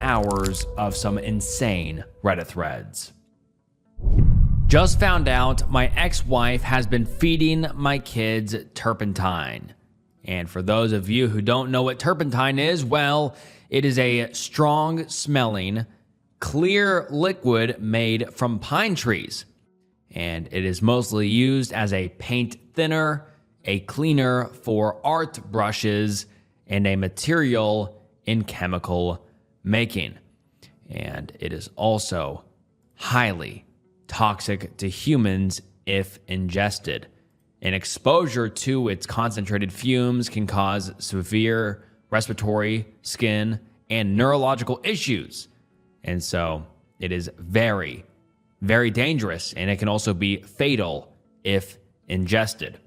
hours of some insane Reddit threads. Just found out my ex-wife has been feeding my kids turpentine. And for those of you who don't know what turpentine is, well, it is a strong-smelling, clear liquid made from pine trees. And it is mostly used as a paint thinner, a cleaner for art brushes, and a material in chemical making. And it is also highly toxic to humans if ingested. And exposure to its concentrated fumes can cause severe respiratory, skin, and neurological issues. And so it is very, very dangerous, and it can also be fatal if ingested.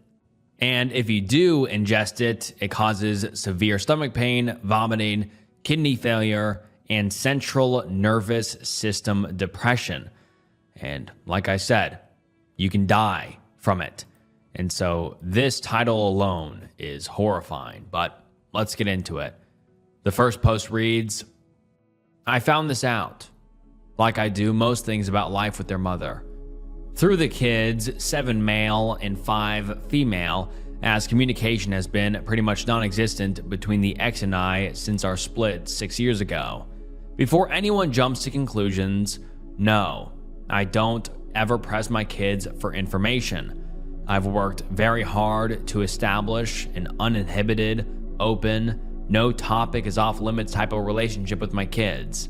And if you do ingest it, it causes severe stomach pain, vomiting, kidney failure, and central nervous system depression. And like I said, you can die from it. And so this title alone is horrifying, but let's get into it. The first post reads, I found this out, like I do most things about life with their mother. Through the kids, 7 male and 5 female, as communication has been pretty much non-existent between the ex and I since our split 6 years ago. Before anyone jumps to conclusions, no, I don't ever press my kids for information. I've worked very hard to establish an uninhibited, open, no topic is off limits type of relationship with my kids.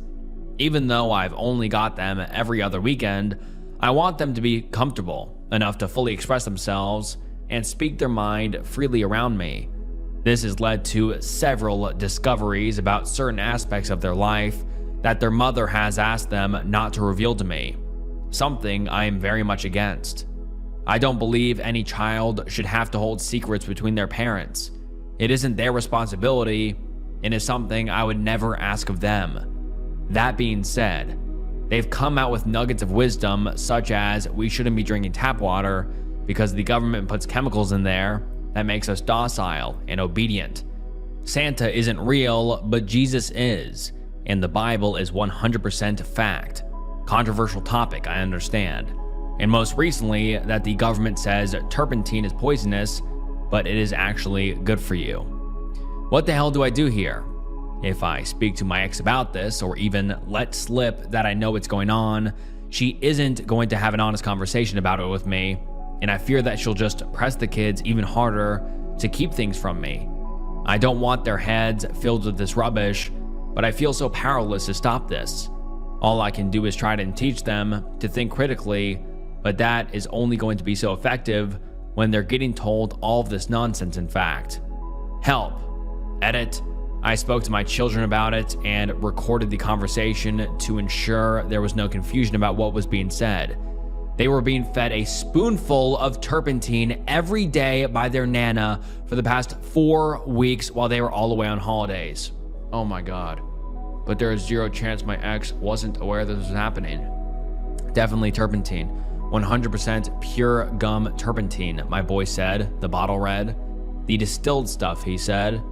Even though I've only got them every other weekend, I want them to be comfortable enough to fully express themselves and speak their mind freely around me. This has led to several discoveries about certain aspects of their life that their mother has asked them not to reveal to me, something I am very much against. I don't believe any child should have to hold secrets between their parents. It isn't their responsibility and is something I would never ask of them. That being said, they've come out with nuggets of wisdom such as we shouldn't be drinking tap water because the government puts chemicals in there that makes us docile and obedient. Santa isn't real, but Jesus is, and the Bible is 100% fact. Controversial topic, I understand. And most recently, that the government says turpentine is poisonous, but it is actually good for you. What the hell do I do here? If I speak to my ex about this, or even let slip that I know what's going on, she isn't going to have an honest conversation about it with me, and I fear that she'll just press the kids even harder to keep things from me. I don't want their heads filled with this rubbish, but I feel so powerless to stop this. All I can do is try to teach them to think critically, but that is only going to be so effective when they're getting told all of this nonsense. In fact, help. Edit. I spoke to my children about it and recorded the conversation to ensure there was no confusion about what was being said. They were being fed a spoonful of turpentine every day by their Nana for the past 4 weeks while they were all away on holidays. Oh my God. But there is zero chance my ex wasn't aware this was happening. Definitely turpentine. 100% pure gum turpentine, my boy said, the bottle read. The distilled stuff, he said.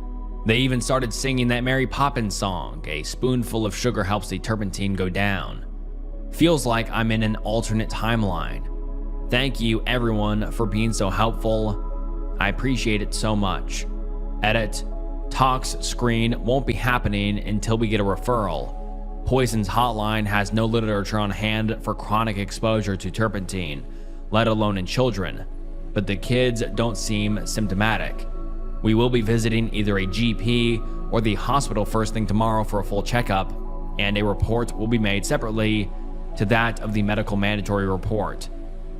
They even started singing that Mary Poppins song, a spoonful of sugar helps the turpentine go down. Feels like I'm in an alternate timeline. Thank you everyone for being so helpful. I appreciate it so much. Edit. Talks screen won't be happening until we get a referral. Poison's hotline has no literature on hand for chronic exposure to turpentine, let alone in children, but the kids don't seem symptomatic. We will be visiting either a GP or the hospital first thing tomorrow for a full checkup, and a report will be made separately to that of the medical mandatory report.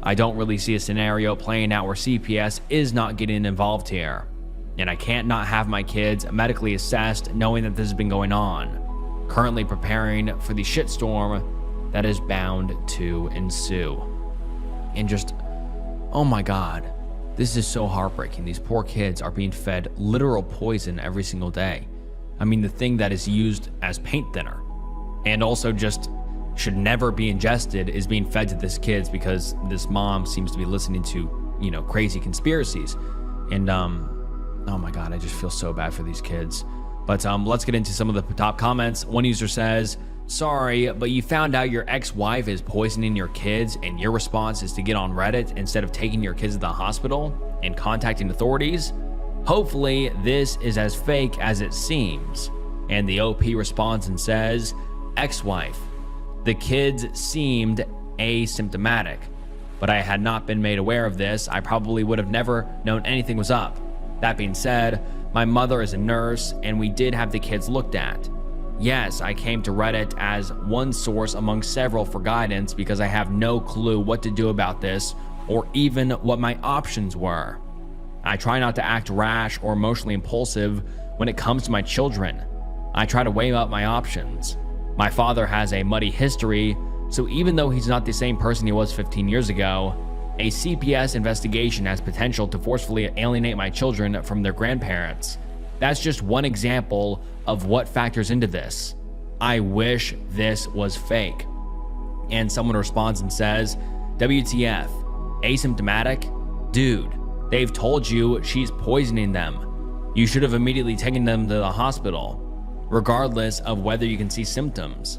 I don't really see a scenario playing out where CPS is not getting involved here, and I can't not have my kids medically assessed knowing that this has been going on. Currently preparing for the shitstorm that is bound to ensue. And just, oh my God, this is so heartbreaking. These poor kids are being fed literal poison every single day. I mean, the thing that is used as paint thinner and also just should never be ingested is being fed to this kids because this mom seems to be listening to, crazy conspiracies. And, oh my God, I just feel so bad for these kids. But let's get into some of the top comments. One user says, sorry, but you found out your ex-wife is poisoning your kids and your response is to get on Reddit instead of taking your kids to the hospital and contacting authorities? Hopefully this is as fake as it seems. And the OP responds and says, ex-wife, the kids seemed asymptomatic, but I had not been made aware of this. I probably would have never known anything was up. That being said, my mother is a nurse and we did have the kids looked at. Yes, I came to Reddit as one source among several for guidance because I have no clue what to do about this or even what my options were. I try not to act rash or emotionally impulsive when it comes to my children. I try to weigh up my options. My father has a muddy history, so even though he's not the same person he was 15 years ago, a CPS investigation has potential to forcefully alienate my children from their grandparents. That's just one example of what factors into this. I wish this was fake. And someone responds and says, WTF, asymptomatic? Dude, they've told you she's poisoning them. You should have immediately taken them to the hospital, regardless of whether you can see symptoms.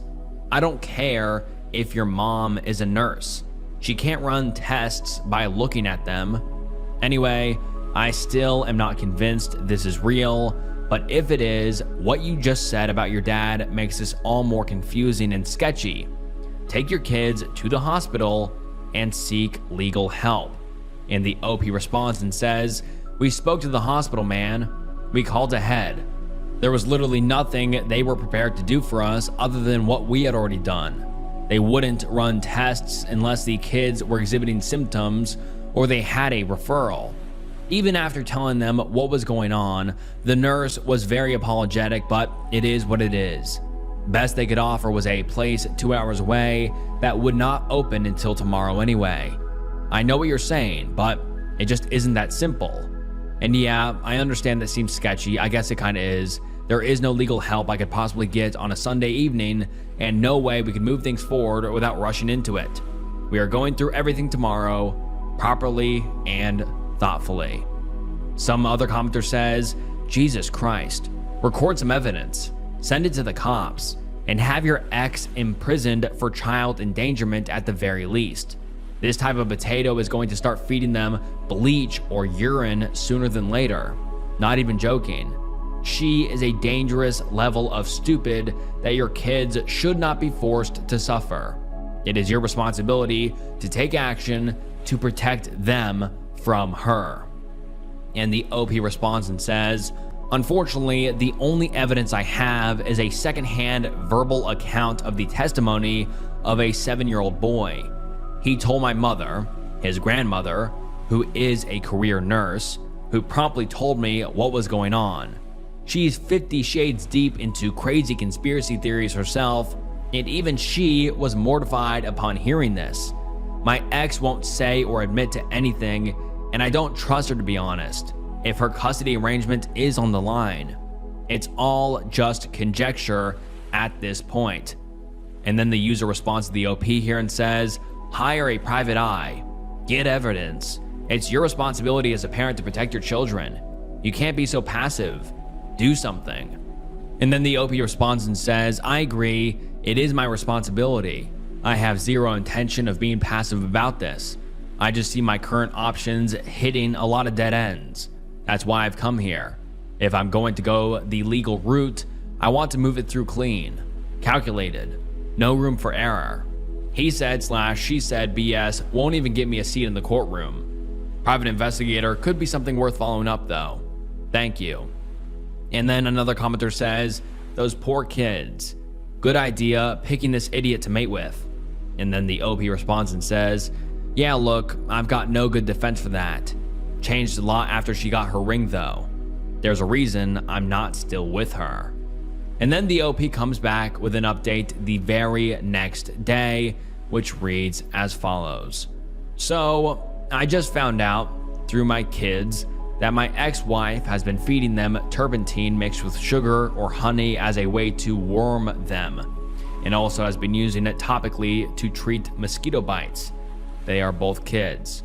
I don't care if your mom is a nurse. She can't run tests by looking at them. Anyway, I still am not convinced this is real, but if it is, what you just said about your dad makes this all more confusing and sketchy. Take your kids to the hospital and seek legal help. And the OP responds and says, we spoke to the hospital, man. We called ahead. There was literally nothing they were prepared to do for us other than what we had already done. They wouldn't run tests unless the kids were exhibiting symptoms or they had a referral. Even after telling them what was going on, the nurse was very apologetic, but it is what it is. Best they could offer was a place 2 hours away that would not open until tomorrow anyway. I know what you're saying, but it just isn't that simple. And yeah, I understand that seems sketchy. I guess it kind of is. There is no legal help I could possibly get on a Sunday evening, and no way we could move things forward without rushing into it. We are going through everything tomorrow, properly and thoughtfully. Some other commenter says, Jesus Christ, record some evidence, send it to the cops, and have your ex imprisoned for child endangerment at the very least. This type of potato is going to start feeding them bleach or urine sooner than later. Not even joking. She is a dangerous level of stupid that your kids should not be forced to suffer. It is your responsibility to take action to protect them from her. And the OP responds and says, unfortunately, the only evidence I have is a secondhand verbal account of the testimony of a 7-year-old boy. He told my mother, his grandmother, who is a career nurse, who promptly told me what was going on. She's 50 shades deep into crazy conspiracy theories herself, and even she was mortified upon hearing this. My ex won't say or admit to anything, and I don't trust her, to be honest, if her custody arrangement is on the line. It's all just conjecture at this point. And then the user responds to the OP here and says, hire a private eye, get evidence. It's your responsibility as a parent to protect your children. You can't be so passive. Do something. And then the OP responds and says, I agree, it is my responsibility. I have zero intention of being passive about this. I just see my current options hitting a lot of dead ends. That's why I've come here. If I'm going to go the legal route, I want to move it through clean, calculated, no room for error. He said / she said BS won't even get me a seat in the courtroom. Private investigator could be something worth following up though. Thank you. And then another commenter says, those poor kids. Good idea picking this idiot to mate with. And then the OP responds and says, yeah, look, I've got no good defense for that. Changed a lot after she got her ring though. There's a reason I'm not still with her. And then the OP comes back with an update the very next day, which reads as follows. So, I just found out through my kids that my ex-wife has been feeding them turpentine mixed with sugar or honey as a way to warm them, and also has been using it topically to treat mosquito bites. They are both kids.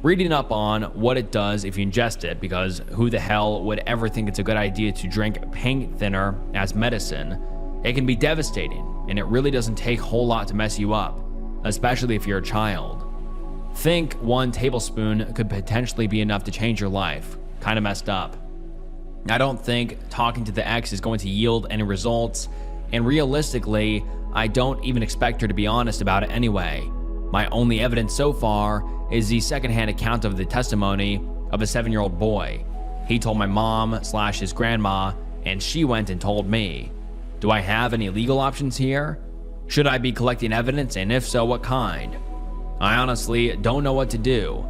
reading up on what it does if you ingest it, because who the hell would ever think it's a good idea to drink paint thinner as medicine? It can be devastating, and it really doesn't take a whole lot to mess you up, especially if you're a child. Think 1 tablespoon could potentially be enough to change your life. Kind of messed up. I don't think talking to the ex is going to yield any results, and realistically, I don't even expect her to be honest about it anyway. My only evidence so far is the secondhand account of the testimony of a 7-year-old boy. He told my mom/his grandma, and she went and told me. Do I have any legal options here? Should I be collecting evidence, and if so, what kind? I honestly don't know what to do.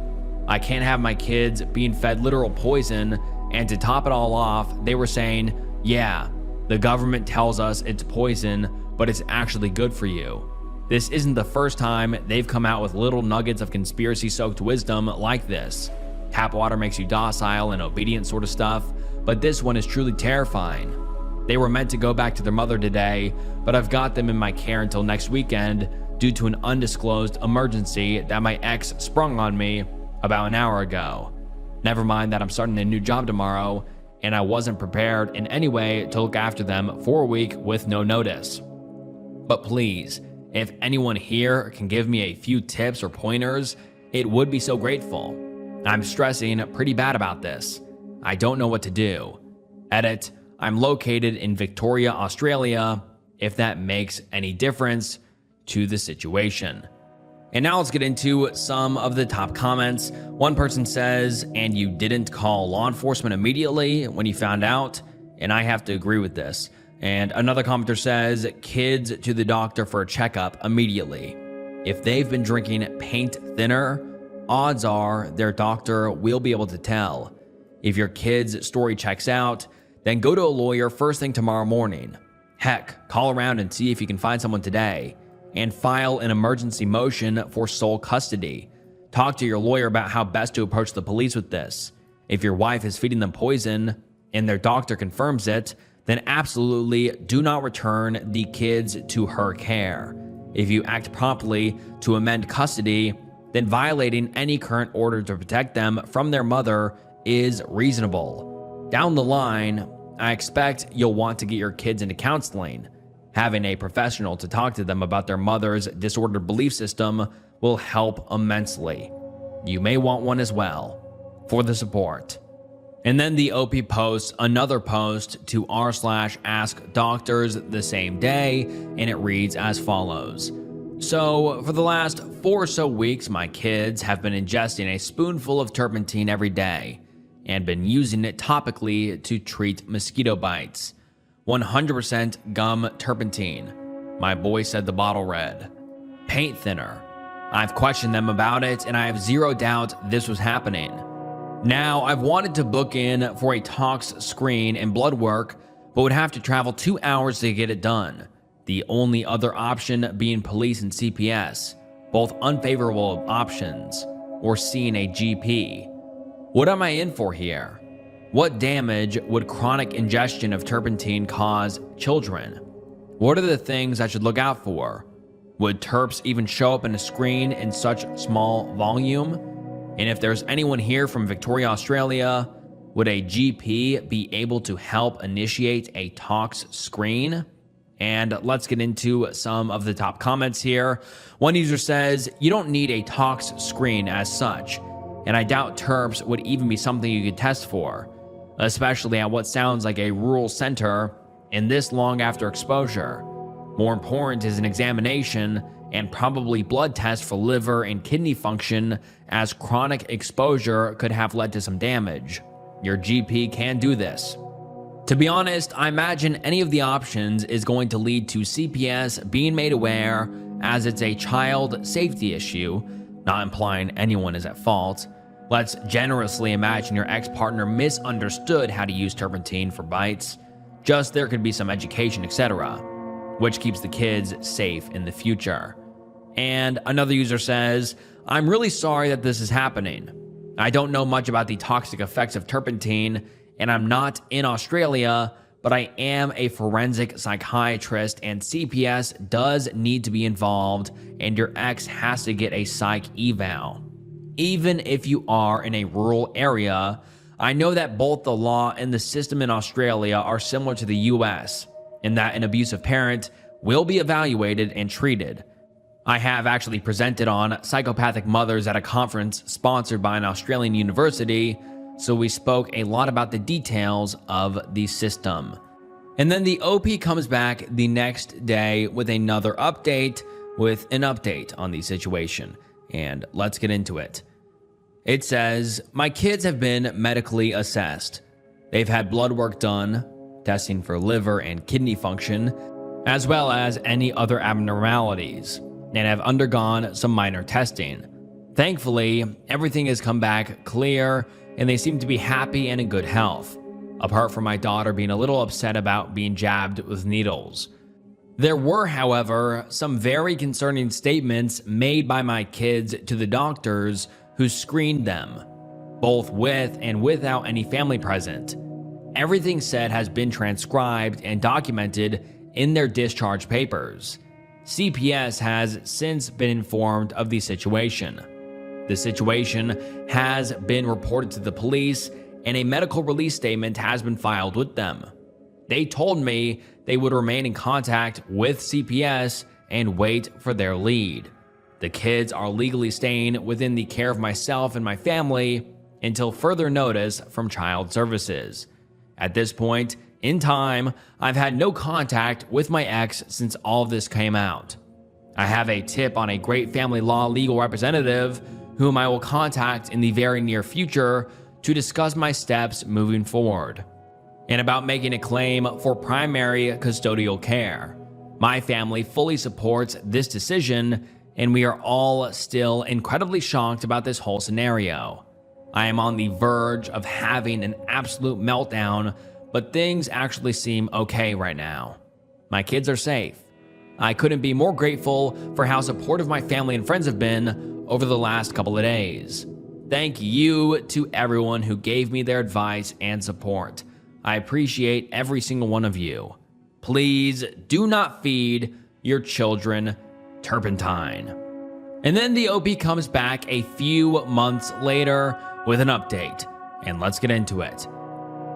I can't have my kids being fed literal poison, and to top it all off, they were saying, yeah, the government tells us it's poison, but it's actually good for you. This isn't the first time they've come out with little nuggets of conspiracy-soaked wisdom like this. Tap water makes you docile and obedient sort of stuff, but this one is truly terrifying. They were meant to go back to their mother today, but I've got them in my care until next weekend due to an undisclosed emergency that my ex sprung on me about an hour ago. Never mind that I'm starting a new job tomorrow, and I wasn't prepared in any way to look after them for a week with no notice. But please, if anyone here can give me a few tips or pointers, it would be so grateful. I'm stressing pretty bad about this. I don't know what to do. Edit, I'm located in Victoria, Australia, if that makes any difference to the situation. And now let's get into some of the top comments. One person says, and you didn't call law enforcement immediately when you found out? And I have to agree with this. And another commenter says, kids to the doctor for a checkup immediately. If they've been drinking paint thinner, odds are their doctor will be able to tell. If your kid's story checks out, then go to a lawyer first thing tomorrow morning. Heck, call around and see if you can find someone today. And file an emergency motion for sole custody. Talk to your lawyer about how best to approach the police with this. If your wife is feeding them poison and their doctor confirms it, then absolutely do not return the kids to her care. If you act promptly to amend custody, then violating any current order to protect them from their mother is reasonable. Down the line, I expect you'll want to get your kids into counseling. Having a professional to talk to them about their mother's disordered belief system will help immensely. You may want one as well, for the support. And then the OP posts another post to r/askdoctors the same day, and it reads as follows. So, for the last 4 or so weeks, my kids have been ingesting a spoonful of turpentine every day, and been using it topically to treat mosquito bites. 100% gum turpentine. My boy said the bottle read. Paint thinner. I've questioned them about it, and I have zero doubt this was happening. Now, I've wanted to book in for a tox screen and blood work, but would have to travel 2 hours to get it done. The only other option being police and CPS, both unfavorable options, or seeing a GP. What am I in for here? What damage would chronic ingestion of turpentine cause children? What are the things I should look out for? Would terps even show up in a screen in such small volume? And if there's anyone here from Victoria, Australia, would a GP be able to help initiate a tox screen? And let's get into some of the top comments here. One user says, you don't need a tox screen as such, and I doubt terps would even be something you could test for, especially at what sounds like a rural center in this long after exposure. More important is an examination and probably blood test for liver and kidney function, as chronic exposure could have led to some damage. Your GP can do this. To be honest, I imagine any of the options is going to lead to CPS being made aware, as it's a child safety issue, not implying anyone is at fault. Let's generously imagine your ex-partner misunderstood how to use turpentine for bites. Just there could be some education, etc., which keeps the kids safe in the future. And another user says, I'm really sorry that this is happening. I don't know much about the toxic effects of turpentine, and I'm not in Australia, but I am a forensic psychiatrist, and CPS does need to be involved, and your ex has to get a psych eval. Even if you are in a rural area, I know that both the law and the system in Australia are similar to the US, in that an abusive parent will be evaluated and treated. I have actually presented on psychopathic mothers at a conference sponsored by an Australian university, so we spoke a lot about the details of the system. And then the OP comes back the next day with another update, with an update on the situation. And let's get into it. It says, my kids have been medically assessed. They've had blood work done, testing for liver and kidney function, as well as any other abnormalities, and have undergone some minor testing. Thankfully, everything has come back clear, and they seem to be happy and in good health, apart from my daughter being a little upset about being jabbed with needles. There were, however, some very concerning statements made by my kids to the doctors who screened them, both with and without any family present. Everything said has been transcribed and documented in their discharge papers. CPS has since been informed of the situation. The situation has been reported to the police, and a medical release statement has been filed with them. They told me they would remain in contact with CPS and wait for their lead. The kids are legally staying within the care of myself and my family until further notice from Child Services. At this point in time, I've had no contact with my ex since all of this came out. I have a tip on a great family law legal representative whom I will contact in the very near future to discuss my steps moving forward. And about making a claim for primary custodial care. My family fully supports this decision, and we are all still incredibly shocked about this whole scenario. I am on the verge of having an absolute meltdown, but things actually seem okay right now. My kids are safe. I couldn't be more grateful for how supportive my family and friends have been over the last couple of days. Thank you to everyone who gave me their advice and support. I appreciate every single one of you. Please do not feed your children turpentine. And then the OP comes back a few months later with an update, and let's get into it.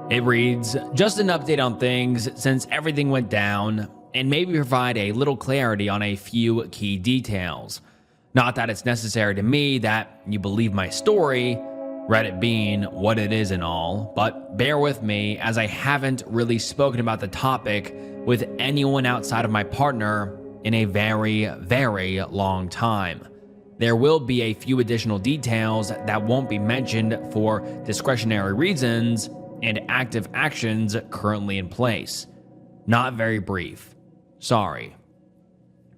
It reads, just an update on things since everything went down, and maybe provide a little clarity on a few key details. Not that it's necessary to me that you believe my story, Reddit being what it is and all, but bear with me as I haven't really spoken about the topic with anyone outside of my partner in a very, very long time. There will be a few additional details that won't be mentioned for discretionary reasons and active actions currently in place. Not very brief. Sorry.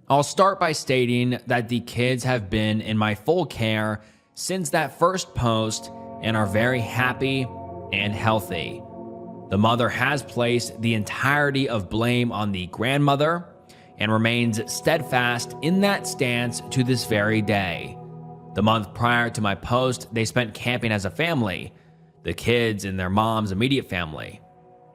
I'll start by stating that the kids have been in my full care since that first post and are very happy and healthy. The mother has placed the entirety of blame on the grandmother and remains steadfast in that stance to this very day. The month prior to my post, they spent camping as a family, the kids and their mom's immediate family.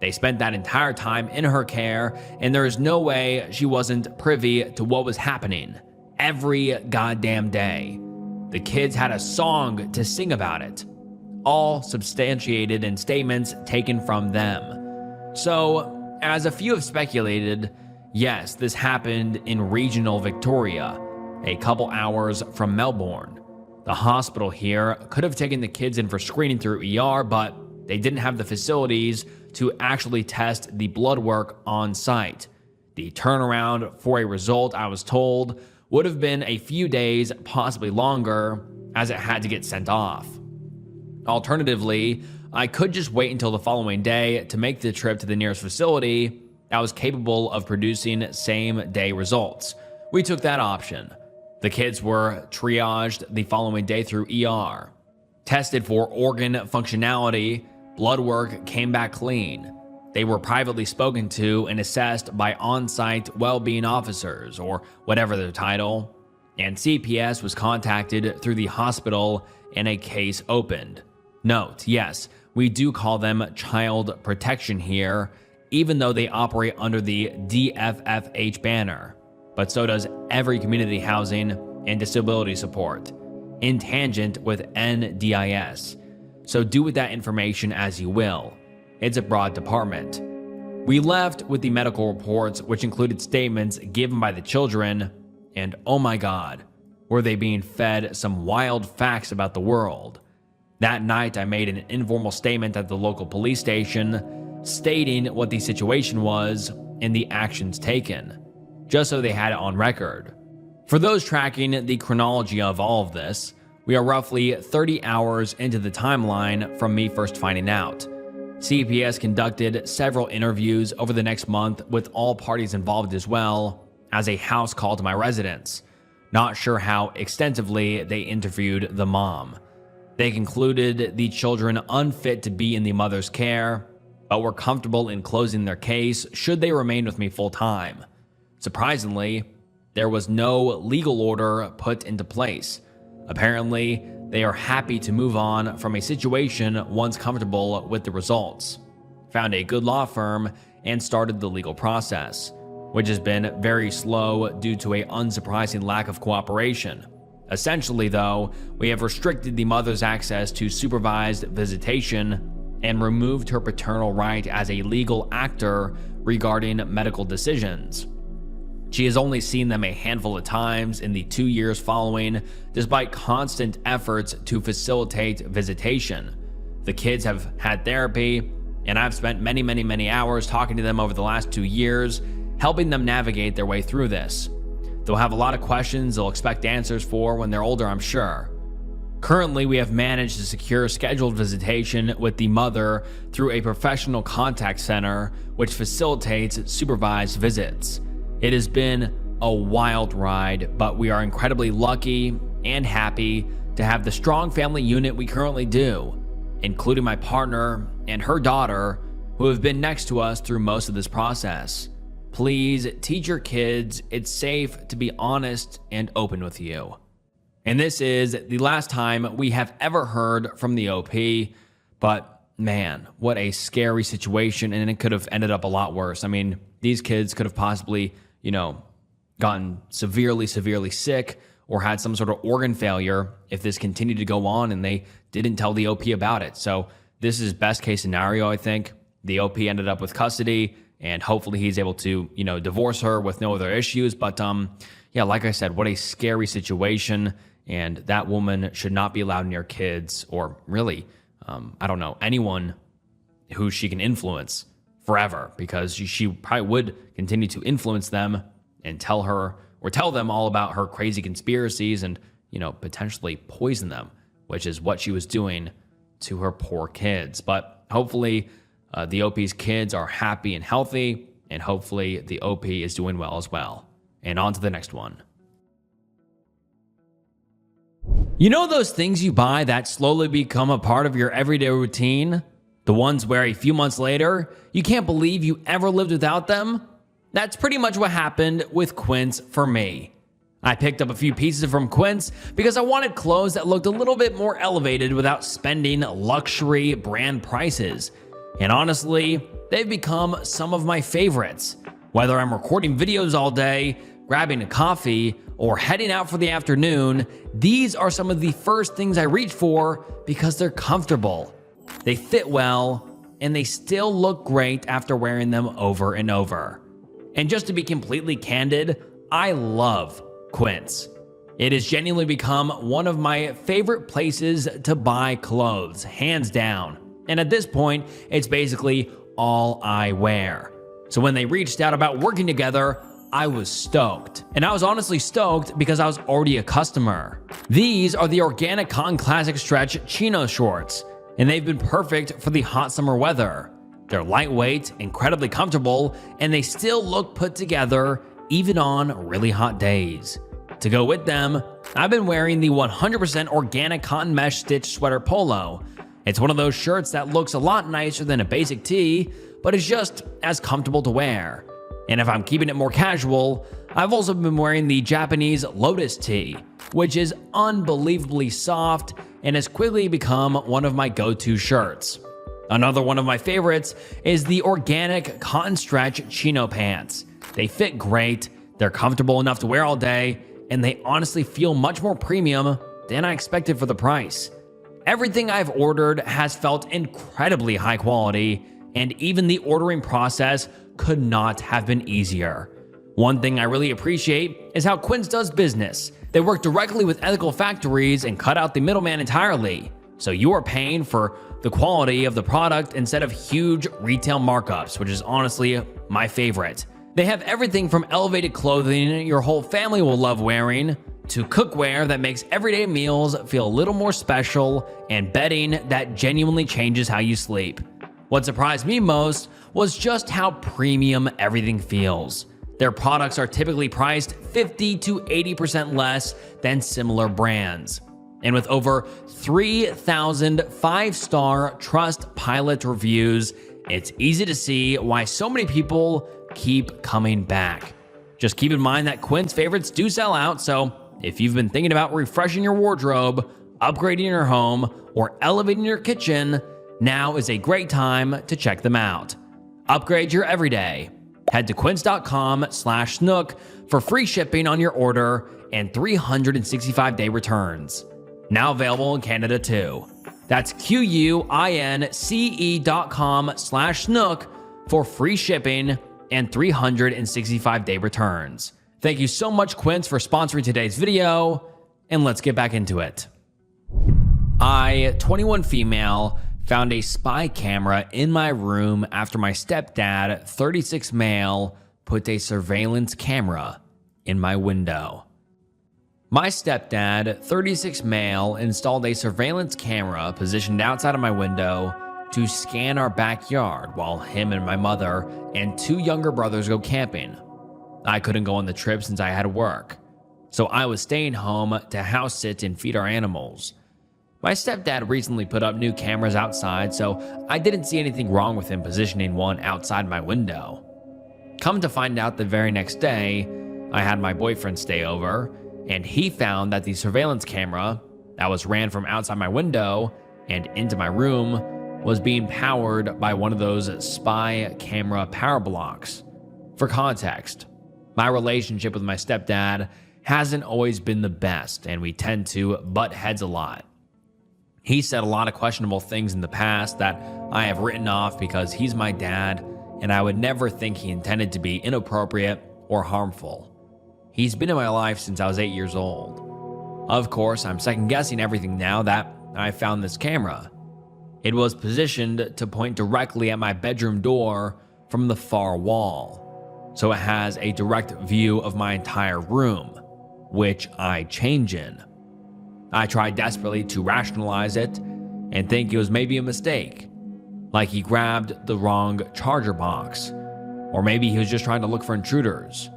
They spent that entire time in her care, and there is no way she wasn't privy to what was happening every goddamn day. The kids had a song to sing about it, all substantiated in statements taken from them. So, as a few have speculated, yes, this happened in regional Victoria, a couple hours from Melbourne. The hospital here could have taken the kids in for screening through ER, but they didn't have the facilities to actually test the blood work on site. The turnaround for a result, I was told, would have been a few days, possibly longer, as it had to get sent off. Alternatively, I could just wait until the following day to make the trip to the nearest facility that was capable of producing same-day results. We took that option. The kids were triaged the following day through ER, tested for organ functionality. Blood work came back clean. They were privately spoken to and assessed by on-site well-being officers, or whatever their title, and CPS was contacted through the hospital and a case opened. Note, yes, we do call them child protection here, even though they operate under the DFFH banner, but so does every community housing and disability support. in tangent with NDIS. So do with that information as you will. It's a broad department. We left with the medical reports, which included statements given by the children, and oh my God, were they being fed some wild facts about the world. That night, I made an informal statement at the local police station stating what the situation was and the actions taken, just so they had it on record. For those tracking the chronology of all of this, we are roughly 30 hours into the timeline from me first finding out. CPS conducted several interviews over the next month with all parties involved, as well as a house call to my residence. Not sure how extensively they interviewed the mom. They concluded the children unfit to be in the mother's care, but were comfortable in closing their case should they remain with me full time. Surprisingly, there was no legal order put into place. Apparently, they are happy to move on from a situation once comfortable with the results. Found a good law firm and started the legal process, which has been very slow due to an unsurprising lack of cooperation. Essentially, though, we have restricted the mother's access to supervised visitation and removed her paternal right as a legal actor regarding medical decisions. She has only seen them a handful of times in the 2 years following, despite constant efforts to facilitate visitation. The kids have had therapy, and I've spent many hours talking to them over the last 2 years, helping them navigate their way through this. They'll have a lot of questions they'll expect answers for when they're older, I'm sure. Currently, we have managed to secure scheduled visitation with the mother through a professional contact center, which facilitates supervised visits. It has been a wild ride, but we are incredibly lucky and happy to have the strong family unit we currently do, including my partner and her daughter, who have been next to us through most of this process. Please teach your kids it's safe to be honest and open with you. And this is the last time we have ever heard from the OP, but man, what a scary situation, and it could have ended up a lot worse. I mean, these kids could have possibly, gotten severely sick or had some sort of organ failure if this continued to go on and they didn't tell the OP about it. So this is best case scenario, I think. The OP ended up with custody, and hopefully he's able to, divorce her with no other issues. But like I said, what a scary situation. And that woman should not be allowed near kids, or really, anyone who she can influence forever, because she probably would continue to influence them and tell them all about her crazy conspiracies and, potentially poison them, which is what she was doing to her poor kids. But hopefully the OP's kids are happy and healthy, and hopefully the OP is doing well as well. And on to the next one. You know those things you buy that slowly become a part of your everyday routine? The ones where a few months later, you can't believe you ever lived without them? That's pretty much what happened with Quince for me. I picked up a few pieces from Quince because I wanted clothes that looked a little bit more elevated without spending luxury brand prices. And honestly, they've become some of my favorites. Whether I'm recording videos all day, grabbing a coffee, or heading out for the afternoon, these are some of the first things I reach for because they're comfortable. They fit well, and they still look great after wearing them over and over. And just to be completely candid, I love Quince. It has genuinely become one of my favorite places to buy clothes, hands down. And at this point, it's basically all I wear. So when they reached out about working together, I was stoked. And I was honestly stoked because I was already a customer. These are the organic cotton classic stretch chino shorts, and they've been perfect for the hot summer weather. They're lightweight, incredibly comfortable, and they still look put together even on really hot days. To go with them, I've been wearing the 100% organic cotton mesh stitch sweater polo. It's one of those shirts that looks a lot nicer than a basic tee, but is just as comfortable to wear. And if I'm keeping it more casual, I've also been wearing the Japanese lotus tee, which is unbelievably soft and has quickly become one of my go-to shirts. Another one of my favorites is the organic cotton stretch chino pants. They fit great, they're comfortable enough to wear all day, and they honestly feel much more premium than I expected for the price. Everything I've ordered has felt incredibly high quality, and even the ordering process could not have been easier. One thing I really appreciate is how Quince does business. They work directly with ethical factories and cut out the middleman entirely, so you are paying for the quality of the product instead of huge retail markups, which is honestly my favorite. They have everything from elevated clothing your whole family will love wearing, to cookware that makes everyday meals feel a little more special, and bedding that genuinely changes how you sleep. What surprised me most was just how premium everything feels. Their products are typically priced 50 to 80% less than similar brands. And with over 3,000 5-star Trustpilot reviews, it's easy to see why so many people keep coming back. Just keep in mind that Quince favorites do sell out, so if you've been thinking about refreshing your wardrobe, upgrading your home, or elevating your kitchen, now is a great time to check them out. Upgrade your everyday. Head to quince.com/snook for free shipping on your order and 365-day returns. Now available in Canada too. That's QUINCE.com/snook for free shipping and 365-day returns. Thank you so much, Quince, for sponsoring today's video, and let's get back into it. I, 21 female, found a spy camera in my room after my stepdad, 36 male, put a surveillance camera in my window. My stepdad, 36 male, installed a surveillance camera positioned outside of my window to scan our backyard while him and my mother and 2 younger brothers go camping. I couldn't go on the trip since I had work, so I was staying home to house sit and feed our animals. My stepdad recently put up new cameras outside, so I didn't see anything wrong with him positioning one outside my window. Come to find out, the very next day, I had my boyfriend stay over, and he found that the surveillance camera that was ran from outside my window and into my room was being powered by one of those spy camera power blocks. For context, my relationship with my stepdad hasn't always been the best, and we tend to butt heads a lot. He said a lot of questionable things in the past that I have written off because he's my dad, and I would never think he intended to be inappropriate or harmful. He's been in my life since I was 8 years old. Of course, I'm second guessing everything now that I found this camera. It was positioned to point directly at my bedroom door from the far wall, so it has a direct view of my entire room, which I change in. I tried desperately to rationalize it and think it was maybe a mistake, like he grabbed the wrong charger box, or maybe he was just trying to look for intruders.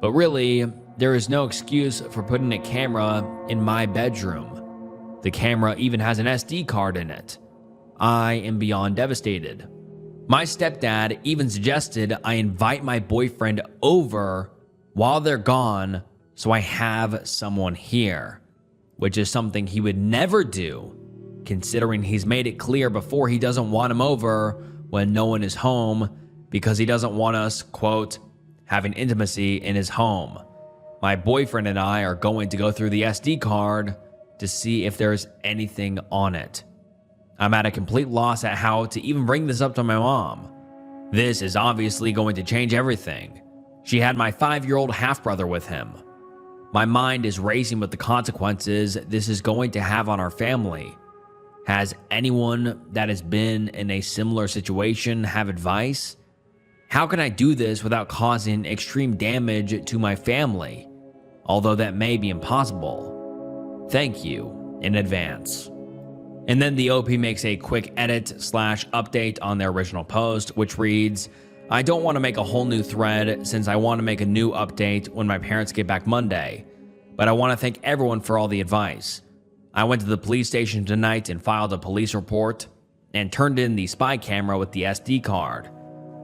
But really, there is no excuse for putting a camera in my bedroom. The camera even has an SD card in it. I am beyond devastated. My stepdad even suggested I invite my boyfriend over while they're gone so I have someone here, which is something he would never do, considering he's made it clear before he doesn't want him over when no one is home because he doesn't want us, quote, having intimacy in his home. My boyfriend and I are going to go through the SD card to see if there's anything on it. I'm at a complete loss at how to even bring this up to my mom. This is obviously going to change everything. She had my 5-year-old half-brother with him. My mind is racing with the consequences this is going to have on our family. Has anyone that has been in a similar situation have advice? How can I do this without causing extreme damage to my family? Although that may be impossible. Thank you in advance. And then the OP makes a quick edit/update on their original post, which reads, I don't want to make a whole new thread since I want to make a new update when my parents get back Monday, but I want to thank everyone for all the advice. I went to the police station tonight and filed a police report and turned in the spy camera with the SD card.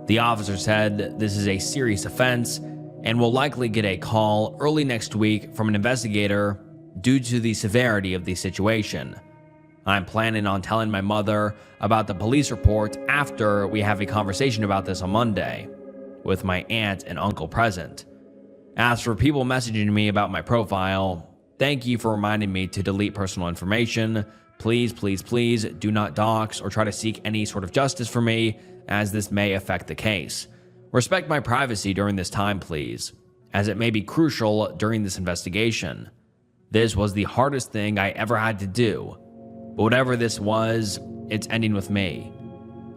The officer said this is a serious offense and will likely get a call early next week from an investigator due to the severity of the situation. I'm planning on telling my mother about the police report after we have a conversation about this on Monday, with my aunt and uncle present. As for people messaging me about my profile, Thank you for reminding me to delete personal information. Please, please, please do not dox or try to seek any sort of justice for me, as this may affect the case. Respect my privacy during this time, please, as it may be crucial during this investigation. This was the hardest thing I ever had to do, but whatever this was, it's ending with me.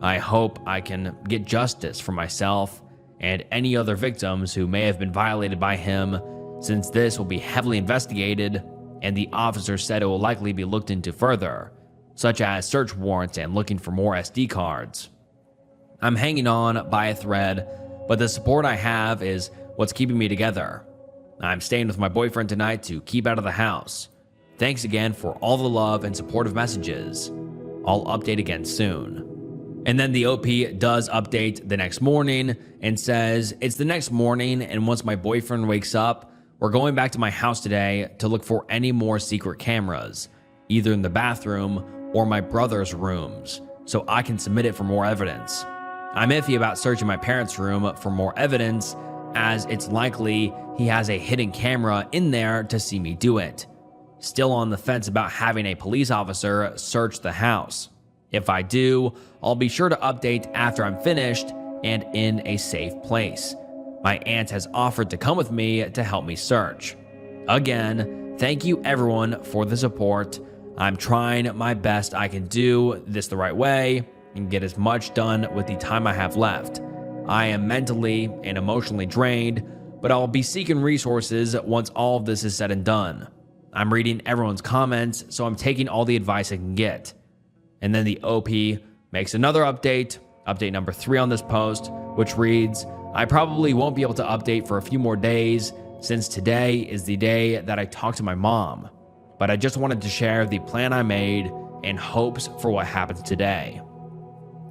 I hope I can get justice for myself and any other victims who may have been violated by him, since this will be heavily investigated and the officer said it will likely be looked into further, such as search warrants and looking for more SD cards. I'm hanging on by a thread, but the support I have is what's keeping me together. I'm staying with my boyfriend tonight to keep out of the house. Thanks again for all the love and supportive messages. I'll update again soon. And then the OP does update the next morning and says, it's the next morning, and once my boyfriend wakes up, we're going back to my house today to look for any more secret cameras, either in the bathroom or my brother's rooms, so I can submit it for more evidence. I'm iffy about searching my parents' room for more evidence, as it's likely he has a hidden camera in there to see me do it. Still on the fence about having a police officer search the house. If I do, I'll be sure to update after I'm finished and in a safe place. My aunt has offered to come with me to help me search. Again, thank you everyone for the support. I'm trying my best I can do this the right way and get as much done with the time I have left. I am mentally and emotionally drained, but I'll be seeking resources once all of this is said and done. I'm reading everyone's comments, so I'm taking all the advice I can get. And then the OP makes another update number 3 on this post, which reads, I probably won't be able to update for a few more days since today is the day that I talked to my mom, but I just wanted to share the plan I made and hopes for what happens today.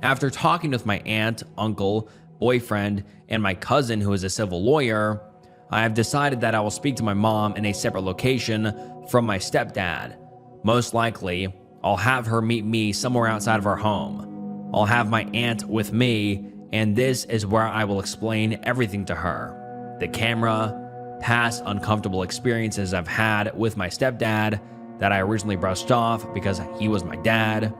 After talking with my aunt, uncle, boyfriend, and my cousin who is a civil lawyer, I have decided that I will speak to my mom in a separate location from my stepdad. Most likely, I'll have her meet me somewhere outside of our home. I'll have my aunt with me, and this is where I will explain everything to her. The camera, past uncomfortable experiences I've had with my stepdad that I originally brushed off because he was my dad,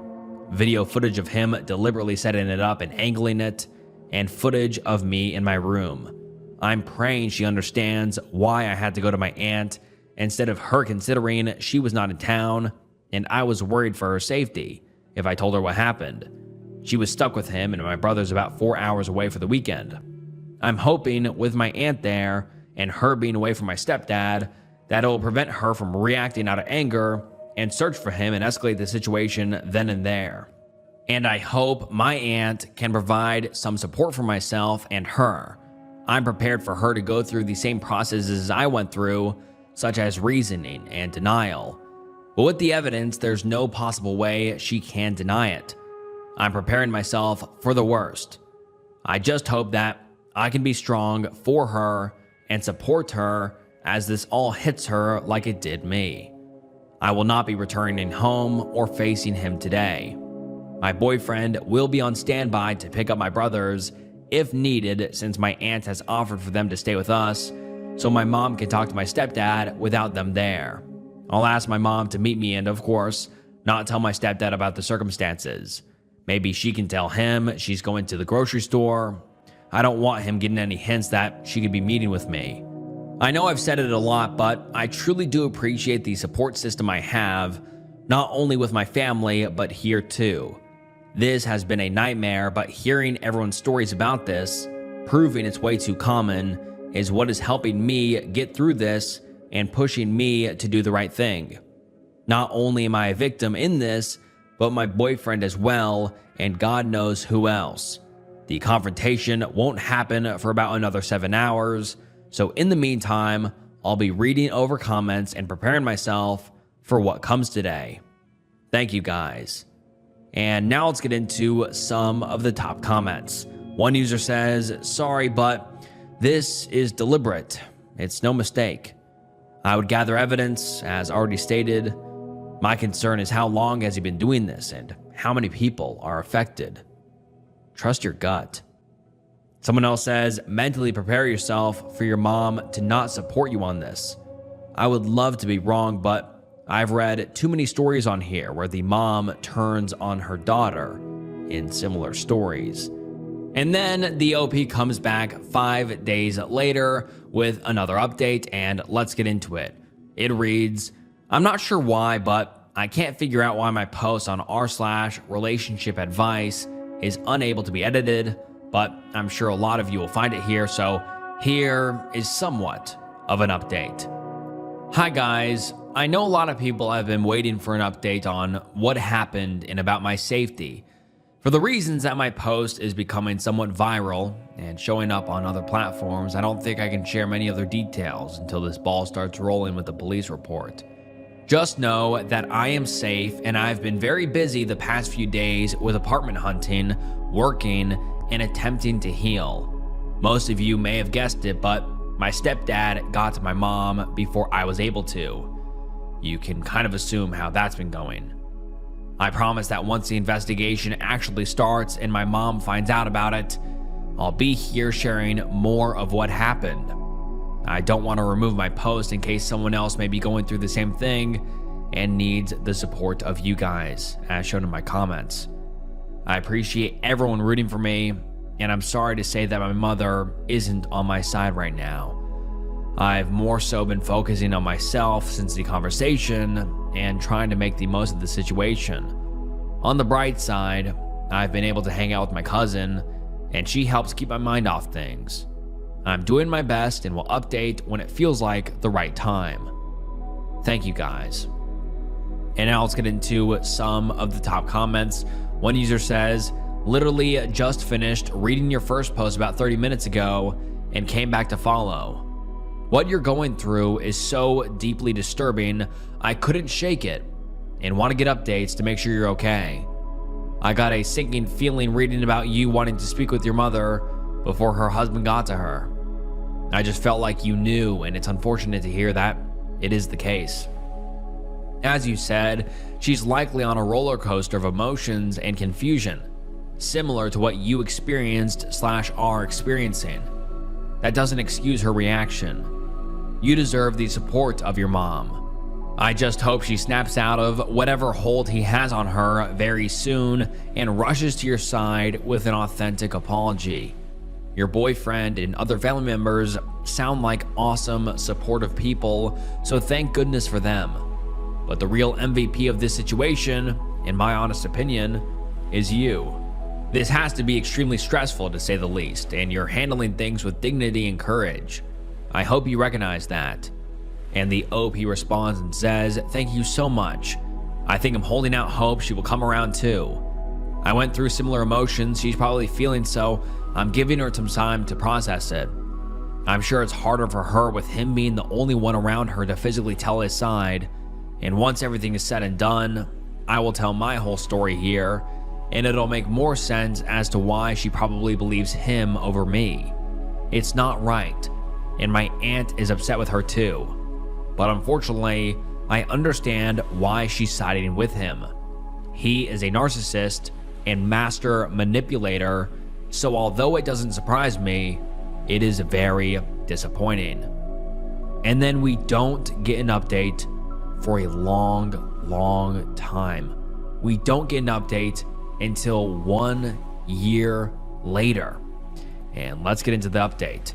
video footage of him deliberately setting it up and angling it, and footage of me in my room. I'm praying she understands why I had to go to my aunt instead of her considering she was not in town and I was worried for her safety if I told her what happened. She was stuck with him and my brother's about 4 hours away for the weekend. I'm hoping with my aunt there and her being away from my stepdad that it will prevent her from reacting out of anger and search for him and escalate the situation then and there. And I hope my aunt can provide some support for myself and her. I'm prepared for her to go through the same processes I went through, such as reasoning and denial. But with the evidence, there's no possible way she can deny it. I'm preparing myself for the worst. I just hope that I can be strong for her and support her as this all hits her like it did me. I will not be returning home or facing him today. My boyfriend will be on standby to pick up my brothers if needed, since my aunt has offered for them to stay with us, so my mom can talk to my stepdad without them there. I'll ask my mom to meet me and, of course, not tell my stepdad about the circumstances. Maybe she can tell him she's going to the grocery store. I don't want him getting any hints that she could be meeting with me. I know I've said it a lot, but I truly do appreciate the support system I have, not only with my family, but here too. This has been a nightmare, but hearing everyone's stories about this, proving it's way too common, is what is helping me get through this and pushing me to do the right thing. Not only am I a victim in this, but my boyfriend as well, and God knows who else. The confrontation won't happen for about another 7 hours, so in the meantime, I'll be reading over comments and preparing myself for what comes today. Thank you guys. And now let's get into some of the top comments. One user says, sorry, but this is deliberate. It's no mistake. I would gather evidence, as already stated. My concern is how long has he been doing this and how many people are affected. Trust your gut. Someone else says, mentally prepare yourself for your mom to not support you on this. I would love to be wrong, but I've read too many stories on here where the mom turns on her daughter in similar stories. And then the OP comes back 5 days later with another update, and let's get into it. It reads, "I'm not sure why, but I can't figure out why my post on r/relationship advice is unable to be edited, but I'm sure a lot of you will find it here, so here is somewhat of an update. Hi guys, I know a lot of people have been waiting for an update on what happened and about my safety. For the reasons that my post is becoming somewhat viral and showing up on other platforms, I don't think I can share many other details until this ball starts rolling with the police report. Just know that I am safe and I've been very busy the past few days with apartment hunting, working, and attempting to heal. Most of you may have guessed it, but my stepdad got to my mom before I was able to. You can kind of assume how that's been going. I promise that once the investigation actually starts and my mom finds out about it, I'll be here sharing more of what happened. I don't want to remove my post in case someone else may be going through the same thing and needs the support of you guys, as shown in my comments. I appreciate everyone rooting for me, and I'm sorry to say that my mother isn't on my side right now. I've more so been focusing on myself since the conversation and trying to make the most of the situation. On the bright side, I've been able to hang out with my cousin, and she helps keep my mind off things. I'm doing my best and will update when it feels like the right time. Thank you guys." And now let's get into some of the top comments. One user says, "Literally just finished reading your first post about 30 minutes ago and came back to follow. What you're going through is so deeply disturbing, I couldn't shake it and want to get updates to make sure you're okay. I got a sinking feeling reading about you wanting to speak with your mother before her husband got to her. I just felt like you knew, and it's unfortunate to hear that it is the case. As you said, she's likely on a roller coaster of emotions and confusion, similar to what you experienced/are experiencing. That doesn't excuse her reaction. You deserve the support of your mom. I just hope she snaps out of whatever hold he has on her very soon and rushes to your side with an authentic apology. Your boyfriend and other family members sound like awesome, supportive people, so thank goodness for them. But the real MVP of this situation, in my honest opinion, is you. This has to be extremely stressful to say the least, and you're handling things with dignity and courage. I hope you recognize that." And the OP responds and says, "Thank you so much. I think I'm holding out hope she will come around too. I went through similar emotions she's probably feeling, so I'm giving her some time to process it. I'm sure it's harder for her with him being the only one around her to physically tell his side, and once everything is said and done, I will tell my whole story here, and it'll make more sense as to why she probably believes him over me. It's not right, and my aunt is upset with her too. But unfortunately, I understand why she's siding with him. He is a narcissist and master manipulator, so although it doesn't surprise me, it is very disappointing." And then we don't get an update for a long time. We don't get an update until 1 year later. And let's get into the update.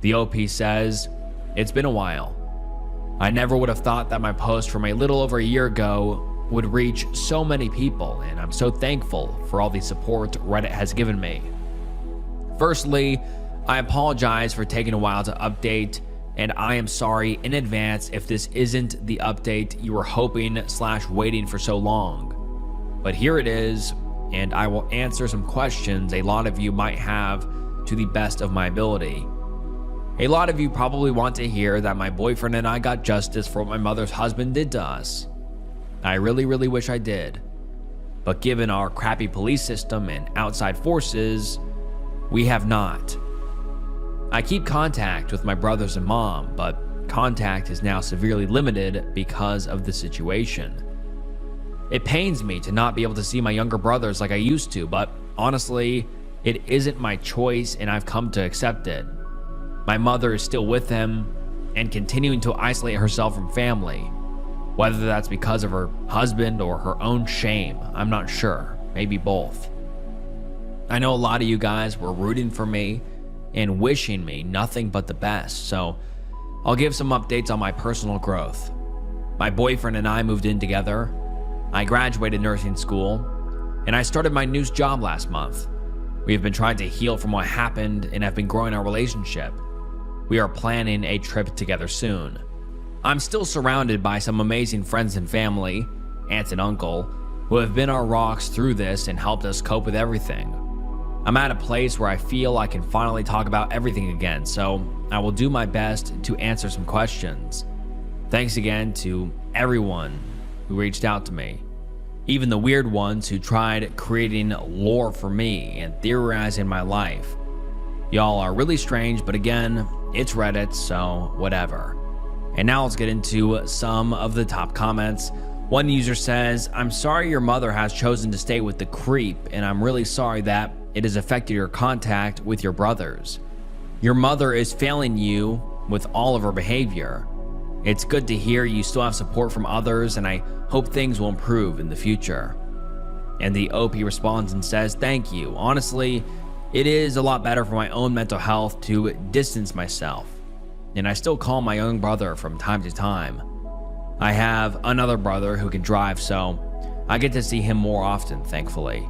The OP says, "It's been a while. I never would have thought that my post from a little over a year ago would reach so many people, and I'm so thankful for all the support Reddit has given me. Firstly, I apologize for taking a while to update, and I am sorry in advance if this isn't the update you were hoping/waiting for so long. But here it is, and I will answer some questions a lot of you might have to the best of my ability. A lot of you probably want to hear that my boyfriend and I got justice for what my mother's husband did to us. I really wish I did. But given our crappy police system and outside forces, we have not. I keep contact with my brothers and mom, but contact is now severely limited because of the situation. It pains me to not be able to see my younger brothers like I used to, but honestly, it isn't my choice and I've come to accept it. My mother is still with him, and continuing to isolate herself from family. Whether that's because of her husband or her own shame, I'm not sure. Maybe both. I know a lot of you guys were rooting for me and wishing me nothing but the best, so I'll give some updates on my personal growth. My boyfriend and I moved in together. I graduated nursing school, and I started my new job last month. We have been trying to heal from what happened and have been growing our relationship. We are planning a trip together soon. I'm still surrounded by some amazing friends and family, aunts and uncle, who have been our rocks through this and helped us cope with everything. I'm at a place where I feel I can finally talk about everything again, so I will do my best to answer some questions. Thanks again to everyone who reached out to me, even the weird ones who tried creating lore for me and theorizing my life. Y'all are really strange, but again, it's Reddit, so whatever. And now let's get into some of the top comments. One user says, "I'm sorry your mother has chosen to stay with the creep, and I'm really sorry that it has affected your contact with your brothers. Your mother is failing you with all of her behavior. It's good to hear you still have support from others, and I hope things will improve in the future." And the OP responds and says, "Thank you. Honestly, it is a lot better for my own mental health to distance myself. And I still call my young brother from time to time. I have another brother who can drive, so I get to see him more often, thankfully."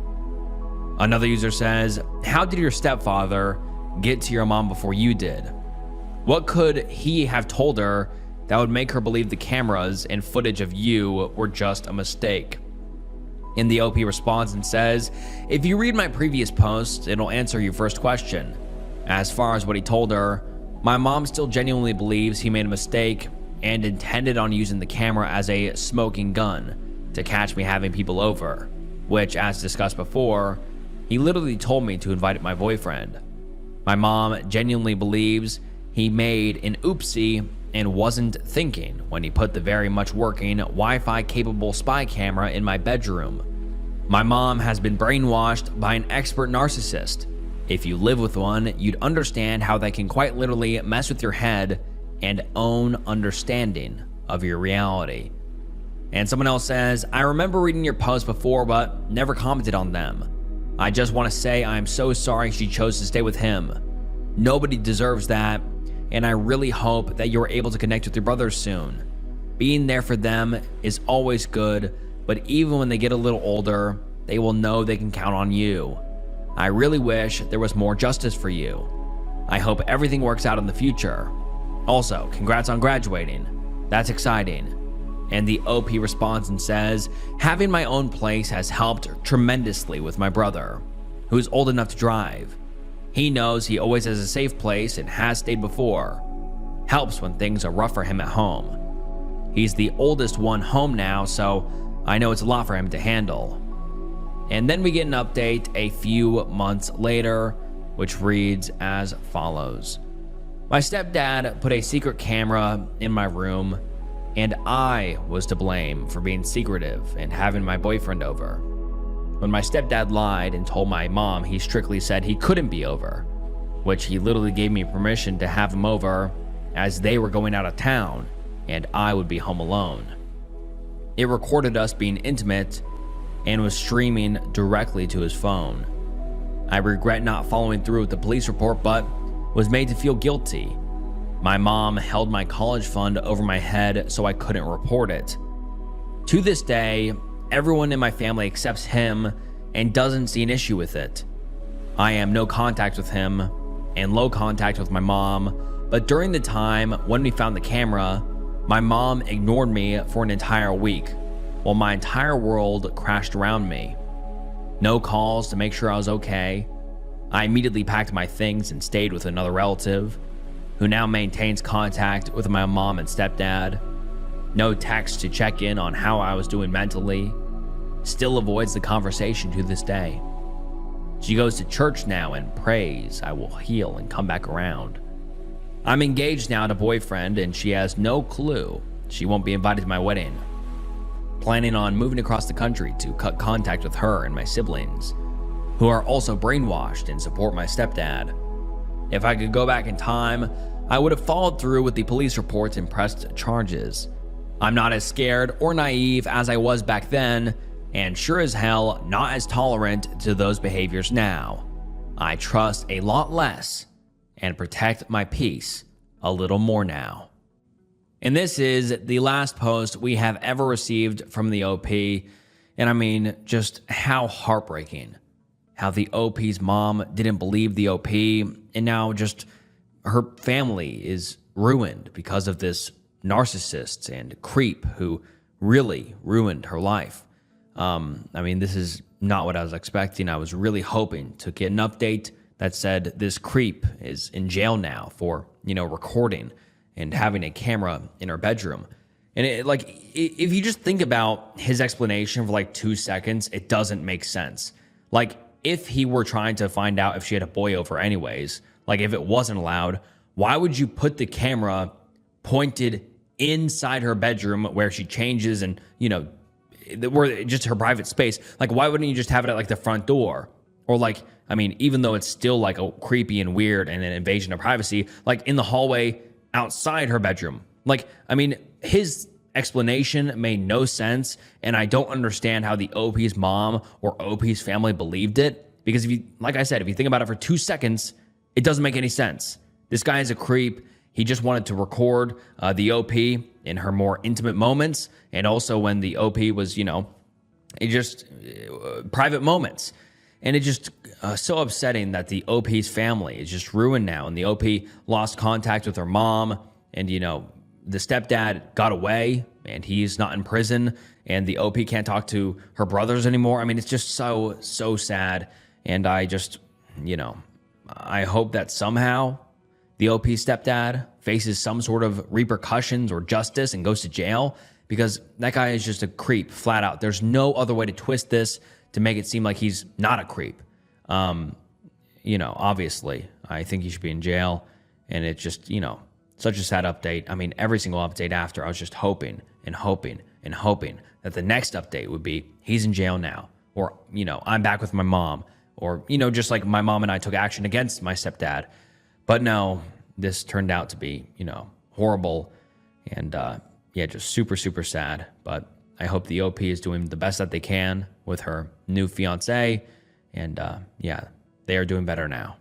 Another user says, "How did your stepfather get to your mom before you did? What could he have told her that would make her believe the cameras and footage of you were just a mistake?" And the OP responds and says, "If you read my previous post, it'll answer your first question. As far as what he told her, my mom still genuinely believes he made a mistake and intended on using the camera as a smoking gun to catch me having people over, which, as discussed before, he literally told me to invite my boyfriend. My mom genuinely believes he made an oopsie and wasn't thinking when he put the very much working Wi-Fi capable spy camera in my bedroom. My mom has been brainwashed by an expert narcissist. If you live with one, you'd understand how they can quite literally mess with your head and own understanding of your reality." And someone else says, "I remember reading your posts before but never commented on them. I just want to say I'm so sorry she chose to stay with him. Nobody deserves that, and I really hope that you're able to connect with your brothers soon. Being there for them is always good, but even when they get a little older, they will know they can count on you. I really wish there was more justice for you. I hope everything works out in the future. Also, congrats on graduating. That's exciting." And the OP responds and says, "Having my own place has helped tremendously with my brother, who is old enough to drive. He knows he always has a safe place and has stayed before. Helps when things are rough for him at home. He's the oldest one home now, so I know it's a lot for him to handle." And then we get an update a few months later, which reads as follows. "My stepdad put a secret camera in my room, and I was to blame for being secretive and having my boyfriend over. When my stepdad lied and told my mom he strictly said he couldn't be over, which he literally gave me permission to have him over as they were going out of town and I would be home alone. It recorded us being intimate and was streaming directly to his phone. I regret not following through with the police report, but was made to feel guilty. My mom held my college fund over my head so I couldn't report it. To this day, everyone in my family accepts him and doesn't see an issue with it. I am no contact with him and low contact with my mom, but during the time when we found the camera, my mom ignored me for an entire week while my entire world crashed around me. No calls to make sure I was okay. I immediately packed my things and stayed with another relative, who now maintains contact with my mom and stepdad. No text to check in on how I was doing mentally. Still avoids the conversation to this day. She goes to church now and prays I will heal and come back around. I'm engaged now to a boyfriend, and she has no clue she won't be invited to my wedding. Planning on moving across the country to cut contact with her and my siblings, who are also brainwashed and support my stepdad. If I could go back in time, I would have followed through with the police reports and pressed charges. I'm not as scared or naive as I was back then, and sure as hell not as tolerant to those behaviors now. I trust a lot less and protect my peace a little more now. And this is the last post we have ever received from the OP. And I mean, just how heartbreaking. How the OP's mom didn't believe the OP, and now just her family is ruined because of this narcissist and creep who really ruined her life. I mean, this is not what I was expecting. I was really hoping to get an update that said this creep is in jail now for, recording and having a camera in her bedroom. And if you just think about his explanation for like 2 seconds, it doesn't make sense. Like, if he were trying to find out if she had a boy over anyways, like if it wasn't allowed, why would you put the camera pointed inside her bedroom where she changes and, where just her private space? Like, why wouldn't you just have it at like the front door? Or like, I mean, even though it's still like a creepy and weird and an invasion of privacy, like in the hallway outside her bedroom. Like, I mean, his explanation made no sense, and I don't understand how the OP's mom or OP's family believed it, because if you think about it for 2 seconds, it doesn't make any sense. This guy is a creep. He just wanted to record the OP in her more intimate moments, and also when the OP was, private moments. And it's just so upsetting that the OP's family is just ruined now, and the OP lost contact with her mom, and, the stepdad got away and he's not in prison, and the OP can't talk to her brothers anymore. I mean, it's just so sad. And I just, I hope that somehow the OP stepdad faces some sort of repercussions or justice and goes to jail, because that guy is just a creep flat out. There's no other way to twist this to make it seem like he's not a creep. Obviously, I think he should be in jail, and it's just, such a sad update. I mean, every single update after, I was just hoping and hoping and hoping that the next update would be he's in jail now, or, I'm back with my mom, or, just like my mom and I took action against my stepdad. But no, this turned out to be, horrible, and just super, super sad. But I hope the OP is doing the best that they can with her new fiance, and they are doing better now.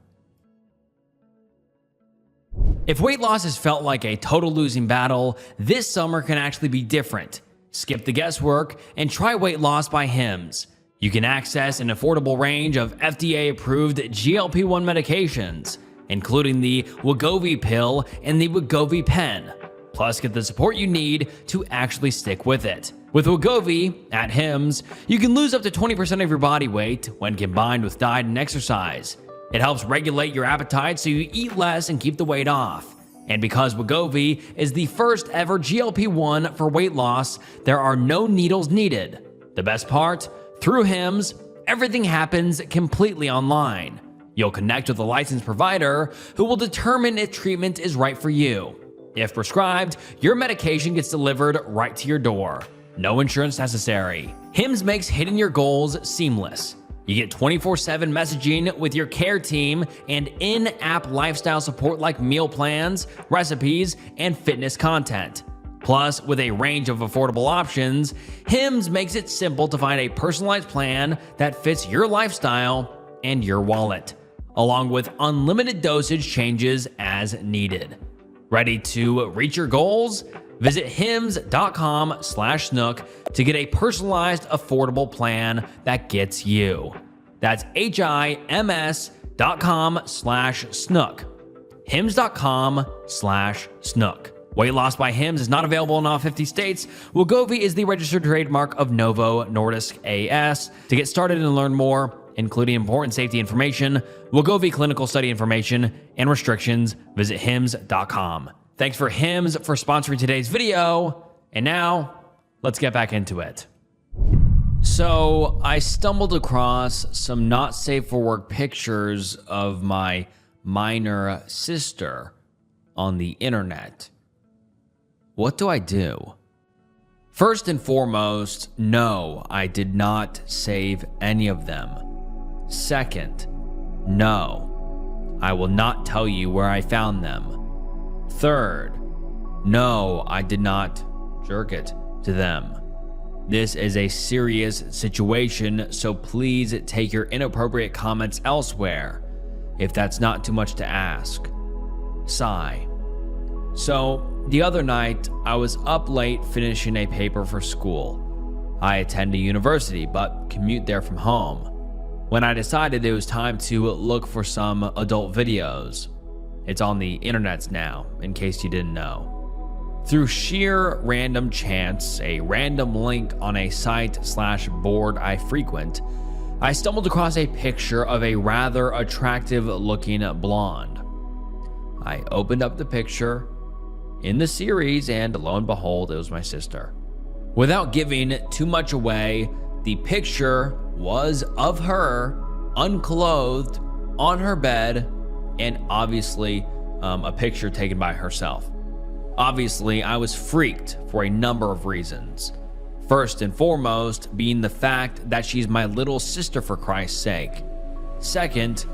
If weight loss has felt like a total losing battle, this summer can actually be different. Skip the guesswork and try weight loss by Hims. You can access an affordable range of FDA-approved GLP-1 medications, including the Wegovy pill and the Wegovy pen. Plus, get the support you need to actually stick with it. With Wegovy at Hims, you can lose up to 20% of your body weight when combined with diet and exercise. It helps regulate your appetite so you eat less and keep the weight off. And because Wegovy is the first ever GLP-1 for weight loss, there are no needles needed. The best part? Through Hims, everything happens completely online. You'll connect with a licensed provider who will determine if treatment is right for you. If prescribed, your medication gets delivered right to your door. No insurance necessary. Hims makes hitting your goals seamless. You get 24/7 messaging with your care team and in-app lifestyle support like meal plans, recipes, and fitness content. Plus, with a range of affordable options, Hims makes it simple to find a personalized plan that fits your lifestyle and your wallet, along with unlimited dosage changes as needed. Ready to reach your goals? Visit hims.com/snook to get a personalized, affordable plan that gets you. That's HIMS.com/snook. hims.com/snook. Weight loss by Hims is not available in all 50 states. Wegovy is the registered trademark of Novo Nordisk AS. To get started and learn more, including important safety information, Wegovy clinical study information, and restrictions, visit hims.com. Thanks for Hims for sponsoring today's video. And now, let's get back into it. So, I stumbled across some not safe for work pictures of my minor sister on the internet. What do I do? First and foremost, no, I did not save any of them. Second, no, I will not tell you where I found them. Third, no, I did not jerk it to them. This is a serious situation, so please take your inappropriate comments elsewhere, if that's not too much to ask. Sigh. So, the other night, I was up late finishing a paper for school. I attend a university, but commute there from home, when I decided it was time to look for some adult videos. It's on the internets now, in case you didn't know. Through sheer random chance, a random link on a site/board I frequent, I stumbled across a picture of a rather attractive looking blonde. I opened up the picture in the series, and lo and behold, it was my sister. Without giving too much away, the picture was of her, unclothed, on her bed, and obviously a picture taken by herself. Obviously, I was freaked for a number of reasons. First and foremost, being the fact that she's my little sister, for Christ's sake. Second,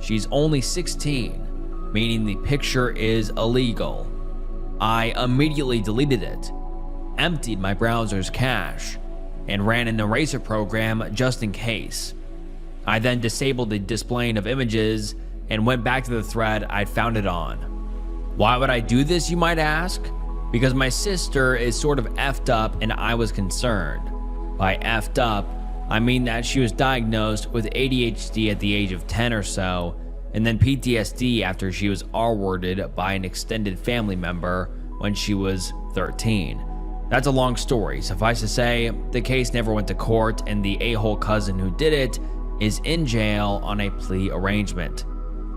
she's only 16, meaning the picture is illegal. I immediately deleted it, emptied my browser's cache, and ran an eraser program just in case. I then disabled the displaying of images and went back to the thread I'd found it on. Why would I do this, you might ask? Because my sister is sort of effed up and I was concerned. By effed up, I mean that she was diagnosed with ADHD at the age of 10 or so, and then PTSD after she was R-worded by an extended family member when she was 13. That's a long story. Suffice to say, the case never went to court, and the a-hole cousin who did it is in jail on a plea arrangement.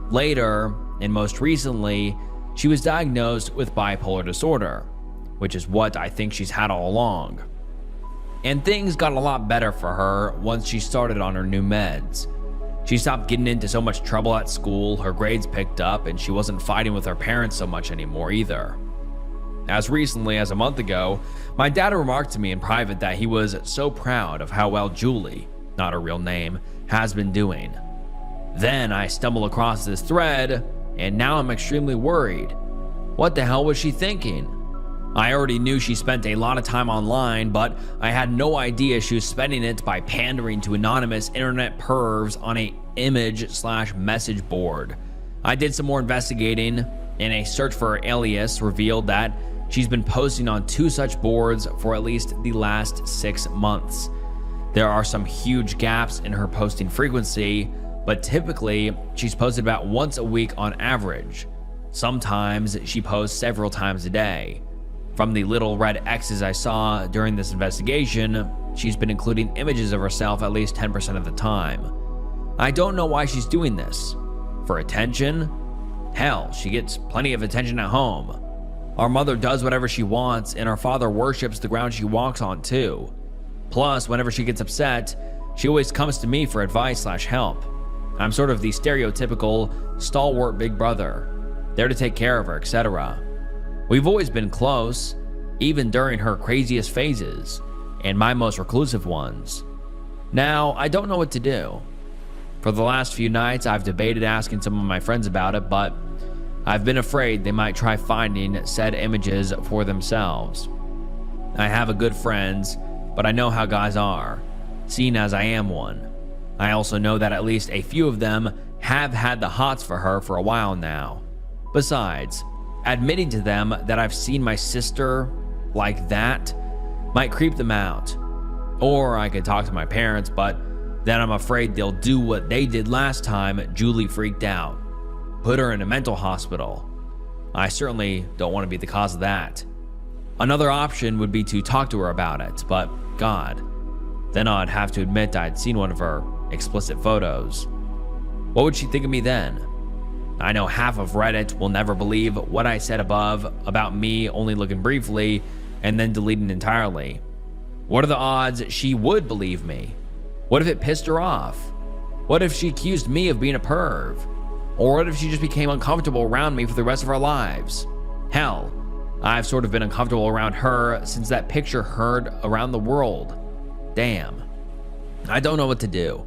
Later, and most recently, she was diagnosed with bipolar disorder, which is what I think she's had all along. And things got a lot better for her once she started on her new meds. She stopped getting into so much trouble at school, her grades picked up, and she wasn't fighting with her parents so much anymore either. As recently as a month ago, my dad remarked to me in private that he was so proud of how well Julie, not her real name, has been doing. Then I stumble across this thread, and now I'm extremely worried. What the hell was she thinking? I already knew she spent a lot of time online, but I had no idea she was spending it by pandering to anonymous internet pervs on a image/message board. I did some more investigating, and a search for her alias revealed that she's been posting on 2 such boards for at least the last 6 months. There are some huge gaps in her posting frequency, but typically she's posted about once a week on average. Sometimes she posts several times a day. From the little red X's I saw during this investigation, she's been including images of herself at least 10% of the time. I don't know why she's doing this. For attention? Hell, she gets plenty of attention at home. Our mother does whatever she wants, and our father worships the ground she walks on too. Plus, whenever she gets upset, she always comes to me for advice/help. I'm sort of the stereotypical stalwart big brother, there to take care of her, etc. We've always been close, even during her craziest phases, and my most reclusive ones. Now, I don't know what to do. For the last few nights, I've debated asking some of my friends about it, but I've been afraid they might try finding said images for themselves. I have a good friends, but I know how guys are, seeing as I am one. I also know that at least a few of them have had the hots for her for a while now. Besides, admitting to them that I've seen my sister like that might creep them out. Or I could talk to my parents, but then I'm afraid they'll do what they did last time Julie freaked out. Put her in a mental hospital. I certainly don't want to be the cause of that. Another option would be to talk to her about it, but God, then I'd have to admit I'd seen one of her explicit photos. What would she think of me then? I know half of Reddit will never believe what I said above about me only looking briefly and then deleting entirely. What are the odds she would believe me? What if it pissed her off? What if she accused me of being a perv? Or what if she just became uncomfortable around me for the rest of our lives? Hell, I've sort of been uncomfortable around her since that picture heard around the world. Damn. I don't know what to do.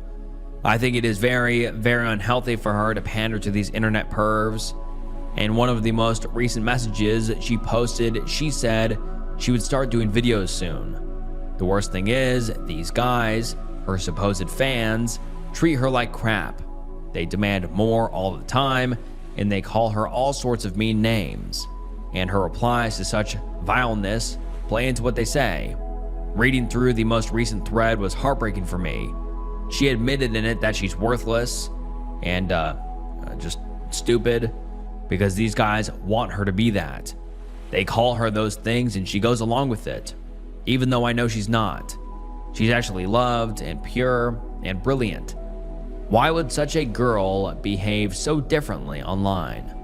I think it is very, very unhealthy for her to pander to these internet pervs. In one of the most recent messages she posted, she said she would start doing videos soon. The worst thing is, these guys, her supposed fans, treat her like crap. They demand more all the time, and they call her all sorts of mean names. And her replies to such vileness play into what they say. Reading through the most recent thread was heartbreaking for me. She admitted in it that she's worthless and just stupid because these guys want her to be that. They call her those things and she goes along with it, even though I know she's not. She's actually loved and pure and brilliant. Why would such a girl behave so differently online?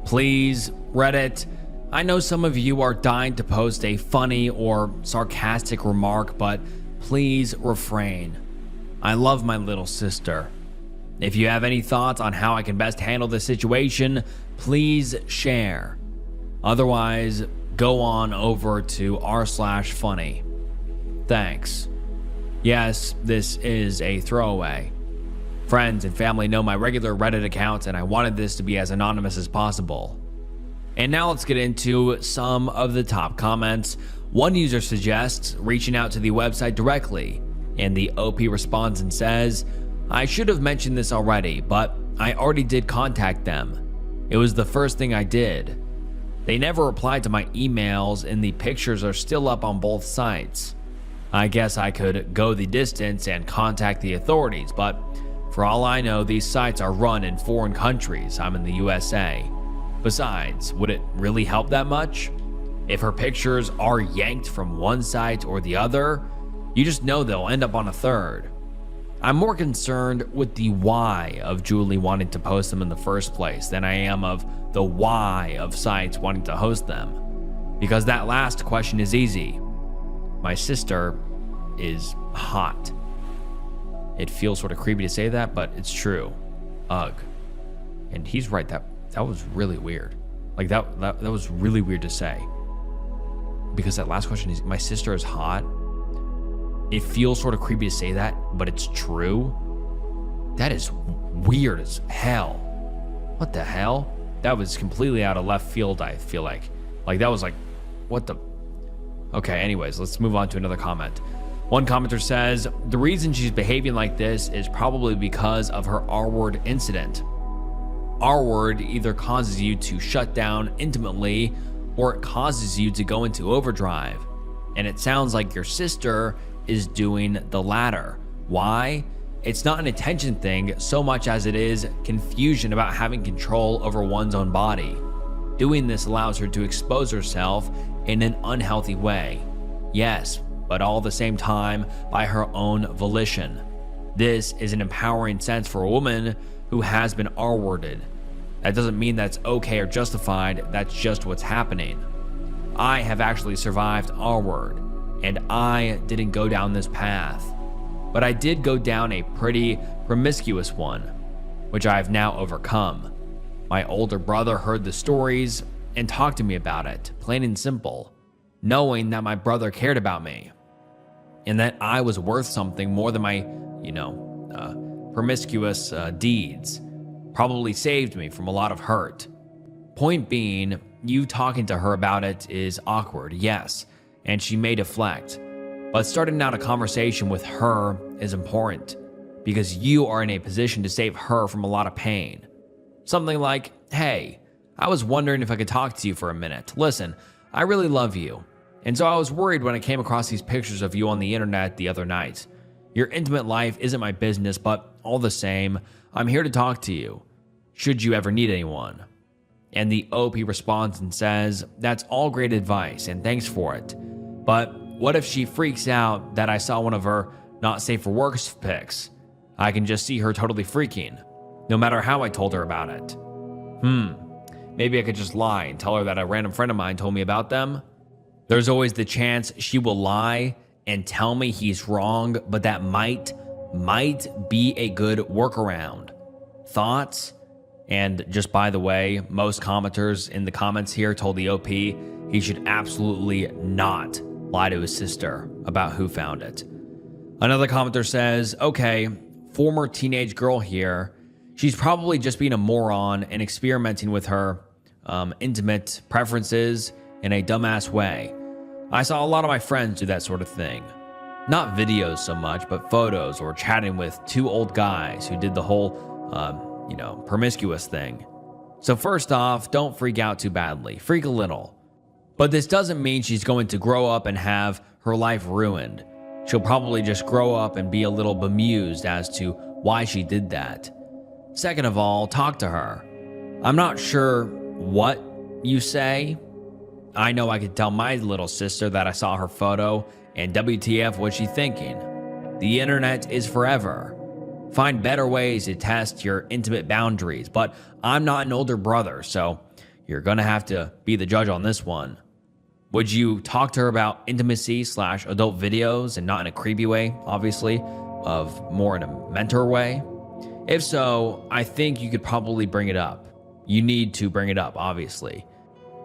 Please, Reddit, I know some of you are dying to post a funny or sarcastic remark, but please refrain. I love my little sister. If you have any thoughts on how I can best handle this situation, please share. Otherwise, go on over to r/funny. Thanks. Yes, this is a throwaway. Friends and family know my regular Reddit account, and I wanted this to be as anonymous as possible. And now let's get into some of the top comments. One user suggests reaching out to the website directly, and the OP responds and says, I should have mentioned this already, but I already did contact them. It was the first thing I did. They never replied to my emails, and the pictures are still up on both sites. I guess I could go the distance and contact the authorities, but for all I know, these sites are run in foreign countries. I'm in the USA. Besides, would it really help that much? If her pictures are yanked from one site or the other, you just know they'll end up on a third. I'm more concerned with the why of Julie wanting to post them in the first place than I am of the why of sites wanting to host them. Because that last question is easy. My sister is hot. It feels sort of creepy to say that, but it's true. Ugh. And he's right, that was really weird. Like that was really weird to say. Because that last question is, my sister is hot. It feels sort of creepy to say that, but it's true. That is weird as hell. What the hell? That was completely out of left field, I feel like. Like that was like, what the? Okay, anyways, let's move on to another comment. One commenter says, the reason she's behaving like this is probably because of her R-word incident. R-word either causes you to shut down intimately or it causes you to go into overdrive. And it sounds like your sister is doing the latter. Why? It's not an attention thing so much as it is confusion about having control over one's own body. Doing this allows her to expose herself in an unhealthy way. Yes, but all at the same time by her own volition. This is an empowering sense for a woman who has been R-worded. That doesn't mean that's okay or justified, that's just what's happening. I have actually survived R-word, and I didn't go down this path. But I did go down a pretty promiscuous one, which I have now overcome. My older brother heard the stories and talked to me about it, plain and simple, knowing that my brother cared about me and that I was worth something more than my, promiscuous deeds. Probably saved me from a lot of hurt. Point being, you talking to her about it is awkward, yes, and she may deflect. But starting out a conversation with her is important because you are in a position to save her from a lot of pain. Something like, hey, I was wondering if I could talk to you for a minute. Listen, I really love you. And so I was worried when I came across these pictures of you on the internet the other night. Your intimate life isn't my business, but all the same, I'm here to talk to you, should you ever need anyone. And the OP responds and says, that's all great advice and thanks for it. But what if she freaks out that I saw one of her not safe for work pics? I can just see her totally freaking, no matter how I told her about it. Maybe I could just lie and tell her that a random friend of mine told me about them. There's always the chance she will lie and tell me he's wrong, but that might be a good workaround. Thoughts? And just by the way, most commenters in the comments here told the OP he should absolutely not lie to his sister about who found it. Another commenter says, okay, former teenage girl here. She's probably just being a moron and experimenting with her intimate preferences in a dumbass way. I saw a lot of my friends do that sort of thing. Not videos so much, but photos or chatting with two old guys who did the whole, promiscuous thing. So first off, don't freak out too badly. Freak a little. But this doesn't mean she's going to grow up and have her life ruined. She'll probably just grow up and be a little bemused as to why she did that. Second of all, talk to her. I'm not sure what you say. I know I could tell my little sister that I saw her photo, and WTF, what's she thinking? The internet is forever. Find better ways to test your intimate boundaries, but I'm not an older brother, so you're gonna have to be the judge on this one. Would you talk to her about intimacy/adult videos, and not in a creepy way, obviously, of more in a mentor way? If so, I think you could probably bring it up. You need to bring it up, obviously.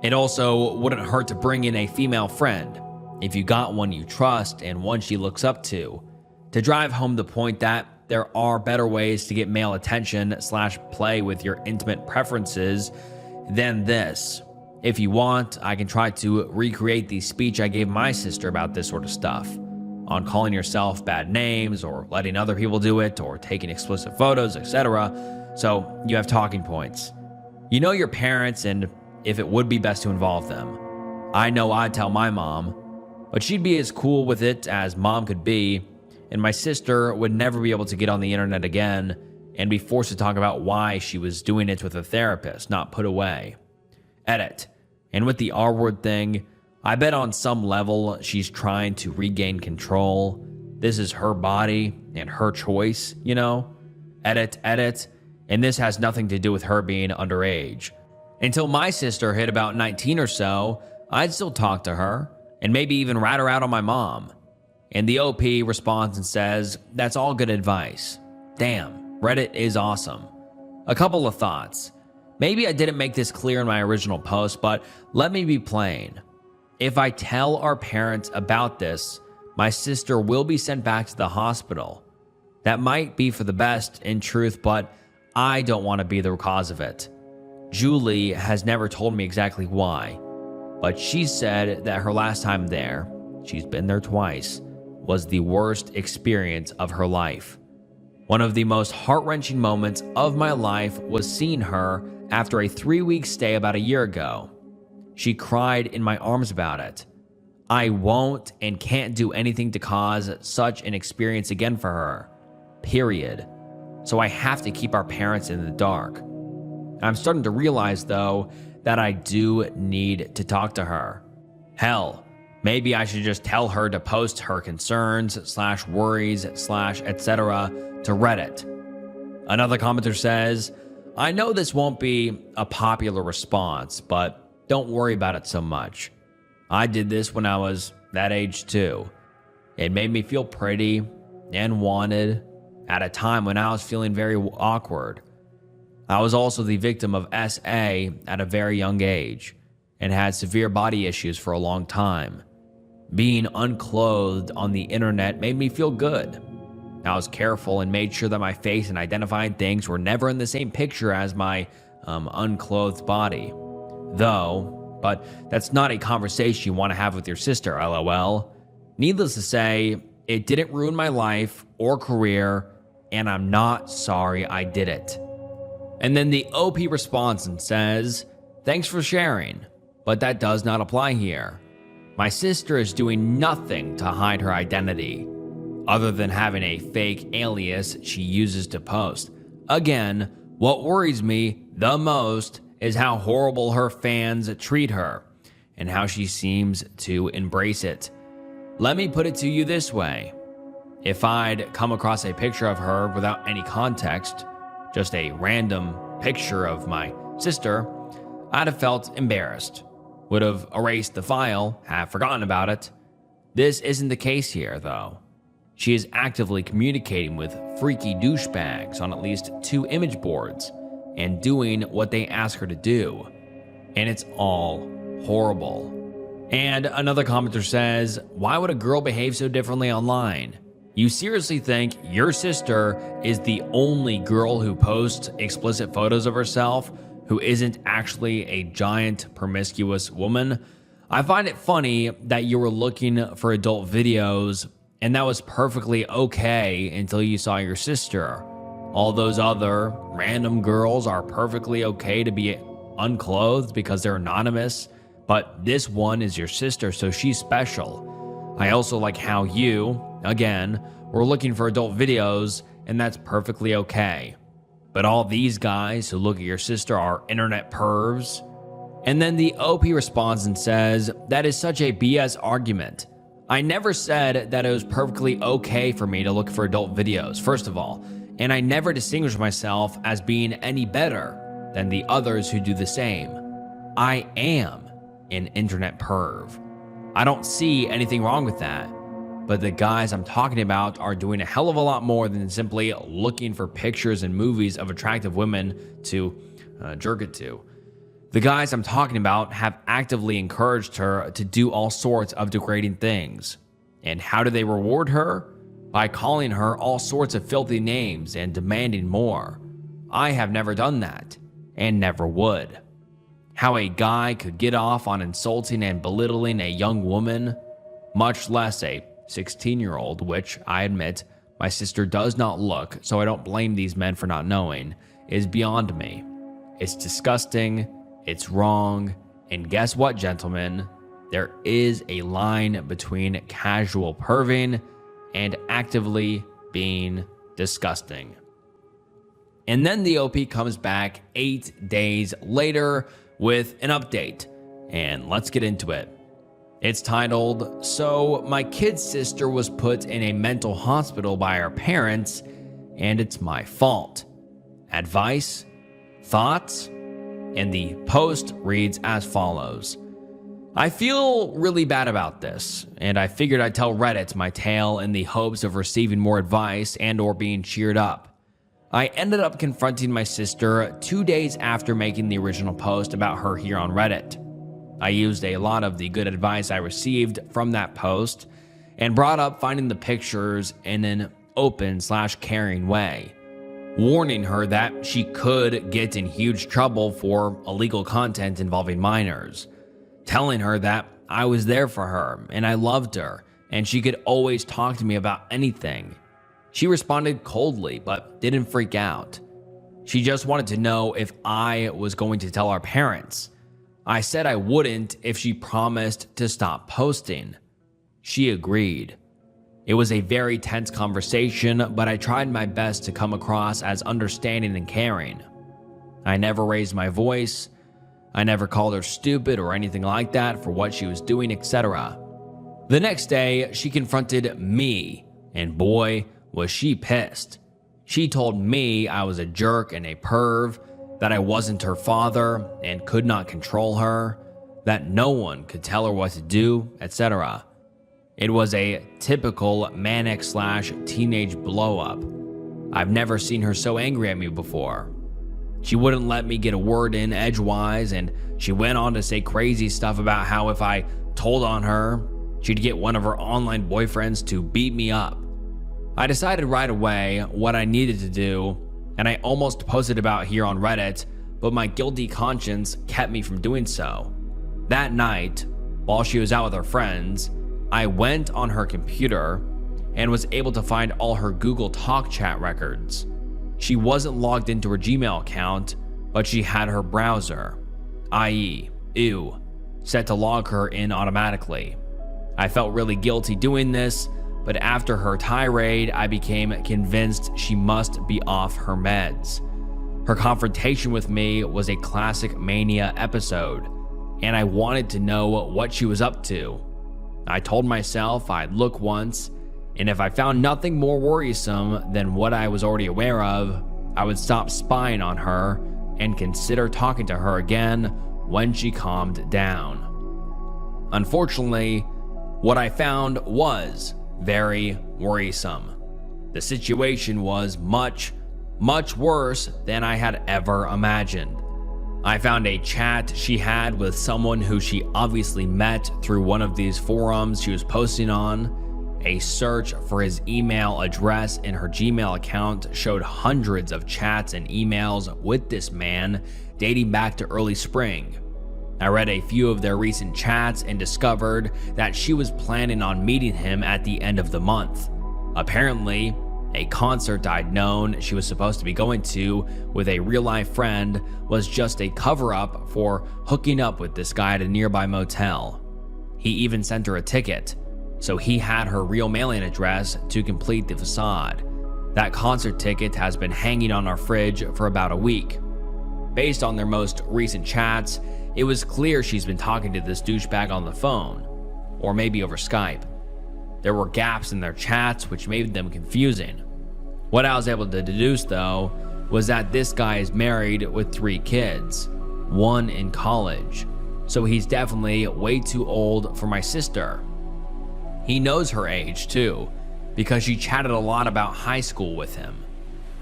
It also wouldn't hurt to bring in a female friend, if you got one you trust and one she looks up to drive home the point that there are better ways to get male attention/play with your intimate preferences than this. If you want, I can try to recreate the speech I gave my sister about this sort of stuff, on calling yourself bad names or letting other people do it or taking explicit photos, etc. So you have talking points. You know your parents and if it would be best to involve them. I know I'd tell my mom, but she'd be as cool with it as mom could be, and my sister would never be able to get on the internet again and be forced to talk about why she was doing it with a therapist, not put away. Edit. And with the R-word thing, I bet on some level she's trying to regain control. This is her body and her choice, you know? Edit. And this has nothing to do with her being underage. Until my sister hit about 19 or so, I'd still talk to her and maybe even rat her out on my mom. And the OP responds and says, that's all good advice. Damn, Reddit is awesome. A couple of thoughts. Maybe I didn't make this clear in my original post, but let me be plain. If I tell our parents about this, my sister will be sent back to the hospital. That might be for the best in truth, but I don't want to be the cause of it. Julie has never told me exactly why, but she said that her last time there, she's been there twice, was the worst experience of her life. One of the most heart-wrenching moments of my life was seeing her after a 3-week stay about a year ago. She cried in my arms about it. I won't and can't do anything to cause such an experience again for her. Period. So I have to keep our parents in the dark. I'm starting to realize, though, that I do need to talk to her. Hell, maybe I should just tell her to post her concerns/worries/ etc. to Reddit. Another commenter says, I know this won't be a popular response, but don't worry about it so much. I did this when I was that age too. It made me feel pretty and wanted at a time when I was feeling very awkward. I was also the victim of SA at a very young age and had severe body issues for a long time. Being unclothed on the internet made me feel good. I was careful and made sure that my face and identifying things were never in the same picture as my unclothed body. But that's not a conversation you want to have with your sister, LOL. Needless to say, it didn't ruin my life or career, and I'm not sorry I did it. And then the OP responds and says, thanks for sharing, but that does not apply here. My sister is doing nothing to hide her identity, other than having a fake alias she uses to post. Again, what worries me the most is how horrible her fans treat her, and how she seems to embrace it. Let me put it to you this way. If I'd come across a picture of her without any context, just a random picture of my sister, I'd have felt embarrassed, would have erased the file, have forgotten about it. This isn't the case here, though. She is actively communicating with freaky douchebags on at least 2 image boards and doing what they ask her to do. And it's all horrible. And another commenter says, why would a girl behave so differently online? You seriously think your sister is the only girl who posts explicit photos of herself? who isn't actually a giant promiscuous woman. I find it funny that you were looking for adult videos and that was perfectly okay until you saw your sister. All those other random girls are perfectly okay to be unclothed because they're anonymous, but this one is your sister, so she's special. I also like how you, again, were looking for adult videos and that's perfectly okay. But all these guys who look at your sister are internet pervs. And then the OP responds and says, that is such a BS argument. I never said that it was perfectly okay for me to look for adult videos, first of all, and I never distinguished myself as being any better than the others who do the same. I am an internet perv. I don't see anything wrong with that, but the guys I'm talking about are doing a hell of a lot more than simply looking for pictures and movies of attractive women to jerk it to. The guys I'm talking about have actively encouraged her to do all sorts of degrading things. And how do they reward her? By calling her all sorts of filthy names and demanding more. I have never done that, and never would. How a guy could get off on insulting and belittling a young woman, much less a 16-year-old, which I admit my sister does not look, so I don't blame these men for not knowing, is beyond me. It's disgusting. It's wrong, and guess what, gentlemen? There is a line between casual perving and actively being disgusting. And then the OP comes back 8 days later with an update, and let's get into it. It's titled, So My Kid's Sister Was Put in a Mental Hospital by Her Parents, and It's My Fault. Advice? Thoughts? And the post reads as follows. I feel really bad about this, and I figured I'd tell Reddit my tale in the hopes of receiving more advice and or being cheered up. I ended up confronting my sister 2 days after making the original post about her here on Reddit. I used a lot of the good advice I received from that post and brought up finding the pictures in an open/caring way, warning her that she could get in huge trouble for illegal content involving minors, telling her that I was there for her and I loved her and she could always talk to me about anything. She responded coldly but didn't freak out. She just wanted to know if I was going to tell our parents. I said I wouldn't if she promised to stop posting. She agreed. It was a very tense conversation, but I tried my best to come across as understanding and caring. I never raised my voice. I never called her stupid or anything like that for what she was doing, etc. The next day, she confronted me, and boy, was she pissed. She told me I was a jerk and a perv, that I wasn't her father and could not control her, that no one could tell her what to do, etc. It was a typical manic/teenage blow-up. I've never seen her so angry at me before. She wouldn't let me get a word in edgewise, and she went on to say crazy stuff about how if I told on her, she'd get one of her online boyfriends to beat me up. I decided right away what I needed to do, and I almost posted about here on Reddit, but my guilty conscience kept me from doing so. That night, while she was out with her friends, I went on her computer and was able to find all her Google Talk chat records. She wasn't logged into her Gmail account, but she had her browser, i.e., set to log her in automatically. I felt really guilty doing this, but after her tirade, I became convinced she must be off her meds. Her confrontation with me was a classic mania episode, and I wanted to know what she was up to. I told myself I'd look once, and if I found nothing more worrisome than what I was already aware of, I would stop spying on her and consider talking to her again when she calmed down. Unfortunately, what I found was very worrisome. The situation was much, much worse than I had ever imagined. I found a chat she had with someone who she obviously met through one of these forums she was posting on. A search for his email address in her Gmail account showed hundreds of chats and emails with this man, dating back to early spring. I read a few of their recent chats and discovered that she was planning on meeting him at the end of the month. Apparently, a concert I'd known she was supposed to be going to with a real-life friend was just a cover-up for hooking up with this guy at a nearby motel. He even sent her a ticket, so he had her real mailing address to complete the facade. That concert ticket has been hanging on our fridge for about a week. Based on their most recent chats, it was clear she's been talking to this douchebag on the phone, or maybe over Skype. There were gaps in their chats which made them confusing. What I was able to deduce, though, was that this guy is married with 3 kids, 1 in college, so he's definitely way too old for my sister. He knows her age, too, because she chatted a lot about high school with him.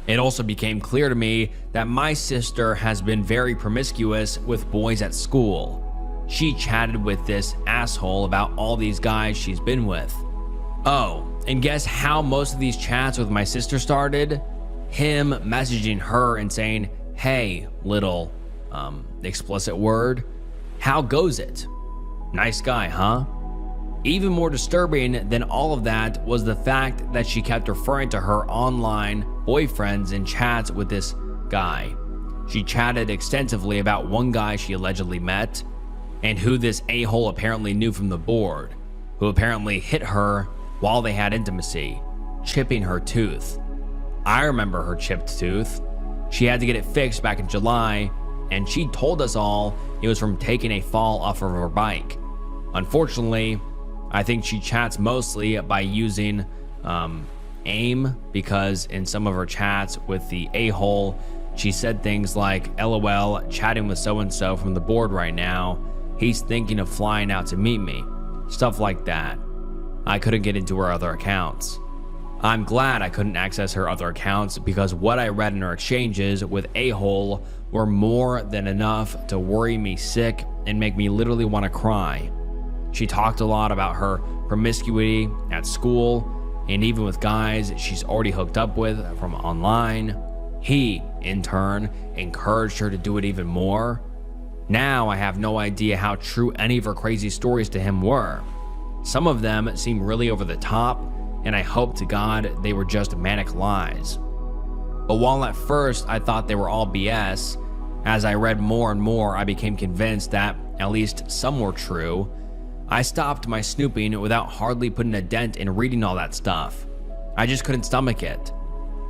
It also became clear to me that my sister has been very promiscuous with boys at school. She chatted with this asshole about all these guys she's been with. Oh, and guess how most of these chats with my sister started? Him messaging her and saying, "Hey, little, explicit word, how goes it? Nice guy, huh?" Even more disturbing than all of that was the fact that she kept referring to her online boyfriends in chats with this guy. She chatted extensively about one guy she allegedly met, and who this a-hole apparently knew from the board, who apparently hit her while they had intimacy, chipping her tooth. I remember her chipped tooth. She had to get it fixed back in July, and she told us all it was from taking a fall off of her bike. Unfortunately, I think she chats mostly by using AIM, because in some of her chats with the a-hole, she said things like, "LOL, chatting with so-and-so from the board right now. He's thinking of flying out to meet me." Stuff like that. I couldn't get into her other accounts. I'm glad I couldn't access her other accounts, because what I read in her exchanges with a-hole were more than enough to worry me sick and make me literally want to cry. She talked a lot about her promiscuity at school, and even with guys she's already hooked up with from online. He, in turn, encouraged her to do it even more. Now I have no idea how true any of her crazy stories to him were. Some of them seem really over the top, and I hope to God they were just manic lies. But while at first I thought they were all BS, as I read more and more I became convinced that at least some were true. I stopped my snooping without hardly putting a dent in reading all that stuff. I just couldn't stomach it.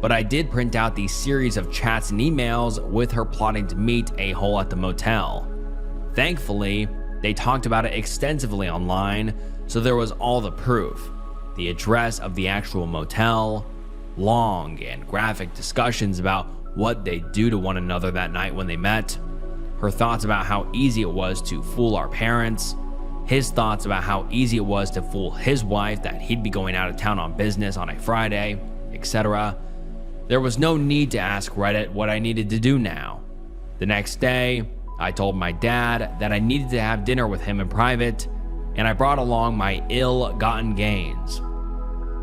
But I did print out these series of chats and emails with her plotting to meet a-hole at the motel. Thankfully, they talked about it extensively online, so there was all the proof. The address of the actual motel, long and graphic discussions about what they'd do to one another that night when they met, her thoughts about how easy it was to fool our parents, his thoughts about how easy it was to fool his wife that he'd be going out of town on business on a Friday, etc. There was no need to ask Reddit what I needed to do now. The next day, I told my dad that I needed to have dinner with him in private, and I brought along my ill-gotten gains.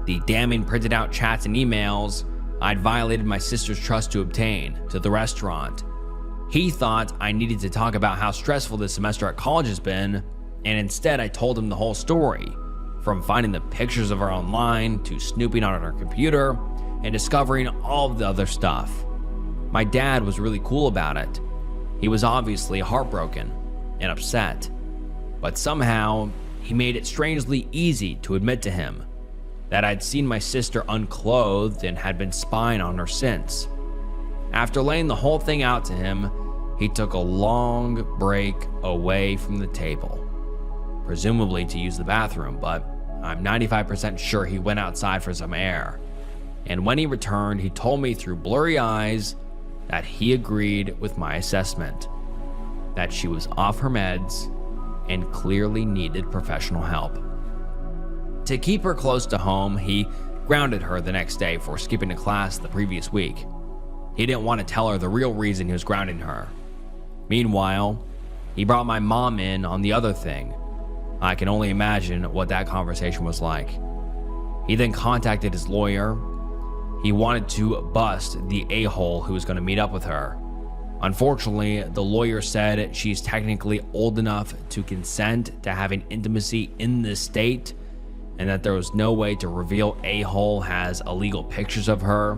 The damning printed out chats and emails I'd violated my sister's trust to obtain to the restaurant. He thought I needed to talk about how stressful this semester at college has been, and instead I told him the whole story, from finding the pictures of her online to snooping on her computer and discovering all of the other stuff. My dad was really cool about it. He was obviously heartbroken and upset, but somehow he made it strangely easy to admit to him that I'd seen my sister unclothed and had been spying on her since. After laying the whole thing out to him, he took a long break away from the table, presumably to use the bathroom, but I'm 95% sure he went outside for some air. And when he returned, he told me through blurry eyes that he agreed with my assessment, that she was off her meds and clearly needed professional help. To keep her close to home, he grounded her the next day for skipping a class the previous week. He didn't want to tell her the real reason he was grounding her. Meanwhile, he brought my mom in on the other thing. I can only imagine what that conversation was like. He then contacted his lawyer. He wanted to bust the a-hole who was going to meet up with her. Unfortunately, the lawyer said she's technically old enough to consent to having intimacy in this state, and that there was no way to reveal a-hole has illegal pictures of her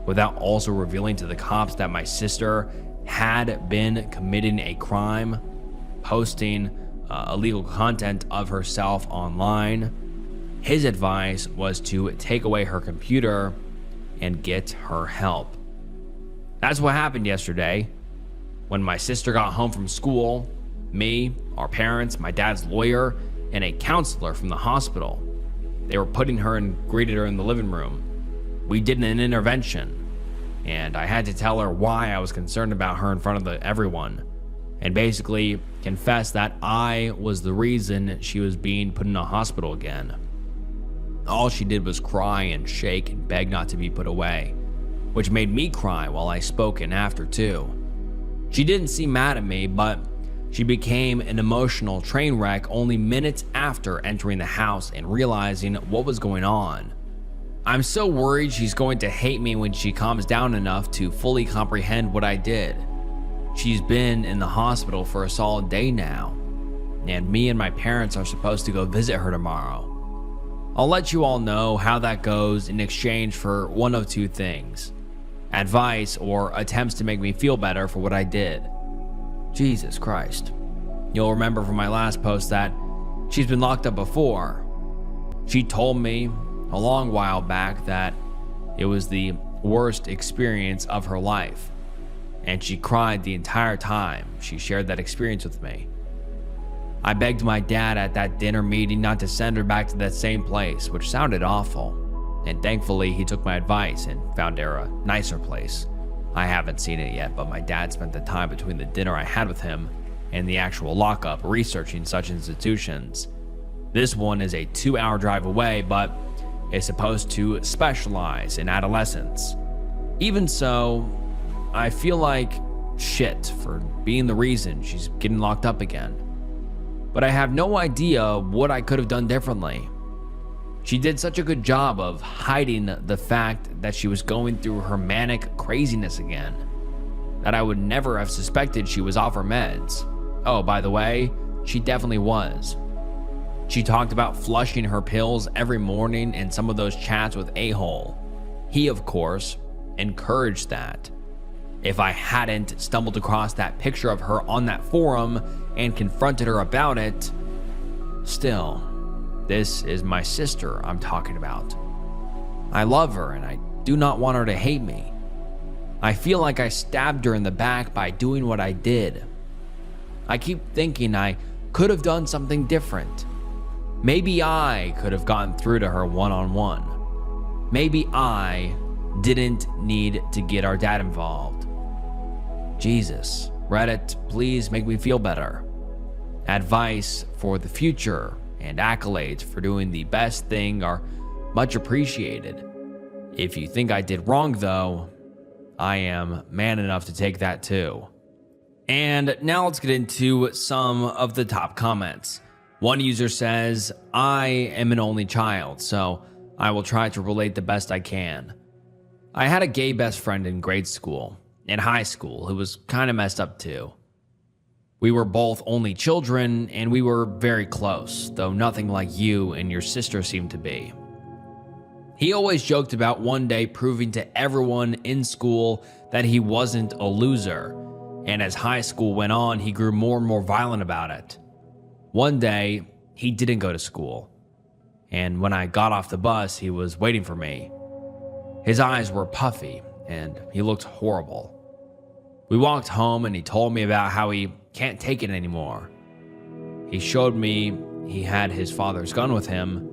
without also revealing to the cops that my sister had been committing a crime, posting illegal content of herself online. His advice was to take away her computer and get her help. That's what happened yesterday. When my sister got home from school, me, our parents, my dad's lawyer, and a counselor from the hospital, they were putting her and greeted her in the living room. We did an intervention, and I had to tell her why I was concerned about her in front of everyone, and basically confess that I was the reason she was being put in a hospital again. All she did was cry and shake and beg not to be put away, which made me cry while I spoke in after too. She didn't seem mad at me, but she became an emotional train wreck only minutes after entering the house and realizing what was going on. I'm so worried she's going to hate me when she calms down enough to fully comprehend what I did. She's been in the hospital for a solid day now, and me and my parents are supposed to go visit her tomorrow. I'll let you all know how that goes in exchange for one of two things: advice or attempts to make me feel better for what I did. Jesus Christ. You'll remember from my last post that she's been locked up before. She told me a long while back that it was the worst experience of her life, and she cried the entire time she shared that experience with me. I begged my dad at that dinner meeting not to send her back to that same place, which sounded awful. And thankfully, he took my advice and found her a nicer place. I haven't seen it yet, but my dad spent the time between the dinner I had with him and the actual lockup researching such institutions. This one is a 2-hour drive away, but is supposed to specialize in adolescents. Even so, I feel like shit for being the reason she's getting locked up again. But I have no idea what I could have done differently. She did such a good job of hiding the fact that she was going through her manic craziness again, that I would never have suspected she was off her meds. Oh, by the way, she definitely was. She talked about flushing her pills every morning in some of those chats with a-hole. He, of course, encouraged that. If I hadn't stumbled across that picture of her on that forum and confronted her about it, still, this is my sister I'm talking about. I love her and I do not want her to hate me. I feel like I stabbed her in the back by doing what I did. I keep thinking I could have done something different. Maybe I could have gotten through to her one-on-one. Maybe I didn't need to get our dad involved. Jesus, Reddit, please make me feel better. Advice for the future and accolades for doing the best thing are much appreciated. If you think I did wrong though, I am man enough to take that too. And now let's get into some of the top comments. One user says, I am an only child, so I will try to relate the best I can. I had a gay best friend in grade school and high school who was kind of messed up too. We were both only children and we were very close, though nothing like you and your sister seemed to be. He always joked about one day proving to everyone in school that he wasn't a loser, and as high school went on, he grew more and more violent about it. One day, he didn't go to school, and when I got off the bus, he was waiting for me. His eyes were puffy, and he looked horrible. We walked home, and he told me about how he can't take it anymore. He showed me he had his father's gun with him,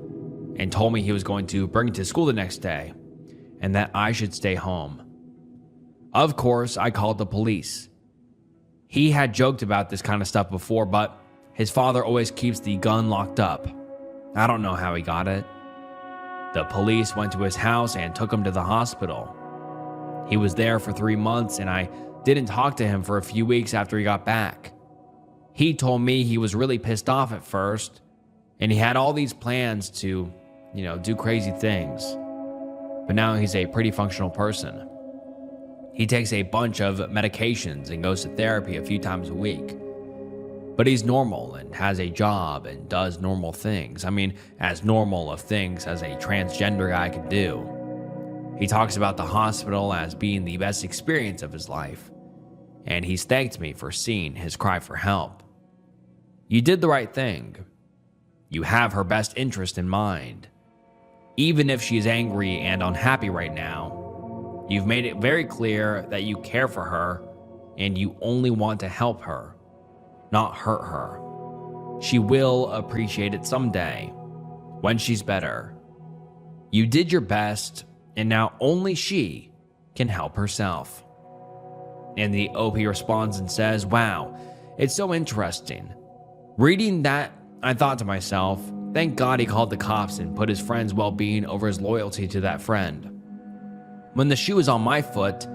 and told me he was going to bring it to school the next day, and that I should stay home. Of course, I called the police. He had joked about this kind of stuff before, but his father always keeps the gun locked up. I don't know how he got it. The police went to his house and took him to the hospital. He was there for 3 months, and I didn't talk to him for a few weeks after he got back. He told me he was really pissed off at first, and he had all these plans to, do crazy things. But now he's a pretty functional person. He takes a bunch of medications and goes to therapy a few times a week. But he's normal and has a job and does normal things. I mean, as normal of things as a transgender guy could do. He talks about the hospital as being the best experience of his life, and he's thanked me for seeing his cry for help. You did the right thing. You have her best interest in mind. Even if she is angry and unhappy right now, you've made it very clear that you care for her and you only want to help her, not hurt her. She will appreciate it someday, when she's better. You did your best, and now only she can help herself. And the OP responds and says, wow, it's so interesting. Reading that, I thought to myself, thank God he called the cops and put his friend's well-being over his loyalty to that friend. When the shoe is on my foot,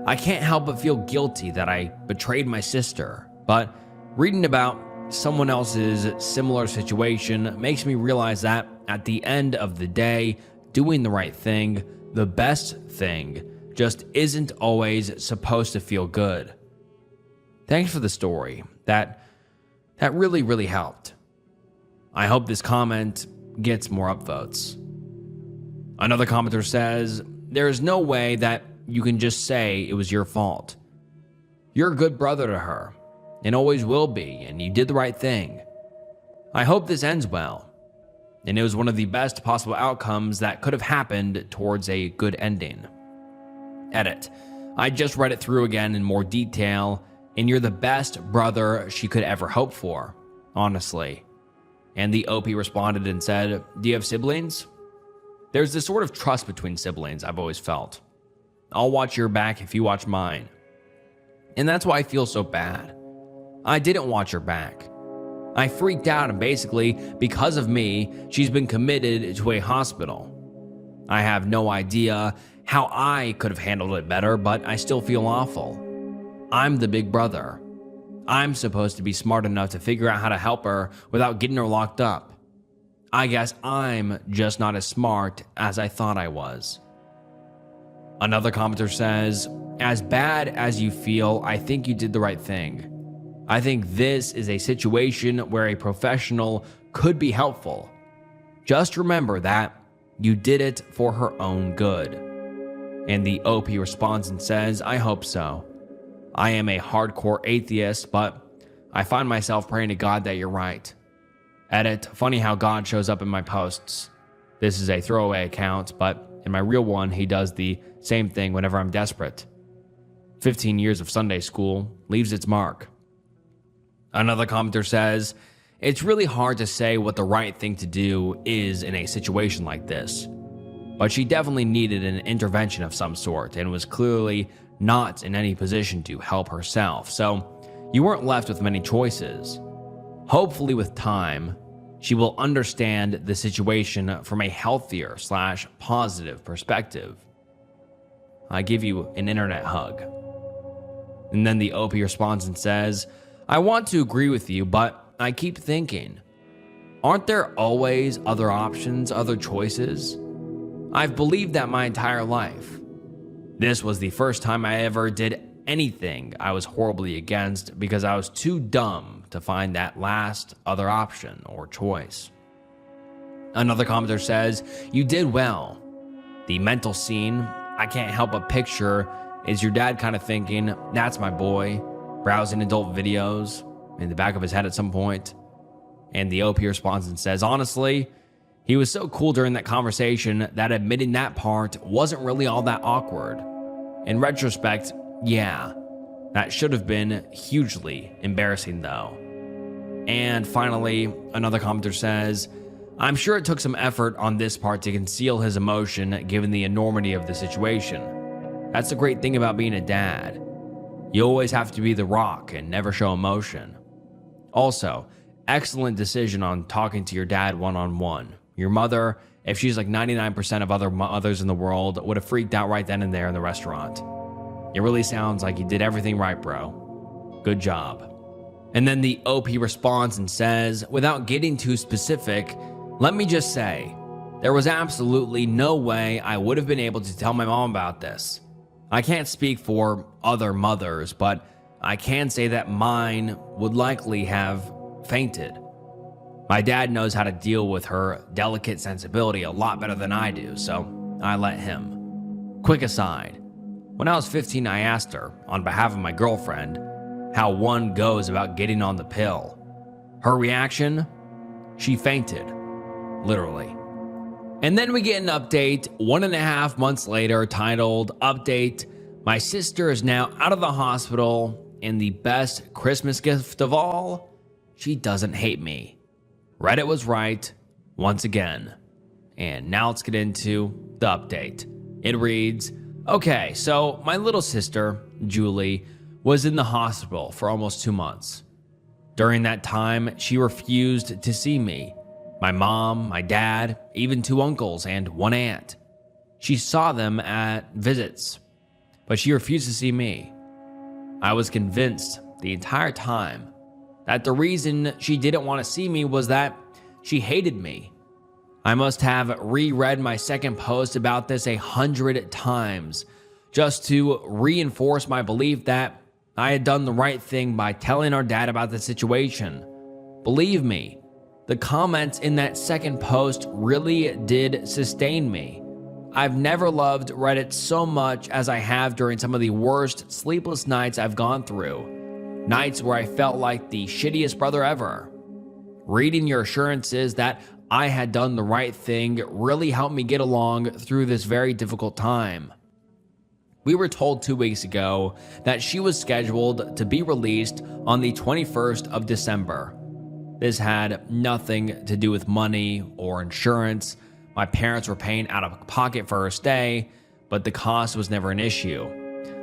I can't help but feel guilty that I betrayed my sister, but reading about someone else's similar situation makes me realize that at the end of the day, doing the right thing, the best thing, just isn't always supposed to feel good. Thanks for the story. That really, really helped. I hope this comment gets more upvotes. Another commenter says, there is no way that you can just say it was your fault. You're a good brother to her, and always will be, and you did the right thing. I hope this ends well, and it was one of the best possible outcomes that could have happened towards a good ending. Edit. I just read it through again in more detail, and you're the best brother she could ever hope for, honestly. And the OP responded and said, do you have siblings? There's this sort of trust between siblings I've always felt. I'll watch your back if you watch mine. And that's why I feel so bad. I didn't watch her back. I freaked out, and basically, because of me, she's been committed to a hospital. I have no idea how I could have handled it better, but I still feel awful. I'm the big brother. I'm supposed to be smart enough to figure out how to help her without getting her locked up. I guess I'm just not as smart as I thought I was. Another commenter says, as bad as you feel, I think you did the right thing. I think this is a situation where a professional could be helpful. Just remember that you did it for her own good. And the OP responds and says, I hope so. I am a hardcore atheist, but I find myself praying to God that you're right. Edit, funny how God shows up in my posts. This is a throwaway account, but in my real one, he does the same thing whenever I'm desperate. 15 years of Sunday school leaves its mark. Another commenter says, it's really hard to say what the right thing to do is in a situation like this. But she definitely needed an intervention of some sort and was clearly not in any position to help herself, so you weren't left with many choices. Hopefully with time, she will understand the situation from a healthier/positive perspective. I give you an internet hug. And then the OP responds and says, I want to agree with you, but I keep thinking, aren't there always other options, other choices? I've believed that my entire life. This was the first time I ever did anything I was horribly against because I was too dumb to find that last other option or choice. Another commenter says, you did well. The mental scene I can't help but picture is your dad kind of thinking, that's my boy, browsing adult videos in the back of his head at some point. And the OP responds and says, honestly, he was so cool during that conversation that admitting that part wasn't really all that awkward. In retrospect, yeah, that should have been hugely embarrassing though. And finally, another commenter says, I'm sure it took some effort on this part to conceal his emotion given the enormity of the situation. That's the great thing about being a dad. You always have to be the rock and never show emotion. Also, excellent decision on talking to your dad one-on-one. Your mother, if she's like 99% of other mothers in the world, would have freaked out right then and there in the restaurant. It really sounds like you did everything right, bro. Good job. And then the OP responds and says, without getting too specific, let me just say, there was absolutely no way I would have been able to tell my mom about this. I can't speak for other mothers, but I can say that mine would likely have fainted. My dad knows how to deal with her delicate sensibility a lot better than I do, so I let him. Quick aside, when I was 15, I asked her, on behalf of my girlfriend, how one goes about getting on the pill. Her reaction? She fainted. Literally. And then we get an update 1.5 months later titled, Update, my sister is now out of the hospital, and the best Christmas gift of all, she doesn't hate me. Reddit was right, once again. And now let's get into the update. It reads, okay, so my little sister, Julie, was in the hospital for almost 2 months. During that time, she refused to see me, my mom, my dad, even 2 uncles and 1 aunt. She saw them at visits, but she refused to see me. I was convinced the entire time that the reason she didn't want to see me was that she hated me. I must have reread my second post about this 100 times just to reinforce my belief that I had done the right thing by telling our dad about the situation. Believe me, the comments in that second post really did sustain me. I've never loved Reddit so much as I have during some of the worst sleepless nights I've gone through. Nights where I felt like the shittiest brother ever. Reading your assurances that I had done the right thing really helped me get along through this very difficult time. We were told 2 weeks ago that she was scheduled to be released on the 21st of December. This had nothing to do with money or insurance. My parents were paying out of pocket for her stay, but the cost was never an issue.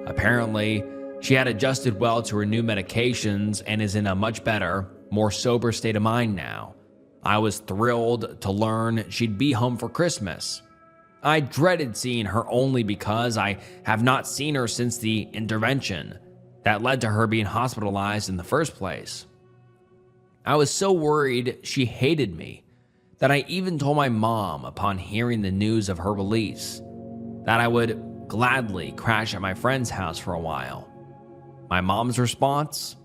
Apparently, she had adjusted well to her new medications and is in a much better, more sober state of mind now. I was thrilled to learn she'd be home for Christmas. I dreaded seeing her only because I have not seen her since the intervention that led to her being hospitalized in the first place. I was so worried she hated me that I even told my mom upon hearing the news of her release that I would gladly crash at my friend's house for a while. My mom's response?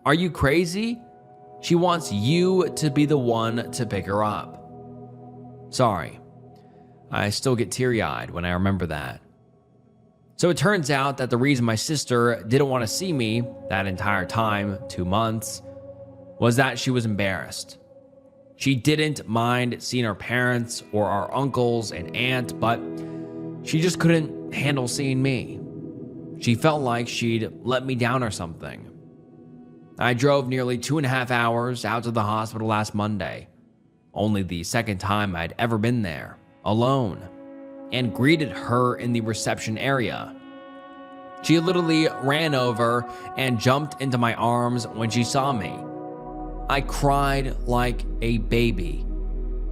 Are you crazy? She wants you to be the one to pick her up. Sorry, I still get teary-eyed when I remember that. So it turns out that the reason my sister didn't want to see me that entire time, 2 months, was that she was embarrassed. She didn't mind seeing our parents or our uncles and aunt, but she just couldn't handle seeing me. She felt like she'd let me down or something. I drove nearly 2.5 hours out to the hospital last Monday, only the second time I'd ever been there, alone, and greeted her in the reception area. She literally ran over and jumped into my arms when she saw me. I cried like a baby.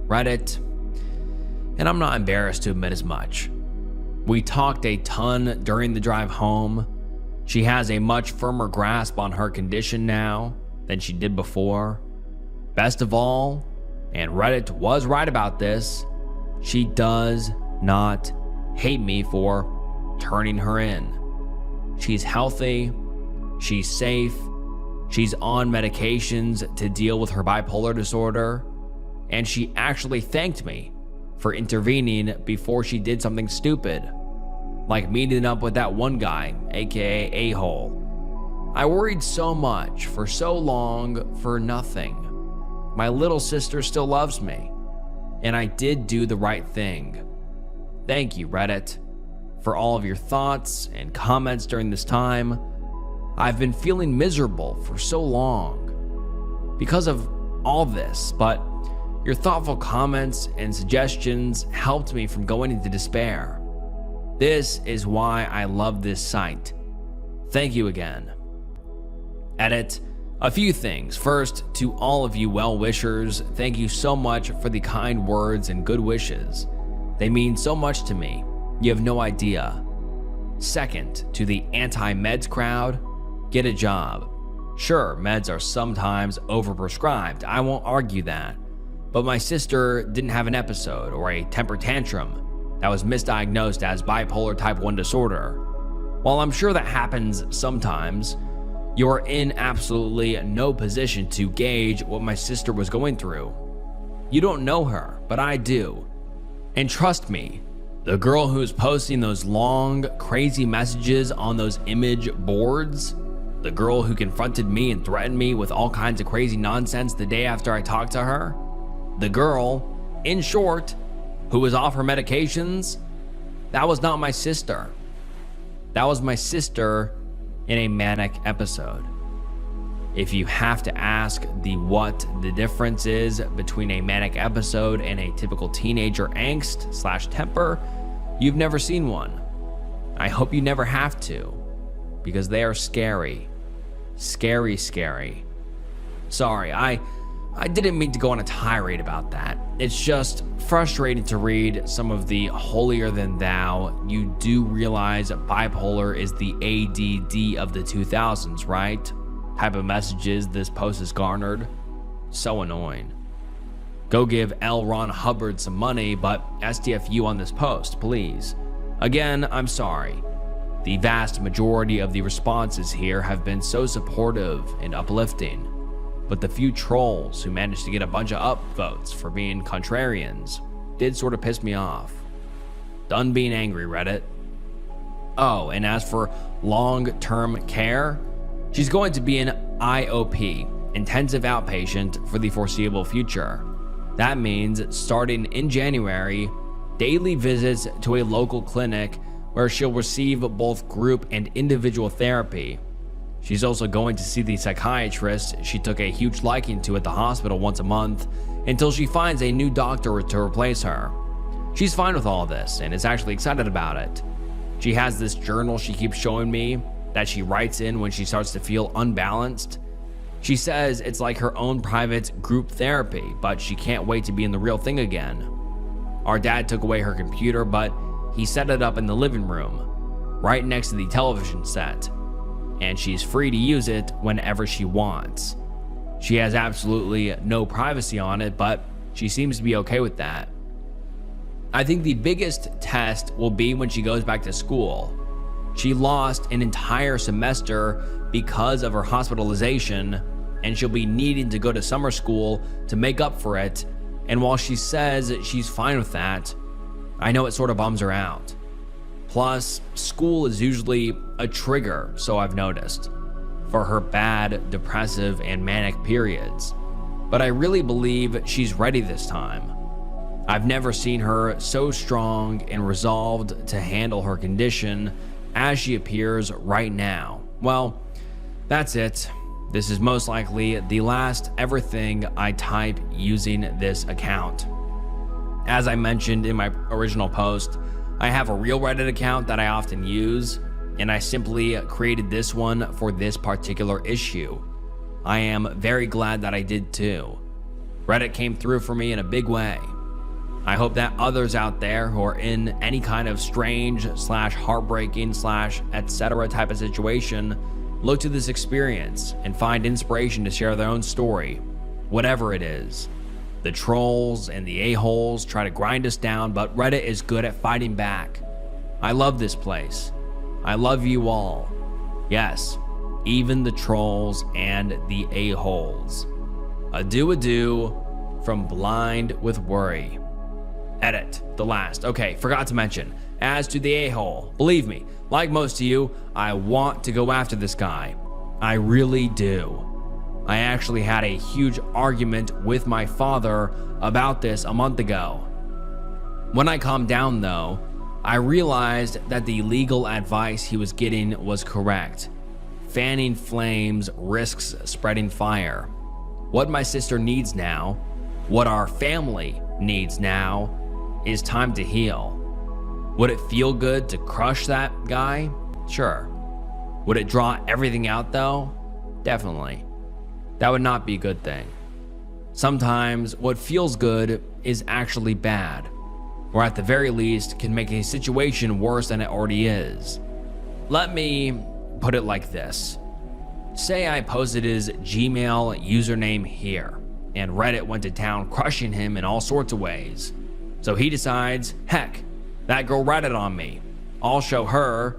Reddit, and I'm not embarrassed to admit as much. We talked a ton during the drive home. She has a much firmer grasp on her condition now than she did before. Best of all, and Reddit was right about this, she does not hate me for turning her in. She's healthy, she's safe, she's on medications to deal with her bipolar disorder, and she actually thanked me for intervening before she did something stupid, like meeting up with that one guy, aka a-hole. I worried so much for so long for nothing. My little sister still loves me, and I did do the right thing. Thank you, Reddit, for all of your thoughts and comments during this time. I've been feeling miserable for so long because of all this, but your thoughtful comments and suggestions helped me from going into despair. This is why I love this site. Thank you again. Edit. A few things. First, to all of you well-wishers, thank you so much for the kind words and good wishes. They mean so much to me. You have no idea. Second, to the anti-meds crowd, get a job. Sure, meds are sometimes overprescribed. I won't argue that. But my sister didn't have an episode or a temper tantrum that was misdiagnosed as bipolar type 1 disorder. While I'm sure that happens sometimes, you're in absolutely no position to gauge what my sister was going through. You don't know her, but I do. And trust me, the girl who's posting those long, crazy messages on those image boards, the girl who confronted me and threatened me with all kinds of crazy nonsense the day after I talked to her, the girl, in short, who was off her medications, that was not my sister. That was my sister in a manic episode. If you have to ask what the difference is between a manic episode and a typical teenager angst/temper, you've never seen one. I hope you never have to, because they are scary. Scary, scary. Sorry, I didn't mean to go on a tirade about that. It's just frustrating to read some of the holier than thou. You do realize bipolar is the ADD of the 2000s, right? Type of messages this post has garnered. So annoying. Go give L. Ron Hubbard some money, but STFU on this post, please. Again, I'm sorry. The vast majority of the responses here have been so supportive and uplifting, but the few trolls who managed to get a bunch of upvotes for being contrarians did sort of piss me off. Done being angry, Reddit. Oh, and as for long-term care, she's going to be an IOP, intensive outpatient, for the foreseeable future. That means starting in January, daily visits to a local clinic where she'll receive both group and individual therapy. She's also going to see the psychiatrist she took a huge liking to at the hospital once a month until she finds a new doctor to replace her. She's fine with all this and is actually excited about it. She has this journal she keeps showing me that she writes in when she starts to feel unbalanced. She says it's like her own private group therapy, but she can't wait to be in the real thing again. Our dad took away her computer, but he set it up in the living room, right next to the television set, and she's free to use it whenever she wants. She has absolutely no privacy on it, but she seems to be okay with that. I think the biggest test will be when she goes back to school. She lost an entire semester because of her hospitalization, and she'll be needing to go to summer school to make up for it. And while she says she's fine with that, I know it sort of bums her out. Plus, school is usually a trigger, so I've noticed, for her bad, depressive, and manic periods. But I really believe she's ready this time. I've never seen her so strong and resolved to handle her condition as she appears right now. Well, that's it. This is most likely the last ever thing I type using this account. As I mentioned in my original post, I have a real Reddit account that I often use, and I simply created this one for this particular issue. I am very glad that I did too. Reddit came through for me in a big way. I hope that others out there who are in any kind of strange / heartbreaking / etc. type of situation look to this experience and find inspiration to share their own story, whatever it is. The trolls and the a-holes try to grind us down, but Reddit is good at fighting back. I love this place. I love you all. Yes, even the trolls and the a-holes. Adieu from Blind with Worry. Edit, the last. Okay, forgot to mention, as to the a-hole, believe me, like most of you, I want to go after this guy. I really do. I actually had a huge argument with my father about this a month ago. When I calmed down though, I realized that the legal advice he was getting was correct. Fanning flames risks spreading fire. What my sister needs now, what our family needs now, is time to heal. Would it feel good to crush that guy? Sure. Would it draw everything out though? Definitely. That would not be a good thing. Sometimes what feels good is actually bad, or at the very least can make a situation worse than it already is. Let me put it like this. Say I posted his Gmail username here, and Reddit went to town crushing him in all sorts of ways. So he decides, heck, that girl ratted on me. I'll show her,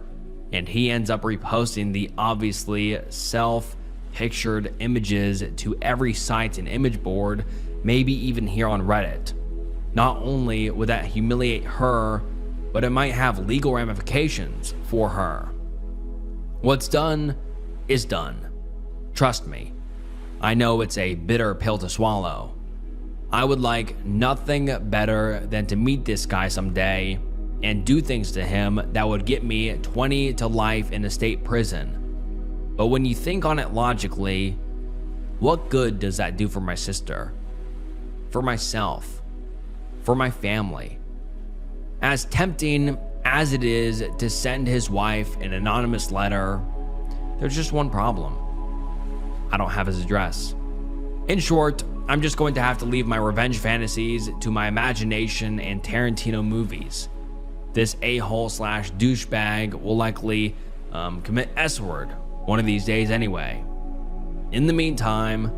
and he ends up reposting the obviously self-pictured images to every site and image board, maybe even here on Reddit. Not only would that humiliate her, but it might have legal ramifications for her. What's done is done. Trust me. I know it's a bitter pill to swallow. I would like nothing better than to meet this guy someday and do things to him that would get me 20 to life in a state prison. But when you think on it logically, what good does that do for my sister? For myself? For my family? As tempting as it is to send his wife an anonymous letter, there's just one problem. I don't have his address. In short, I'm just going to have to leave my revenge fantasies to my imagination and Tarantino movies. This a-hole / douchebag will likely commit S-word one of these days anyway. In the meantime,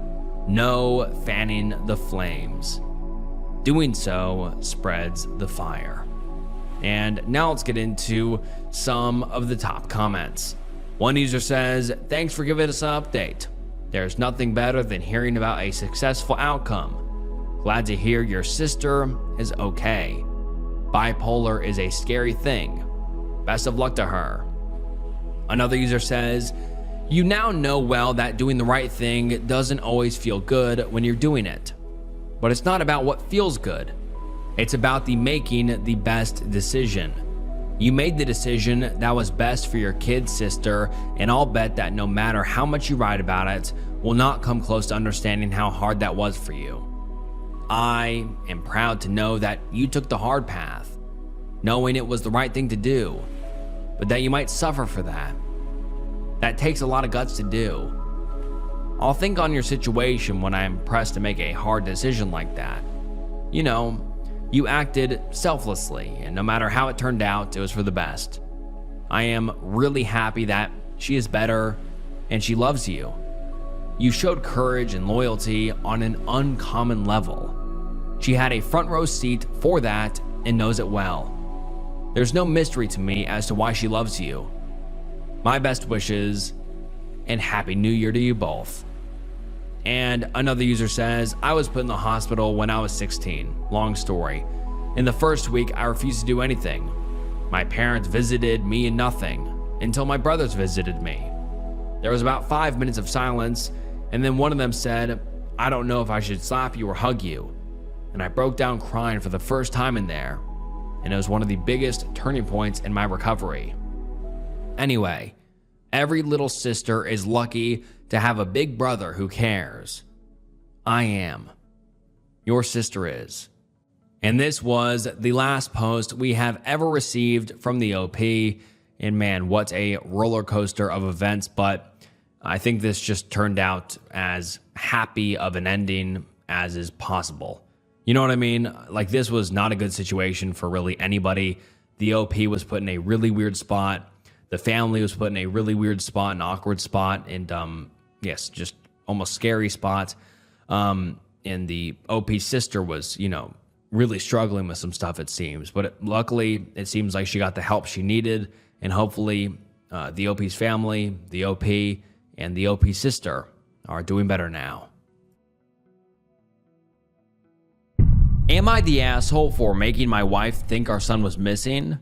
no fanning the flames. Doing so spreads the fire. And now let's get into some of the top comments. One user says, "Thanks for giving us an update. There's nothing better than hearing about a successful outcome. Glad to hear your sister is okay. Bipolar is a scary thing. Best of luck to her." Another user says, "You now know well that doing the right thing doesn't always feel good when you're doing it. But it's not about what feels good. It's about the making the best decision. You made the decision that was best for your kid sister, and I'll bet that no matter how much you write about it, will not come close to understanding how hard that was for you. I am proud to know that you took the hard path, knowing it was the right thing to do, but that you might suffer for that. That takes a lot of guts to do. I'll think on your situation when I am pressed to make a hard decision like that. You know, you acted selflessly, and no matter how it turned out, it was for the best. I am really happy that she is better and she loves you. You showed courage and loyalty on an uncommon level. She had a front row seat for that and knows it well. There's no mystery to me as to why she loves you. My best wishes and Happy New Year to you both." And another user says, "I was put in the hospital when I was 16. Long story. In the first week, I refused to do anything. My parents visited me and nothing, until my brothers visited me. There was about 5 minutes of silence, and then one of them said, 'I don't know if I should slap you or hug you.' And I broke down crying for the first time in there, and it was one of the biggest turning points in my recovery. Anyway, every little sister is lucky to have a big brother who cares. I am. Your sister is." And this was the last post we have ever received from the OP. And man, what a roller coaster of events. But I think this just turned out as happy of an ending as is possible. You know what I mean? Like, this was not a good situation for really anybody. The OP was put in a really weird spot. The family was put in a really weird spot, an awkward spot, and yes, just almost scary spot. And the OP sister was, really struggling with some stuff, it seems. But luckily, it seems like she got the help she needed, and hopefully the OP's family, the OP, and the OP sister are doing better now. Am I the asshole for making my wife think our son was missing?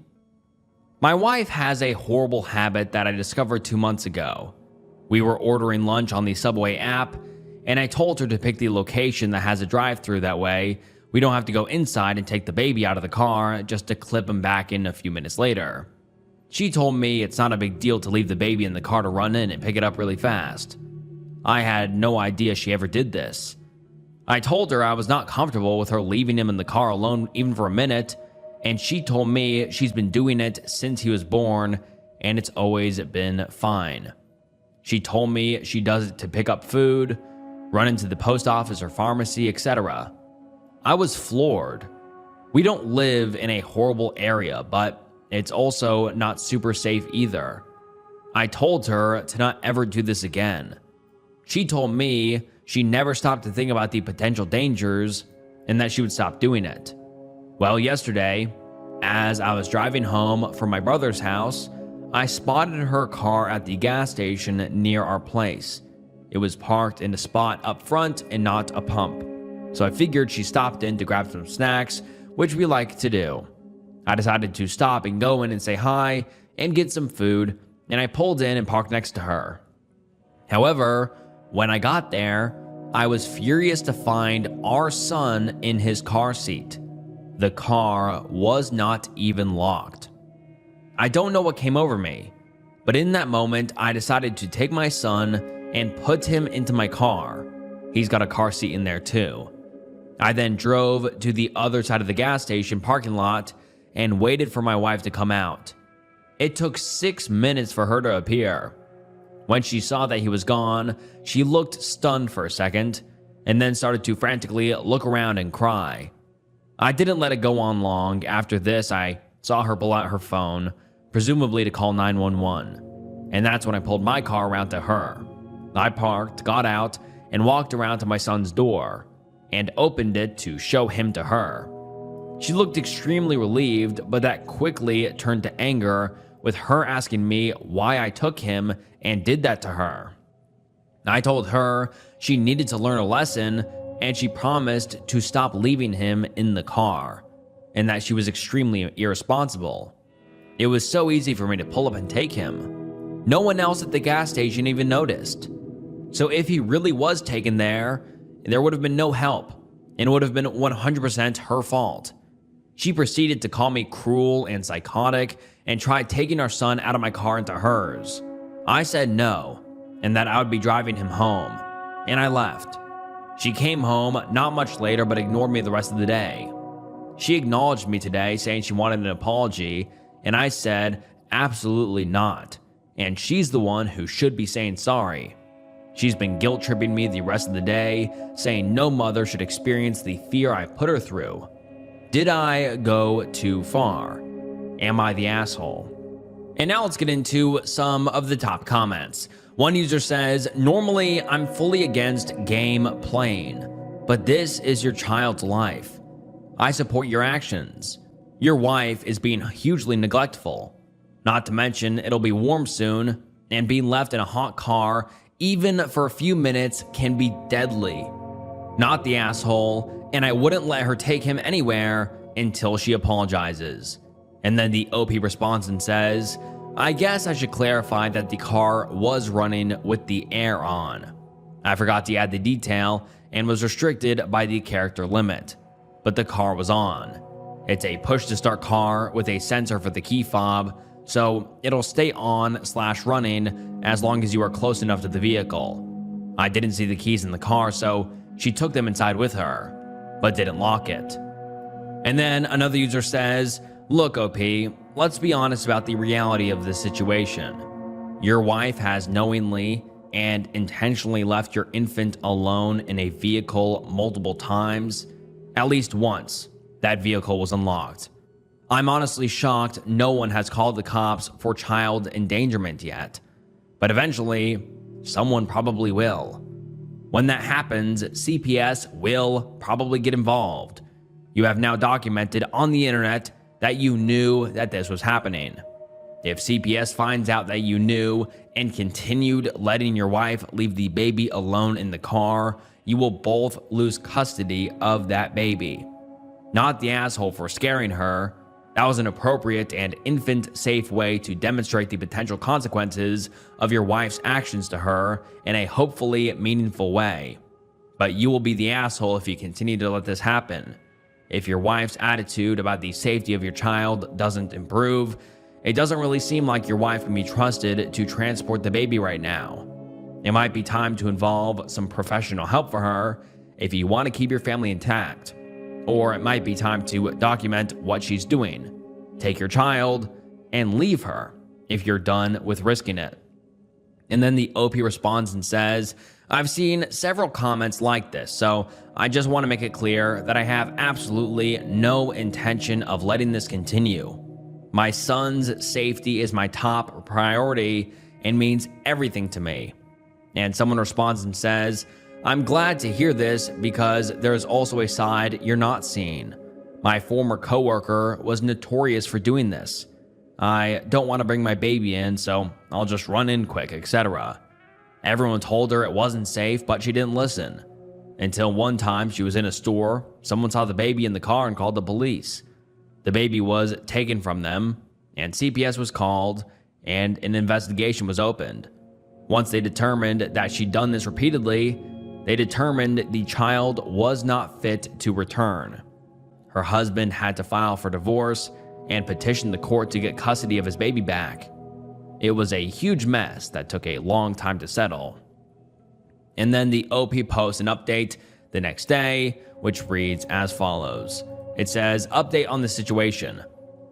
My wife has a horrible habit that I discovered 2 months ago. We were ordering lunch on the Subway app, and I told her to pick the location that has a drive-thru. That way, we don't have to go inside and take the baby out of the car just to clip him back in a few minutes later. She told me it's not a big deal to leave the baby in the car to run in and pick it up really fast. I had no idea she ever did this. I told her I was not comfortable with her leaving him in the car alone even for a minute, and she told me she's been doing it since he was born, and it's always been fine. She told me she does it to pick up food, run into the post office or pharmacy, etc. I was floored. We don't live in a horrible area, but it's also not super safe either. I told her to not ever do this again. She told me she never stopped to think about the potential dangers and that she would stop doing it. Well, yesterday, as I was driving home from my brother's house, I spotted her car at the gas station near our place. It was parked in a spot up front and not a pump, so I figured she stopped in to grab some snacks, which we like to do. I decided to stop and go in and say hi and get some food, and I pulled in and parked next to her. However, when I got there, I was furious to find our son in his car seat. The car was not even locked. I don't know what came over me, but in that moment, I decided to take my son and put him into my car. He's got a car seat in there too. I then drove to the other side of the gas station parking lot and waited for my wife to come out. It took 6 minutes for her to appear. When she saw that he was gone, she looked stunned for a second and then started to frantically look around and cry. I didn't let it go on long. After this, I saw her pull out her phone, presumably to call 911, and that's when I pulled my car around to her. I parked, got out, and walked around to my son's door and opened it to show him to her. She looked extremely relieved, but that quickly turned to anger with her asking me why I took him and did that to her. I told her she needed to learn a lesson, and she promised to stop leaving him in the car, and that she was extremely irresponsible. It was so easy for me to pull up and take him. No one else at the gas station even noticed. So if he really was taken there would have been no help, and it would have been 100% her fault. She proceeded to call me cruel and psychotic and tried taking our son out of my car into hers. I said no, and that I would be driving him home, and I left. She came home not much later but ignored me the rest of the day. She acknowledged me today, saying she wanted an apology, and I said absolutely not, and she's the one who should be saying sorry. She's been guilt-tripping me the rest of the day, saying no mother should experience the fear I put her through. Did I go too far? Am I the asshole? And now let's get into some of the top comments. One user says, normally I'm fully against game playing, but this is your child's life. I support your actions. Your wife is being hugely neglectful. Not to mention, it'll be warm soon, and being left in a hot car, even for a few minutes, can be deadly. Not the asshole, and I wouldn't let her take him anywhere until she apologizes. And then the OP responds and says, I guess I should clarify that the car was running with the air on. I forgot to add the detail and was restricted by the character limit, but the car was on. It's a push to start car with a sensor for the key fob, so it'll stay on/running as long as you are close enough to the vehicle. I didn't see the keys in the car, so she took them inside with her, but didn't lock it. And then another user says, look OP, let's be honest about the reality of this situation. Your wife has knowingly and intentionally left your infant alone in a vehicle multiple times. At least once, that vehicle was unlocked. I'm honestly shocked no one has called the cops for child endangerment yet, but eventually, someone probably will. When that happens, CPS will probably get involved. You have now documented on the internet that you knew that this was happening. If CPS finds out that you knew and continued letting your wife leave the baby alone in the car, you will both lose custody of that baby. Not the asshole for scaring her. That was an appropriate and infant-safe way to demonstrate the potential consequences of your wife's actions to her in a hopefully meaningful way. But you will be the asshole if you continue to let this happen. If your wife's attitude about the safety of your child doesn't improve, it doesn't really seem like your wife can be trusted to transport the baby right now. It might be time to involve some professional help for her if you want to keep your family intact. Or it might be time to document what she's doing. Take your child and leave her if you're done with risking it. And then the OP responds and says, I've seen several comments like this, so I just want to make it clear that I have absolutely no intention of letting this continue. My son's safety is my top priority and means everything to me. And someone responds and says, I'm glad to hear this because there's also a side you're not seeing. My former coworker was notorious for doing this. I don't want to bring my baby in, so I'll just run in quick, etc. Everyone told her it wasn't safe, but she didn't listen. Until one time she was in a store, someone saw the baby in the car and called the police. The baby was taken from them, and CPS was called, and an investigation was opened. Once they determined that she'd done this repeatedly, they determined the child was not fit to return. Her husband had to file for divorce and petition the court to get custody of his baby back. It was a huge mess that took a long time to settle. And then the OP posts an update the next day, which reads as follows. It says, "Update on the situation.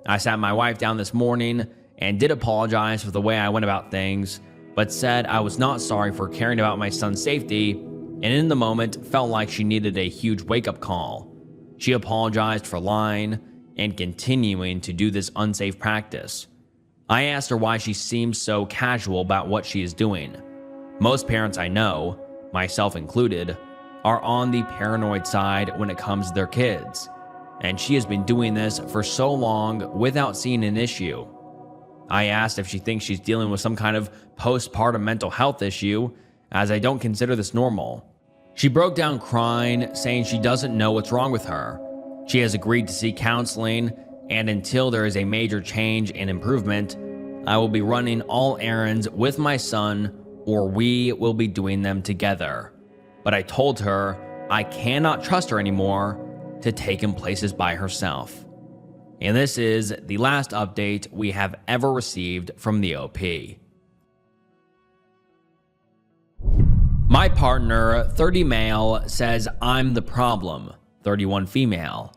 I sat my wife down this morning and did apologize for the way I went about things, but said I was not sorry for caring about my son's safety, and in the moment felt like she needed a huge wake-up call. She apologized for lying and continuing to do this unsafe practice. I asked her why she seems so casual about what she is doing. Most parents I know, myself included, are on the paranoid side when it comes to their kids, and she has been doing this for so long without seeing an issue. I asked if she thinks she's dealing with some kind of postpartum mental health issue, as I don't consider this normal. She broke down crying, saying she doesn't know what's wrong with her. She has agreed to seek counseling, and until there is a major change and improvement, I will be running all errands with my son, or we will be doing them together. But I told her I cannot trust her anymore to take him places by herself." And this is the last update we have ever received from the OP. My partner, 30 male, says I'm the problem, 31 female,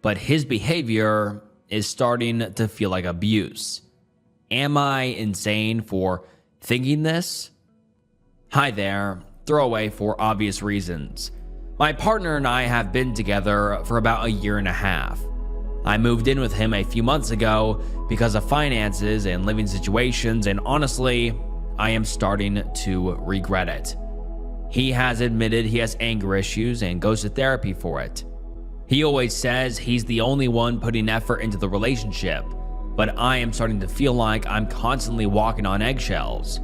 but his behavior is starting to feel like abuse. Am I insane for thinking this? Hi there, throwaway for obvious reasons. My partner and I have been together for about a year and a half. I moved in with him a few months ago because of finances and living situations, and honestly, I am starting to regret it. He has admitted he has anger issues and goes to therapy for it. He always says he's the only one putting effort into the relationship, but I am starting to feel like I'm constantly walking on eggshells.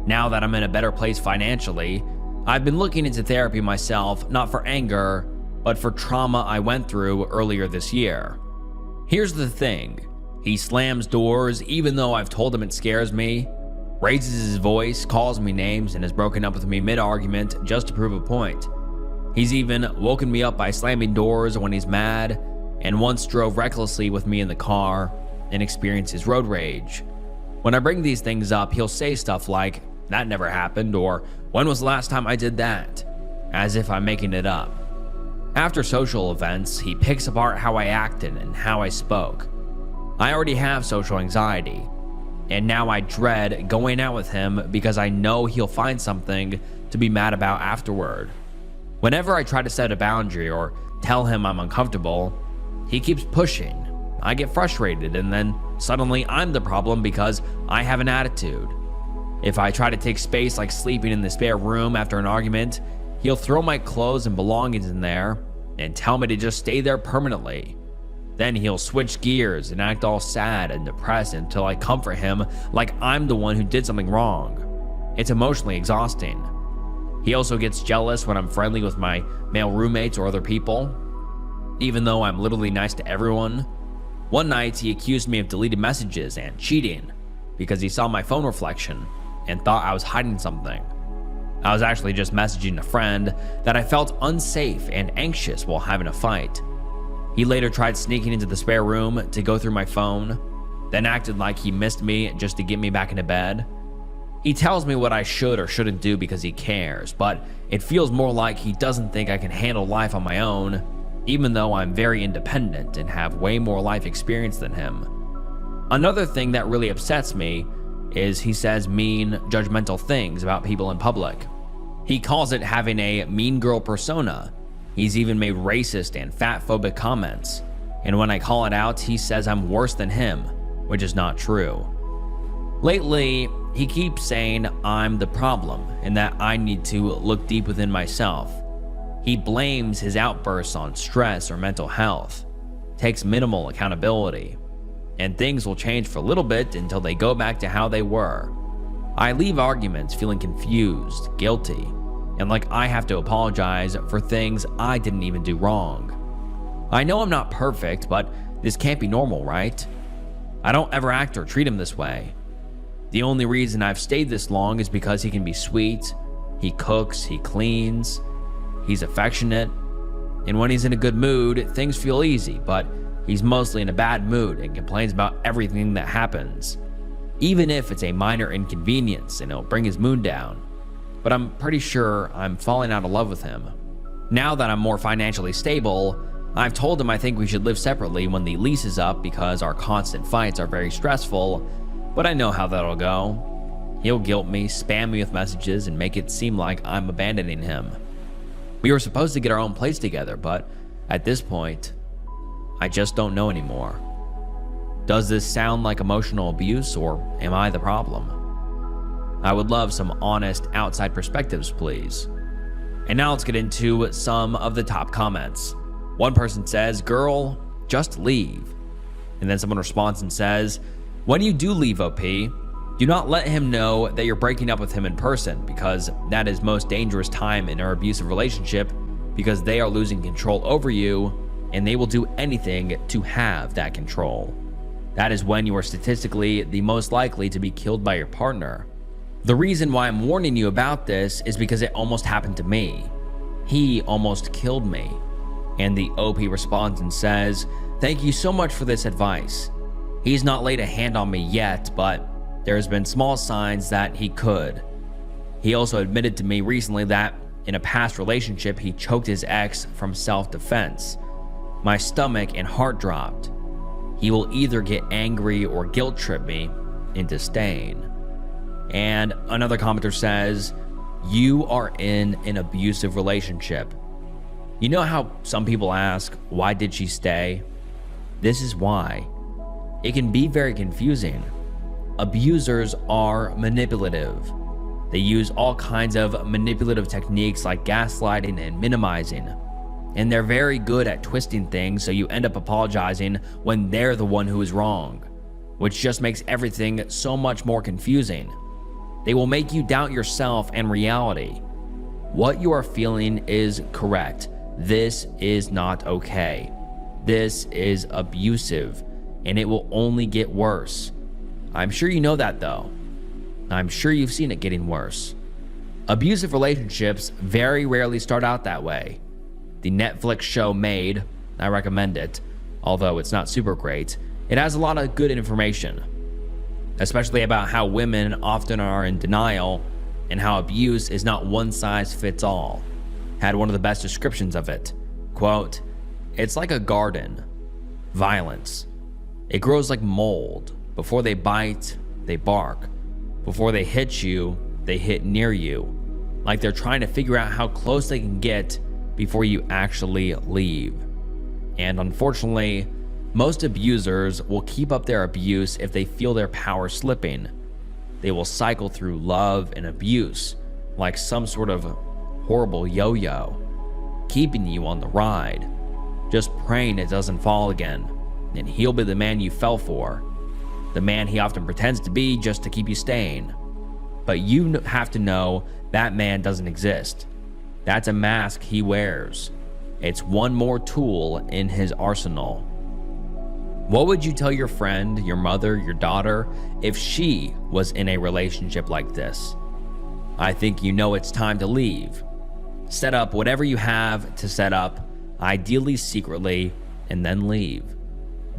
Now that I'm in a better place financially, I've been looking into therapy myself, not for anger, but for trauma I went through earlier this year. Here's the thing, he slams doors even though I've told him it scares me, raises his voice, calls me names, and has broken up with me mid-argument just to prove a point. He's even woken me up by slamming doors when he's mad, and once drove recklessly with me in the car and experiences road rage. When I bring these things up, he'll say stuff like, "That never happened," or "When was the last time I did that?" as if I'm making it up. After social events, he picks apart how I acted and how I spoke. I already have social anxiety, and now I dread going out with him because I know he'll find something to be mad about afterward. Whenever I try to set a boundary or tell him I'm uncomfortable, he keeps pushing. I get frustrated, and then suddenly I'm the problem because I have an attitude. If I try to take space like sleeping in the spare room after an argument, he'll throw my clothes and belongings in there and tell me to just stay there permanently. Then he'll switch gears and act all sad and depressed until I comfort him like I'm the one who did something wrong. It's emotionally exhausting. He also gets jealous when I'm friendly with my male roommates or other people, even though I'm literally nice to everyone. One night, he accused me of deleted messages and cheating because he saw my phone reflection and thought I was hiding something. I was actually just messaging a friend that I felt unsafe and anxious while having a fight. He later tried sneaking into the spare room to go through my phone, then acted like he missed me just to get me back into bed. He tells me what I should or shouldn't do because he cares, but it feels more like he doesn't think I can handle life on my own, even though I'm very independent and have way more life experience than him. Another thing that really upsets me is he says mean, judgmental things about people in public. He calls it having a mean girl persona. He's even made racist and fat-phobic comments. And when I call it out, he says I'm worse than him, which is not true. Lately, he keeps saying I'm the problem and that I need to look deep within myself. He blames his outbursts on stress or mental health, takes minimal accountability. and things will change for a little bit until they go back to how they were. I leave arguments feeling confused, guilty, and like I have to apologize for things I didn't even do wrong. I know I'm not perfect, but this can't be normal, right? I don't ever act or treat him this way. The only reason I've stayed this long is because he can be sweet, he cooks, he cleans, he's affectionate, and when he's in a good mood, things feel easy, but he's mostly in a bad mood and complains about everything that happens, even if it's a minor inconvenience and it'll bring his mood down. But I'm pretty sure I'm falling out of love with him. Now that I'm more financially stable, I've told him I think we should live separately when the lease is up because our constant fights are very stressful, but I know how that'll go. He'll guilt me, spam me with messages, and make it seem like I'm abandoning him. We were supposed to get our own place together, but at this point, I just don't know anymore. Does this sound like emotional abuse, or am I the problem? I would love some honest outside perspectives, please. And now let's get into some of the top comments. One person says, "Girl, just leave." And then someone responds and says, "When you do leave, OP, do not let him know that you're breaking up with him in person, because that is most dangerous time in our abusive relationship, because they are losing control over you and they will do anything to have that control. That is when you are statistically the most likely to be killed by your partner. The reason why I'm warning you about this is because it almost happened to me. He almost killed me." And the OP responds and says, "Thank you so much for this advice. He's not laid a hand on me yet, but there's been small signs that he could. He also admitted to me recently that in a past relationship, he choked his ex from self-defense. My stomach and heart dropped. He will either get angry or guilt trip me into staying." And another commenter says, "You are in an abusive relationship. You know how some people ask, why did she stay? This is why. It can be very confusing. Abusers are manipulative. They use all kinds of manipulative techniques like gaslighting and minimizing. And they're very good at twisting things so you end up apologizing when they're the one who is wrong, which just makes everything so much more confusing. They will make you doubt yourself and reality. What you are feeling is correct. This is not okay. This is abusive, and it will only get worse. I'm sure you know that though. I'm sure you've seen it getting worse. Abusive relationships very rarely start out that way. The Netflix show Made, I recommend it, although it's not super great. It has a lot of good information, especially about how women often are in denial and how abuse is not one size fits all. Had one of the best descriptions of it. Quote, "It's like a garden. Violence. It grows like mold. Before they bite, they bark. Before they hit you, they hit near you. Like they're trying to figure out how close they can get before you actually leave." And unfortunately, most abusers will keep up their abuse if they feel their power slipping. They will cycle through love and abuse like some sort of horrible yo-yo, keeping you on the ride, just praying it doesn't fall again, and he'll be the man you fell for, the man he often pretends to be just to keep you staying. But you have to know that man doesn't exist. That's a mask he wears. It's one more tool in his arsenal. What would you tell your friend, your mother, your daughter, if she was in a relationship like this? I think you know it's time to leave. Set up whatever you have to set up, ideally secretly, and then leave.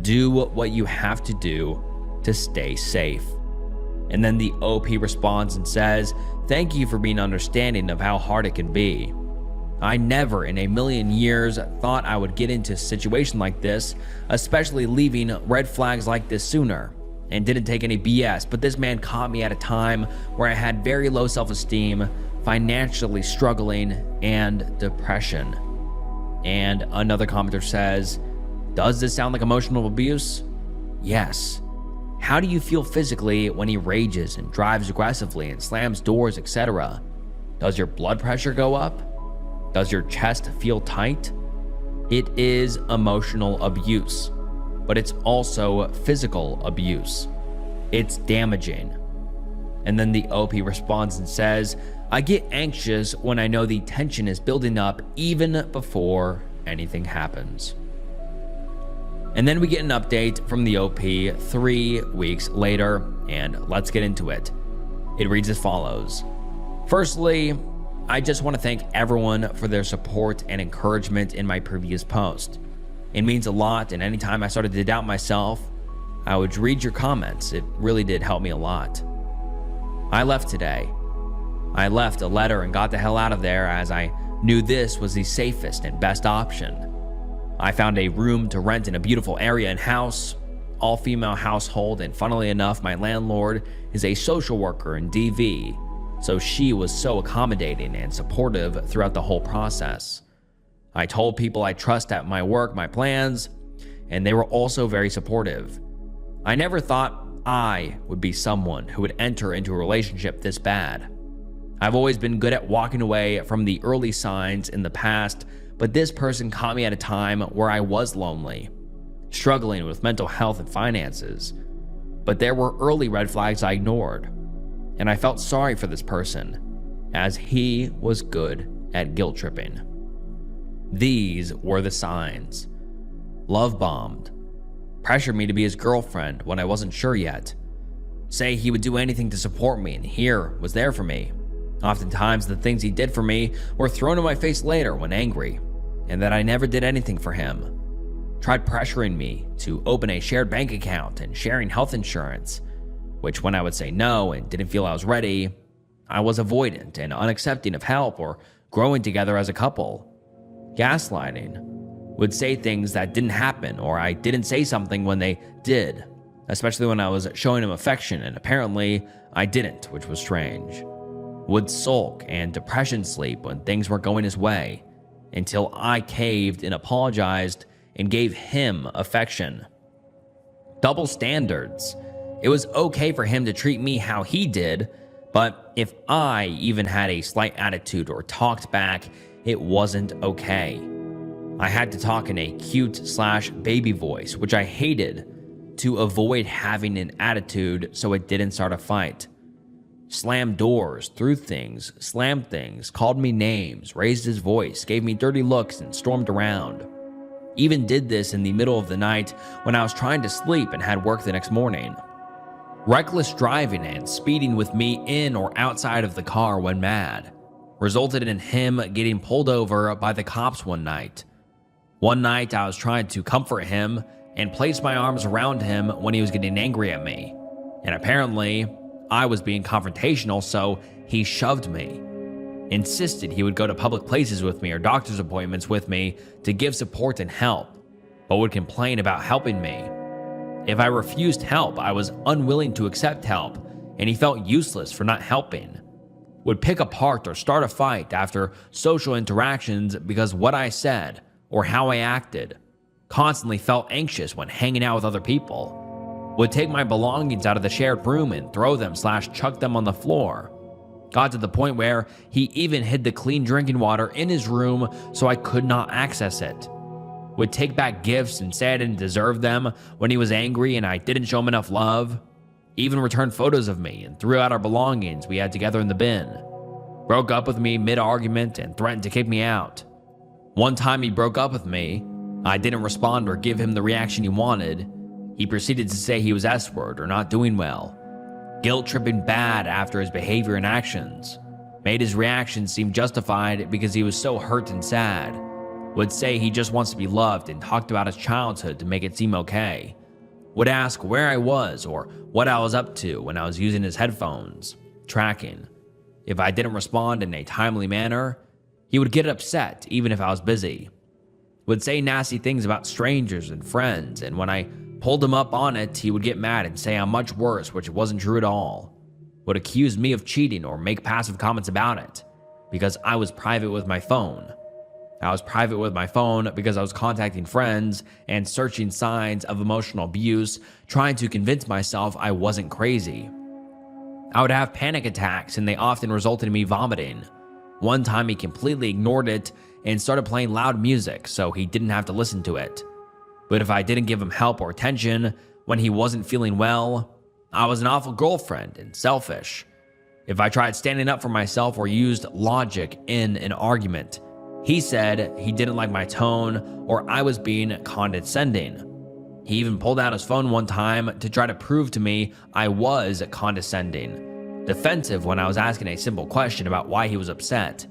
Do what you have to do to stay safe. And then the OP responds and says, "Thank you for being understanding of how hard it can be. I never in a million years thought I would get into a situation like this, especially leaving red flags like this sooner, and didn't take any BS, but this man caught me at a time where I had very low self-esteem, financially struggling, and depression." And another commenter says, "Does this sound like emotional abuse? Yes. How do you feel physically when he rages and drives aggressively and slams doors, etc.? Does your blood pressure go up? Does your chest feel tight? It is emotional abuse. but it's also physical abuse. It's damaging. And then the OP responds and says, I get anxious when I know the tension is building up even before anything happens. And then we get an update from the OP 3 weeks later, and let's get into it. It reads as follows. Firstly, I just want to thank everyone for their support and encouragement in my previous post. It means a lot, and anytime I started to doubt myself, I would read your comments. It really did help me a lot. I left today. I left a letter and got the hell out of there as I knew this was the safest and best option. I found a room to rent in a beautiful area and house, all-female household, and funnily enough, my landlord is a social worker in DV, so she was so accommodating and supportive throughout the whole process. I told people I trust at my work, my plans, and they were also very supportive. I never thought I would be someone who would enter into a relationship this bad. I've always been good at walking away from the early signs in the past, but this person caught me at a time where I was lonely, struggling with mental health and finances. But there were early red flags I ignored, and I felt sorry for this person, as he was good at guilt tripping. These were the signs. Love bombed. Pressured me to be his girlfriend when I wasn't sure yet. Say he would do anything to support me and here was there for me. Oftentimes the things he did for me were thrown in my face later when angry, and that I never did anything for him. Tried pressuring me to open a shared bank account and sharing health insurance, which when I would say no and didn't feel I was ready, I was avoidant and unaccepting of help or growing together as a couple. Gaslighting. Would say things that didn't happen, or I didn't say something when they did, especially when I was showing him affection, and apparently I didn't, which was strange. Would sulk and depression sleep when things weren't going his way, until I caved and apologized and gave him affection. Double standards. It was okay for him to treat me how he did, but if I even had a slight attitude or talked back, it wasn't okay. I had to talk in a cute/baby voice, which I hated, to avoid having an attitude so it didn't start a fight. Slammed doors, threw things, slammed things, called me names, raised his voice, gave me dirty looks, and stormed around. Even did this in the middle of the night when I was trying to sleep and had work the next morning. Reckless driving and speeding with me in or outside of the car when mad resulted in him getting pulled over by the cops one night. One night, I was trying to comfort him and place my arms around him when he was getting angry at me. And apparently, I was being confrontational, so he shoved me. Insisted he would go to public places with me or doctor's appointments with me to give support and help, but would complain about helping me. If I refused help, I was unwilling to accept help, and he felt useless for not helping. Would pick apart or start a fight after social interactions because what I said or how I acted. Constantly felt anxious when hanging out with other people. Would take my belongings out of the shared room and throw them/chuck them on the floor. Got to the point where he even hid the clean drinking water in his room so I could not access it. Would take back gifts and say I didn't deserve them when he was angry and I didn't show him enough love. Even returned photos of me and threw out our belongings we had together in the bin. Broke up with me mid-argument and threatened to kick me out. One time he broke up with me, I didn't respond or give him the reaction he wanted. He proceeded to say he was S-word or not doing well. Guilt tripping bad after his behavior and actions. Made his reactions seem justified because he was so hurt and sad. Would say he just wants to be loved and talked about his childhood to make it seem okay. Would ask where I was or what I was up to when I was using his headphones, tracking. If I didn't respond in a timely manner, he would get upset even if I was busy. Would say nasty things about strangers and friends, and when I pulled him up on it, he would get mad and say I'm much worse, which wasn't true at all. Would accuse me of cheating or make passive comments about it, because I was private with my phone. I was private with my phone because I was contacting friends and searching signs of emotional abuse, trying to convince myself I wasn't crazy. I would have panic attacks and they often resulted in me vomiting. One time he completely ignored it and started playing loud music so he didn't have to listen to it. But if I didn't give him help or attention when he wasn't feeling well, I was an awful girlfriend and selfish. If I tried standing up for myself or used logic in an argument, he said he didn't like my tone or I was being condescending. He even pulled out his phone one time to try to prove to me I was condescending, defensive when I was asking a simple question about why he was upset,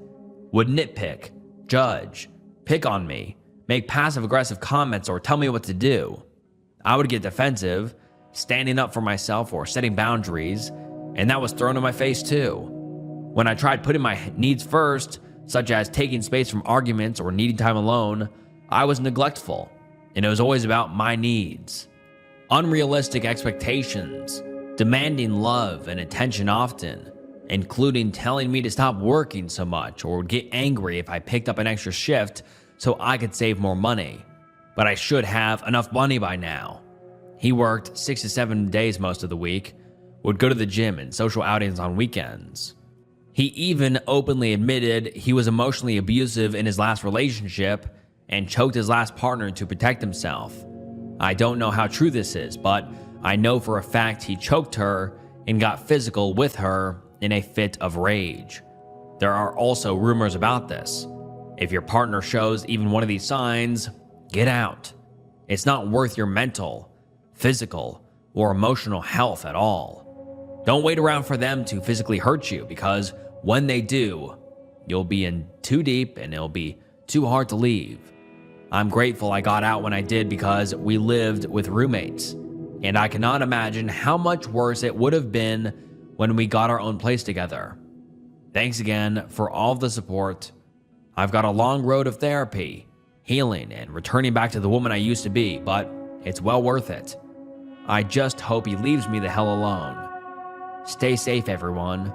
would nitpick, judge, pick on me, make passive-aggressive comments or tell me what to do. I would get defensive, standing up for myself or setting boundaries, and that was thrown in my face too. When I tried putting my needs first, such as taking space from arguments or needing time alone, I was neglectful, and it was always about my needs. Unrealistic expectations, demanding love and attention often, including telling me to stop working so much or would get angry if I picked up an extra shift so I could save more money. But I should have enough money by now. He worked 6 to 7 days most of the week, would go to the gym and social outings on weekends. He even openly admitted he was emotionally abusive in his last relationship and choked his last partner to protect himself. I don't know how true this is, but I know for a fact he choked her and got physical with her in a fit of rage. There are also rumors about this. If your partner shows even one of these signs, get out. It's not worth your mental, physical, or emotional health at all. Don't wait around for them to physically hurt you, because when they do, you'll be in too deep and it'll be too hard to leave. I'm grateful I got out when I did because we lived with roommates, and I cannot imagine how much worse it would have been when we got our own place together. Thanks again for all of the support. I've got a long road of therapy, healing, and returning back to the woman I used to be, but it's well worth it. I just hope he leaves me the hell alone. Stay safe, everyone.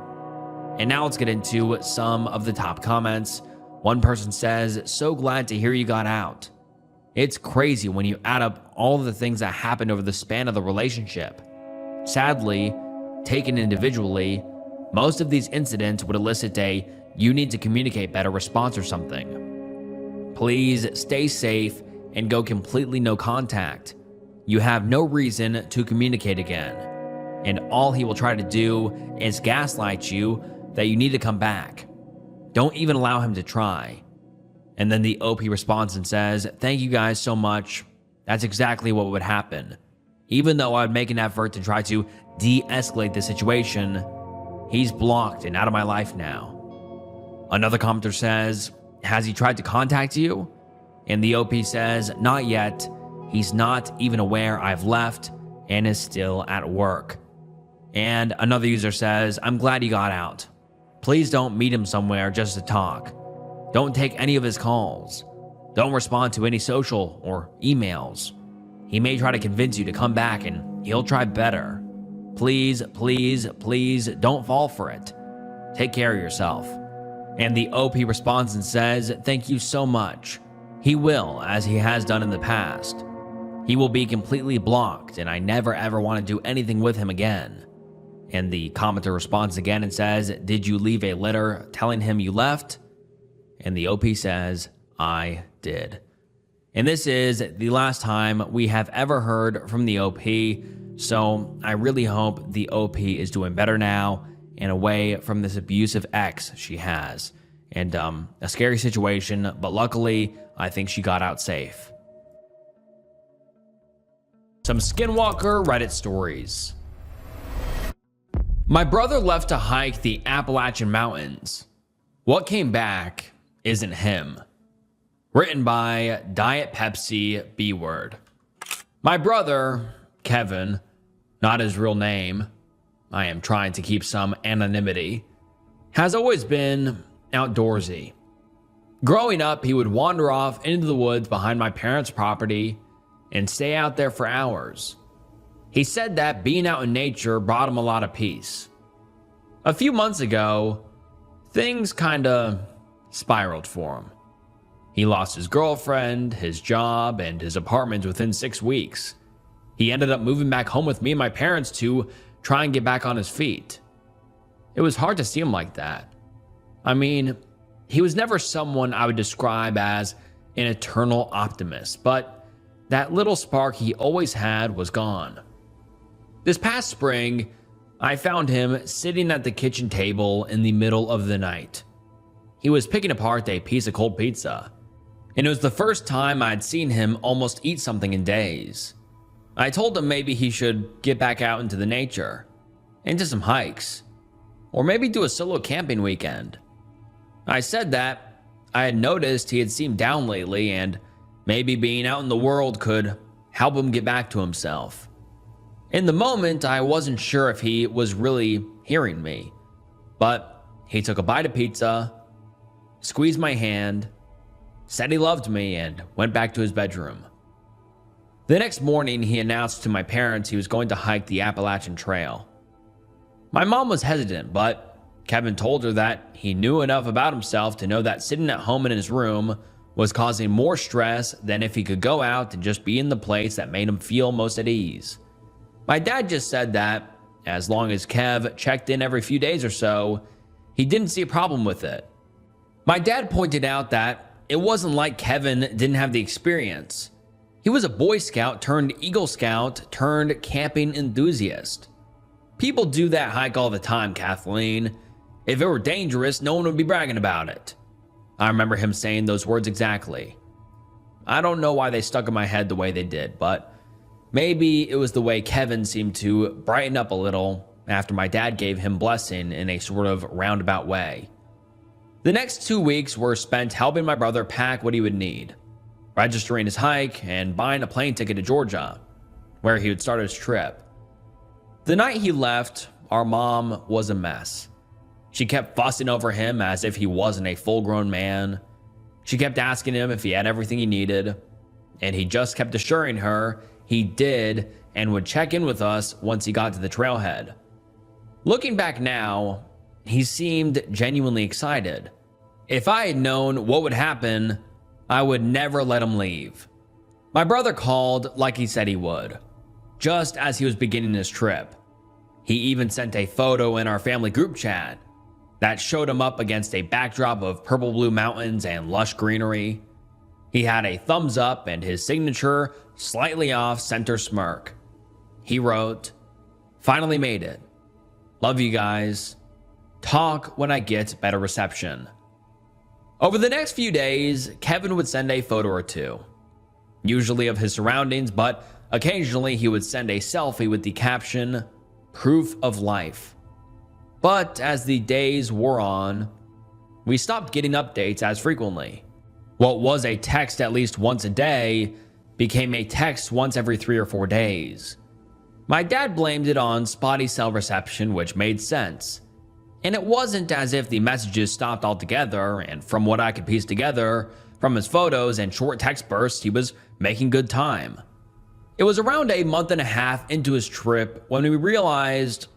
And now let's get into some of the top comments. One person says, "So glad to hear you got out. It's crazy when you add up all of the things that happened over the span of the relationship. Sadly, taken individually, most of these incidents would elicit a 'you need to communicate better' response or something. Please stay safe and go completely no contact. You have no reason to communicate again. And all he will try to do is gaslight you that you need to come back. Don't even allow him to try." And then the OP responds and says, "Thank you guys so much. That's exactly what would happen. Even though I would make an effort to try to de-escalate the situation, he's blocked and out of my life now." Another commenter says, "Has he tried to contact you?" And the OP says, "Not yet. He's not even aware I've left and is still at work." And another user says, "I'm glad he got out. Please don't meet him somewhere just to talk. Don't take any of his calls. Don't respond to any social or emails. He may try to convince you to come back and he'll try better. Please, please, please don't fall for it. Take care of yourself." And the OP responds and says, "Thank you so much. He will, as he has done in the past. He will be completely blocked, and I never ever want to do anything with him again." And the commenter responds again and says, "Did you leave a letter telling him you left?" And the OP says, "I did." And this is the last time we have ever heard from the OP, so I really hope the OP is doing better now and away from this abusive ex she has. And a scary situation, but luckily, I think she got out safe. Some Skinwalker Reddit stories. My brother left to hike the Appalachian Mountains. What came back isn't him. Written by Diet Pepsi B Word. My brother, Kevin, not his real name, I am trying to keep some anonymity, has always been outdoorsy. Growing up, he would wander off into the woods behind my parents' property and stay out there for hours. He said that being out in nature brought him a lot of peace. A few months ago, things kinda spiraled for him. He lost his girlfriend, his job, and his apartment within 6 weeks. He ended up moving back home with me and my parents to try and get back on his feet. It was hard to see him like that. I mean, he was never someone I would describe as an eternal optimist, but that little spark he always had was gone. This past spring, I found him sitting at the kitchen table in the middle of the night. He was picking apart a piece of cold pizza, and it was the first time I'd seen him almost eat something in days. I told him maybe he should get back out into the nature, into some hikes, or maybe do a solo camping weekend. I said that I had noticed he had seemed down lately, and maybe being out in the world could help him get back to himself. In the moment, I wasn't sure if he was really hearing me, but he took a bite of pizza, squeezed my hand, said he loved me, and went back to his bedroom. The next morning, he announced to my parents he was going to hike the Appalachian Trail. My mom was hesitant, but Kevin told her that he knew enough about himself to know that sitting at home in his room was causing more stress than if he could go out and just be in the place that made him feel most at ease. My dad just said that, as long as Kev checked in every few days or so, he didn't see a problem with it. My dad pointed out that it wasn't like Kevin didn't have the experience. He was a Boy Scout turned Eagle Scout turned camping enthusiast. People do that hike all the time, Kathleen. If it were dangerous, no one would be bragging about it. I remember him saying those words exactly. I don't know why they stuck in my head the way they did, but maybe it was the way Kevin seemed to brighten up a little after my dad gave him blessing in a sort of roundabout way. The next 2 weeks were spent helping my brother pack what he would need, registering his hike, and buying a plane ticket to Georgia, where he would start his trip. The night he left, our mom was a mess. She kept fussing over him as if he wasn't a full-grown man. She kept asking him if he had everything he needed, and he just kept assuring her he did and would check in with us once he got to the trailhead. Looking back now, he seemed genuinely excited. If I had known what would happen, I would never let him leave. My brother called like he said he would, just as he was beginning his trip. He even sent a photo in our family group chat that showed him up against a backdrop of purple blue mountains and lush greenery. He had a thumbs up and his signature slightly off center smirk. He wrote, "Finally made it. Love you guys. Talk when I get better reception." Over the next few days, Kevin would send a photo or two, usually of his surroundings, but occasionally he would send a selfie with the caption, "Proof of life." But as the days wore on, we stopped getting updates as frequently. What was a text at least once a day became a text once every 3 or 4 days. My dad blamed it on spotty cell reception, which made sense. And it wasn't as if the messages stopped altogether, and from what I could piece together from his photos and short text bursts, he was making good time. It was around a month and a half into his trip when we realized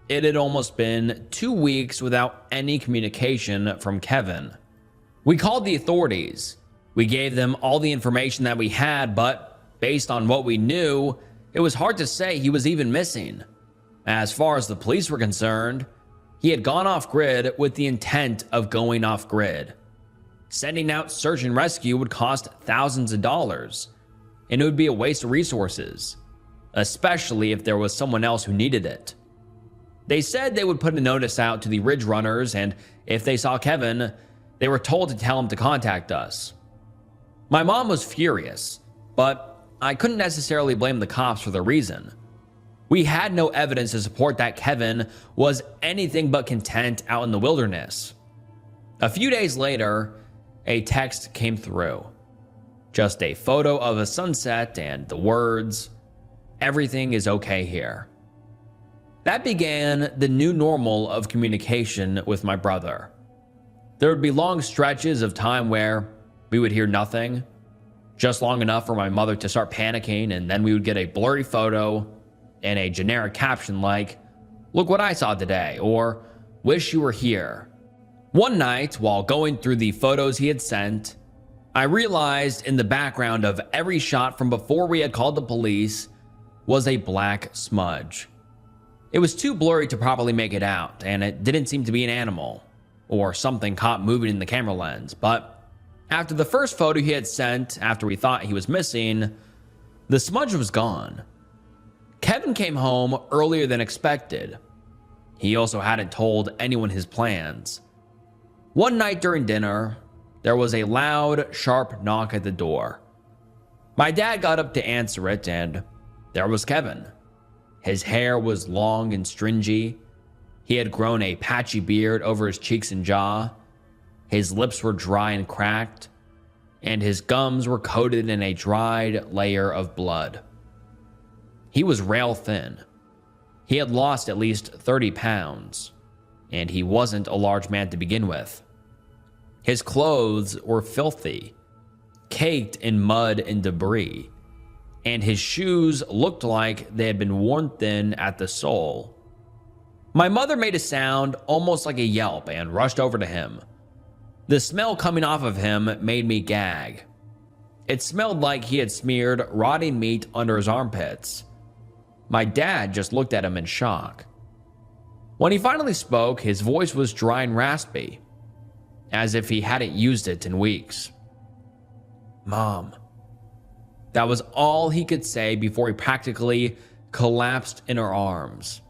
it had almost been 2 weeks without any communication from Kevin. We called the authorities. We gave them all the information that we had, but based on what we knew, it was hard to say he was even missing. As far as the police were concerned, he had gone off grid with the intent of going off grid. Sending out search and rescue would cost thousands of dollars, and it would be a waste of resources, especially if there was someone else who needed it. They said they would put a notice out to the ridge runners, and if they saw Kevin, they were told to tell him to contact us. My mom was furious, but I couldn't necessarily blame the cops for the reason. We had no evidence to support that Kevin was anything but content out in the wilderness. A few days later, a text came through. Just a photo of a sunset and the words, "Everything is okay here." That began the new normal of communication with my brother. There would be long stretches of time where we would hear nothing, just long enough for my mother to start panicking, and then we would get a blurry photo and a generic caption like, "Look what I saw today," or "Wish you were here." One night, while going through the photos he had sent, I realized in the background of every shot from before we had called the police was a black smudge. It was too blurry to properly make it out, and it didn't seem to be an animal or something caught moving in the camera lens. But after the first photo he had sent after we thought he was missing, The smudge was gone. Kevin came home earlier than expected. He also hadn't told anyone his plans. One night during dinner, there was a loud, sharp knock at the door. My dad got up to answer it, and there was Kevin. His hair was long and stringy. He had grown a patchy beard over his cheeks and jaw. His lips were dry and cracked, and his gums were coated in a dried layer of blood. He was rail thin. He had lost at least 30 pounds, and he wasn't a large man to begin with. His clothes were filthy, caked in mud and debris, and his shoes looked like they had been worn thin at the sole. My mother made a sound almost like a yelp and rushed over to him. The smell coming off of him made me gag. It smelled like he had smeared rotting meat under his armpits. My dad just looked at him in shock. When he finally spoke, his voice was dry and raspy, as if he hadn't used it in weeks. "Mom." That was all he could say before he practically collapsed in her arms.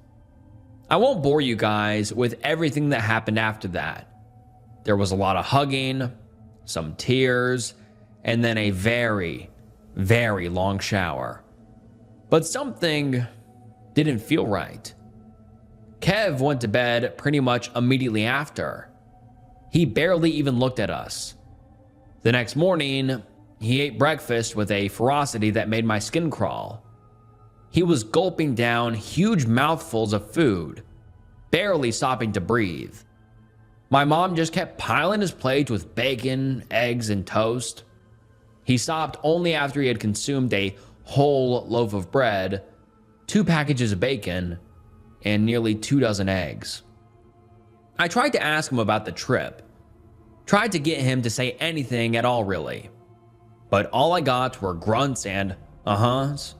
I won't bore you guys with everything that happened after that. There was a lot of hugging, some tears, and then a very, very long shower. But something didn't feel right. Kev went to bed pretty much immediately after. He barely even looked at us. The next morning, he ate breakfast with a ferocity that made my skin crawl. He was gulping down huge mouthfuls of food, barely stopping to breathe. My mom just kept piling his plate with bacon, eggs, and toast. He stopped only after he had consumed a whole loaf of bread, 2 packages of bacon, and nearly 2 dozen eggs. I tried to ask him about the trip, tried to get him to say anything at all really, but all I got were grunts and uh-huhs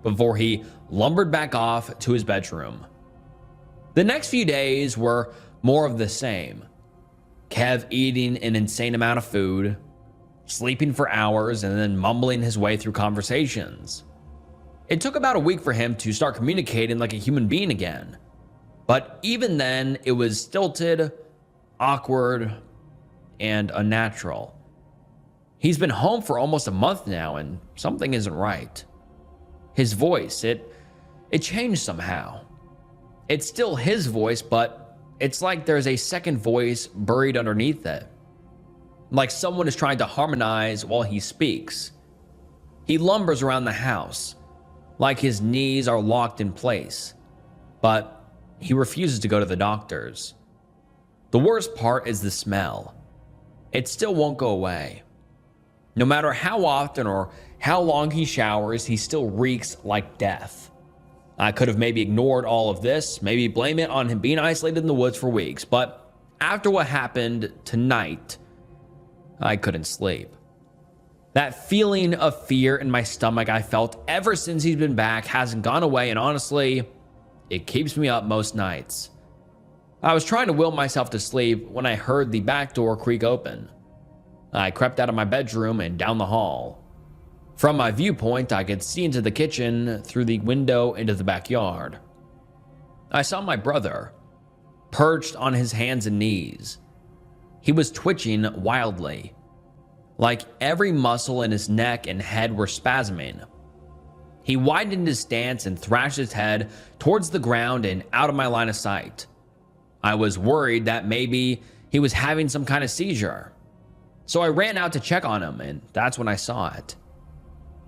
before he lumbered back off to his bedroom. The next few days were more of the same. Kev eating an insane amount of food, sleeping for hours, and then mumbling his way through conversations. It took about a week for him to start communicating like a human being again. But even then, it was stilted, awkward, and unnatural. He's been home for almost a month now, and something isn't right. His voice, it changed somehow. It's still his voice, but it's like there's a second voice buried underneath it. Like someone is trying to harmonize while he speaks. He lumbers around the house, like his knees are locked in place, but he refuses to go to the doctors. The worst part is the smell. It still won't go away. No matter how often or how long he showers, he still reeks like death. I could have maybe ignored all of this, maybe blame it on him being isolated in the woods for weeks, but after what happened tonight, I couldn't sleep. That feeling of fear in my stomach I felt ever since he's been back hasn't gone away, and honestly, it keeps me up most nights. I was trying to will myself to sleep when I heard the back door creak open. I crept out of my bedroom and down the hall. From my viewpoint, I could see into the kitchen through the window into the backyard. I saw my brother, perched on his hands and knees. He was twitching wildly, like every muscle in his neck and head were spasming. He widened his stance and thrashed his head towards the ground and out of my line of sight. I was worried that maybe he was having some kind of seizure. So I ran out to check on him, and that's when I saw it.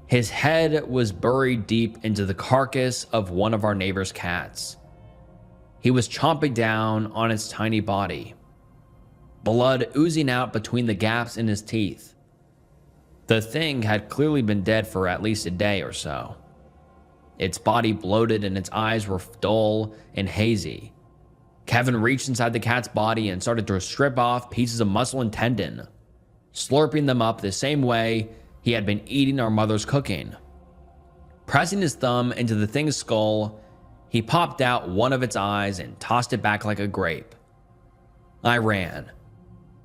His head was buried deep into the carcass of one of our neighbor's cats. He was chomping down on its tiny body, blood oozing out between the gaps in his teeth. The thing had clearly been dead for at least a day or so. Its body bloated and its eyes were dull and hazy. Kevin reached inside the cat's body and started to strip off pieces of muscle and tendon, slurping them up the same way he had been eating our mother's cooking. Pressing his thumb into the thing's skull, he popped out one of its eyes and tossed it back like a grape. I ran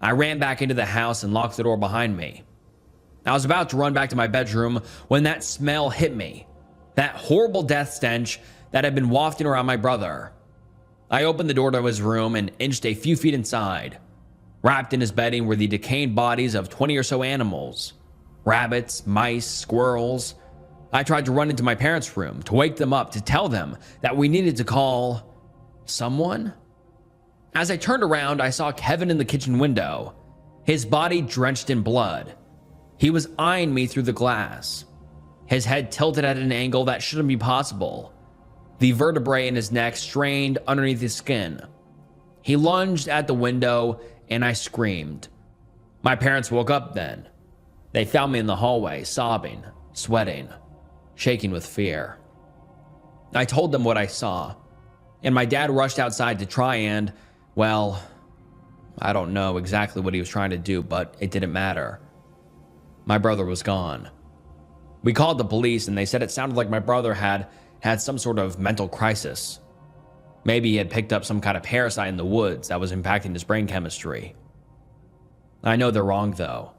back into the house and locked the door behind me. I was about to run back to my bedroom when that smell hit me. That horrible death stench that had been wafting around my brother. I opened the door to his room and inched a few feet inside. Wrapped in his bedding were the decaying bodies of 20 or so animals. Rabbits, mice, squirrels. I tried to run into my parents' room to wake them up, to tell them that we needed to call someone. As I turned around, I saw Kevin in the kitchen window, his body drenched in blood. He was eyeing me through the glass, his head tilted at an angle that shouldn't be possible, the vertebrae in his neck strained underneath his skin. He lunged at the window and I screamed. My parents woke up then. They found me in the hallway, sobbing, sweating, shaking with fear. I told them what I saw, and my dad rushed outside to try and, well, I don't know exactly what he was trying to do, but it didn't matter. My brother was gone. We called the police and they said it sounded like my brother had some sort of mental crisis. Maybe he had picked up some kind of parasite in the woods that was impacting his brain chemistry. I know they're wrong though.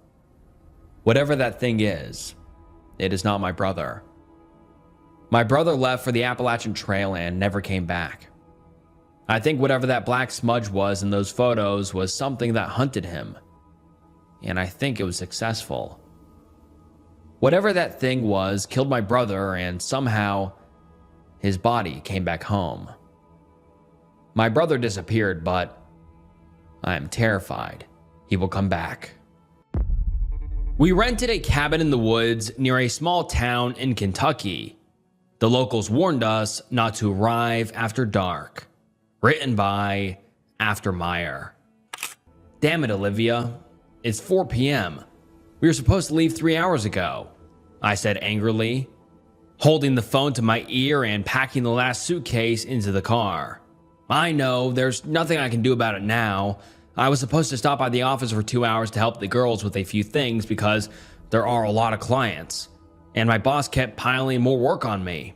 Whatever that thing is, it is not my brother. My brother left for the Appalachian Trail and never came back. I think whatever that black smudge was in those photos was something that hunted him. And I think it was successful. Whatever that thing was killed my brother, and somehow his body came back home. My brother disappeared, but I am terrified he will come back. We rented a cabin in the woods near a small town in Kentucky. The locals warned us not to arrive after dark. Written by Aftermeyer. Damn it, Olivia. It's 4 p.m. We were supposed to leave 3 hours ago, I said angrily, holding the phone to my ear and packing the last suitcase into the car. I know, there's nothing I can do about it now. I was supposed to stop by the office for 2 hours to help the girls with a few things because there are a lot of clients, and my boss kept piling more work on me.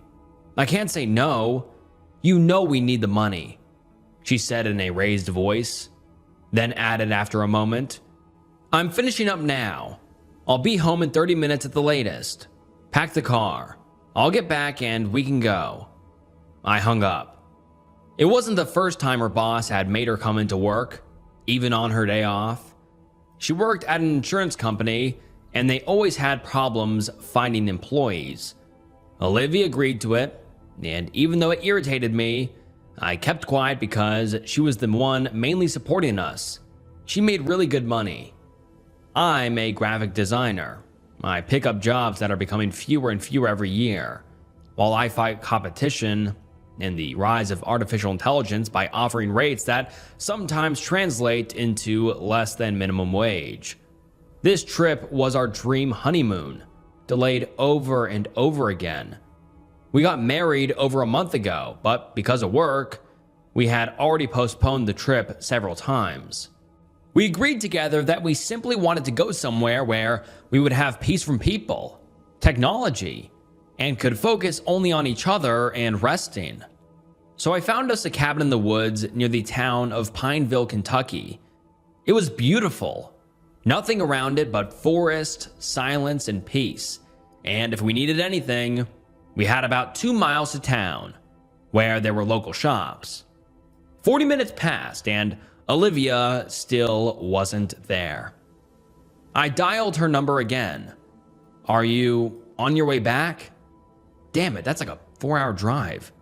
I can't say no. You know we need the money, she said in a raised voice, then added after a moment, I'm finishing up now. I'll be home in 30 minutes at the latest. Pack the car. I'll get back and we can go. I hung up. It wasn't the first time her boss had made her come into work, even on her day off. She worked at an insurance company and they always had problems finding employees. Olivia agreed to it, and even though it irritated me, I kept quiet because she was the one mainly supporting us. She made really good money. I'm a graphic designer. I pick up jobs that are becoming fewer and fewer every year, while I fight competition and the rise of artificial intelligence by offering rates that sometimes translate into less than minimum wage. This trip was our dream honeymoon, delayed over and over again. We got married over a month ago, but because of work, we had already postponed the trip several times. We agreed together that we simply wanted to go somewhere where we would have peace from people, technology, and could focus only on each other and resting. So I found us a cabin in the woods near the town of Pineville, Kentucky. It was beautiful. Nothing around it but forest, silence, and peace. And if we needed anything, we had about 2 miles to town, where there were local shops. 40 minutes passed, and Olivia still wasn't there. I dialed her number again. Are you on your way back? Damn it, that's like a 4-hour drive.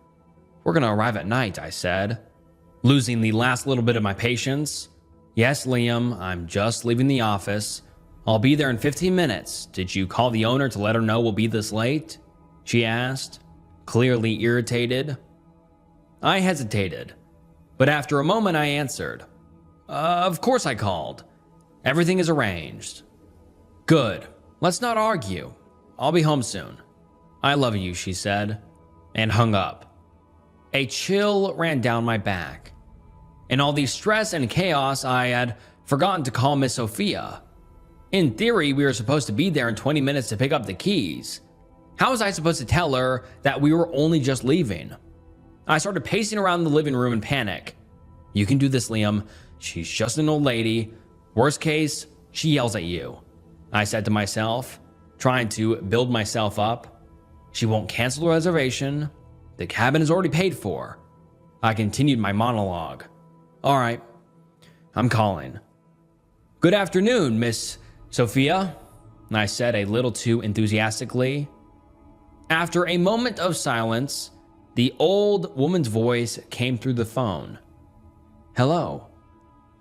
We're gonna arrive at night, I said, losing the last little bit of my patience. Yes, Liam, I'm just leaving the office. I'll be there in 15 minutes. Did you call the owner to let her know we'll be this late? She asked, clearly irritated. I hesitated, but after a moment I answered. Of course I called. Everything is arranged. Good. Let's not argue. I'll be home soon. I love you, she said, and hung up. A chill ran down my back. In all the stress and chaos, I had forgotten to call Miss Sophia. In theory, we were supposed to be there in 20 minutes to pick up the keys. How was I supposed to tell her that we were only just leaving? I started pacing around the living room in panic. You can do this, Liam. She's just an old lady. Worst case, she yells at you, I said to myself, trying to build myself up. She won't cancel the reservation. The cabin is already paid for. I continued my monologue. All right, I'm calling. Good afternoon, Miss Sophia, I said a little too enthusiastically. After a moment of silence, the old woman's voice came through the phone. Hello,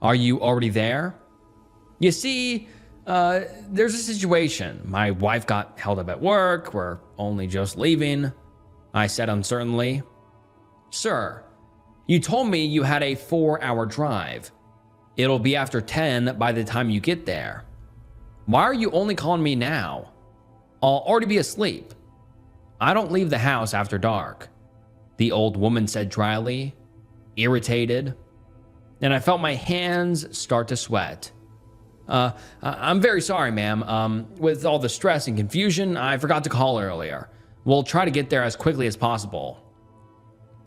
are you already there? You see, there's a situation. My wife got held up at work. We're only just leaving, I said uncertainly. Sir, you told me you had a 4-hour drive. It'll be after 10 by the time you get there. Why are you only calling me now? I'll already be asleep. I don't leave the house after dark, the old woman said dryly, irritated, and I felt my hands start to sweat. I'm very sorry, ma'am. With all the stress and confusion, I forgot to call earlier. We'll try to get there as quickly as possible.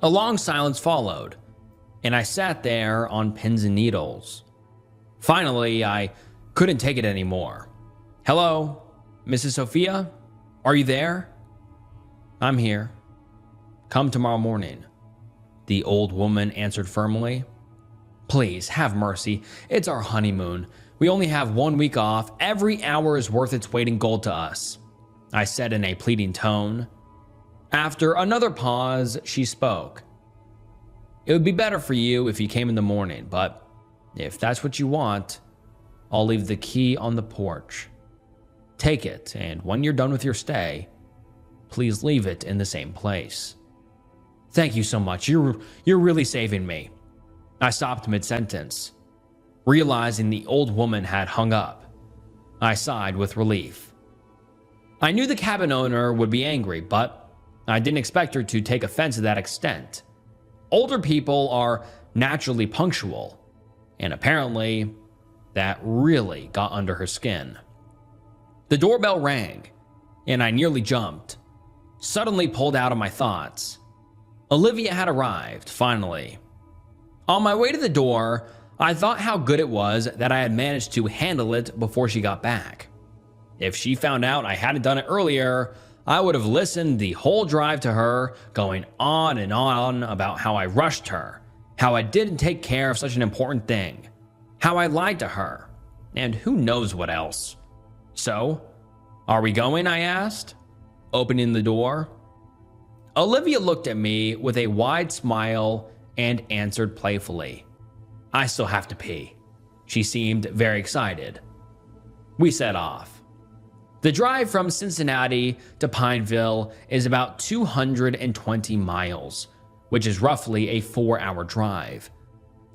A long silence followed, and I sat there on pins and needles. Finally, I couldn't take it anymore. Hello, Mrs. Sophia? Are you there? I'm here. Come tomorrow morning, the old woman answered firmly. Please, have mercy. It's our honeymoon. We only have 1 week off. Every hour is worth its weight in gold to us, I said in a pleading tone. After another pause, she spoke. It would be better for you if you came in the morning, but if that's what you want, I'll leave the key on the porch. Take it, and when you're done with your stay, please leave it in the same place. Thank you so much. You're really saving me. I stopped mid-sentence, realizing the old woman had hung up. I sighed with relief. I knew the cabin owner would be angry, but I didn't expect her to take offense to that extent. Older people are naturally punctual, and apparently that really got under her skin. The doorbell rang, and I nearly jumped, suddenly pulled out of my thoughts. Olivia had arrived, finally. On my way to the door, I thought how good it was that I had managed to handle it before she got back. If she found out I hadn't done it earlier, I would have listened the whole drive to her, going on and on about how I rushed her, how I didn't take care of such an important thing, how I lied to her, and who knows what else. So, are we going? I asked, opening the door. Olivia looked at me with a wide smile and answered playfully. I still have to pee. She seemed very excited. We set off. The drive from Cincinnati to Pineville is about 220 miles, which is roughly a 4-hour drive.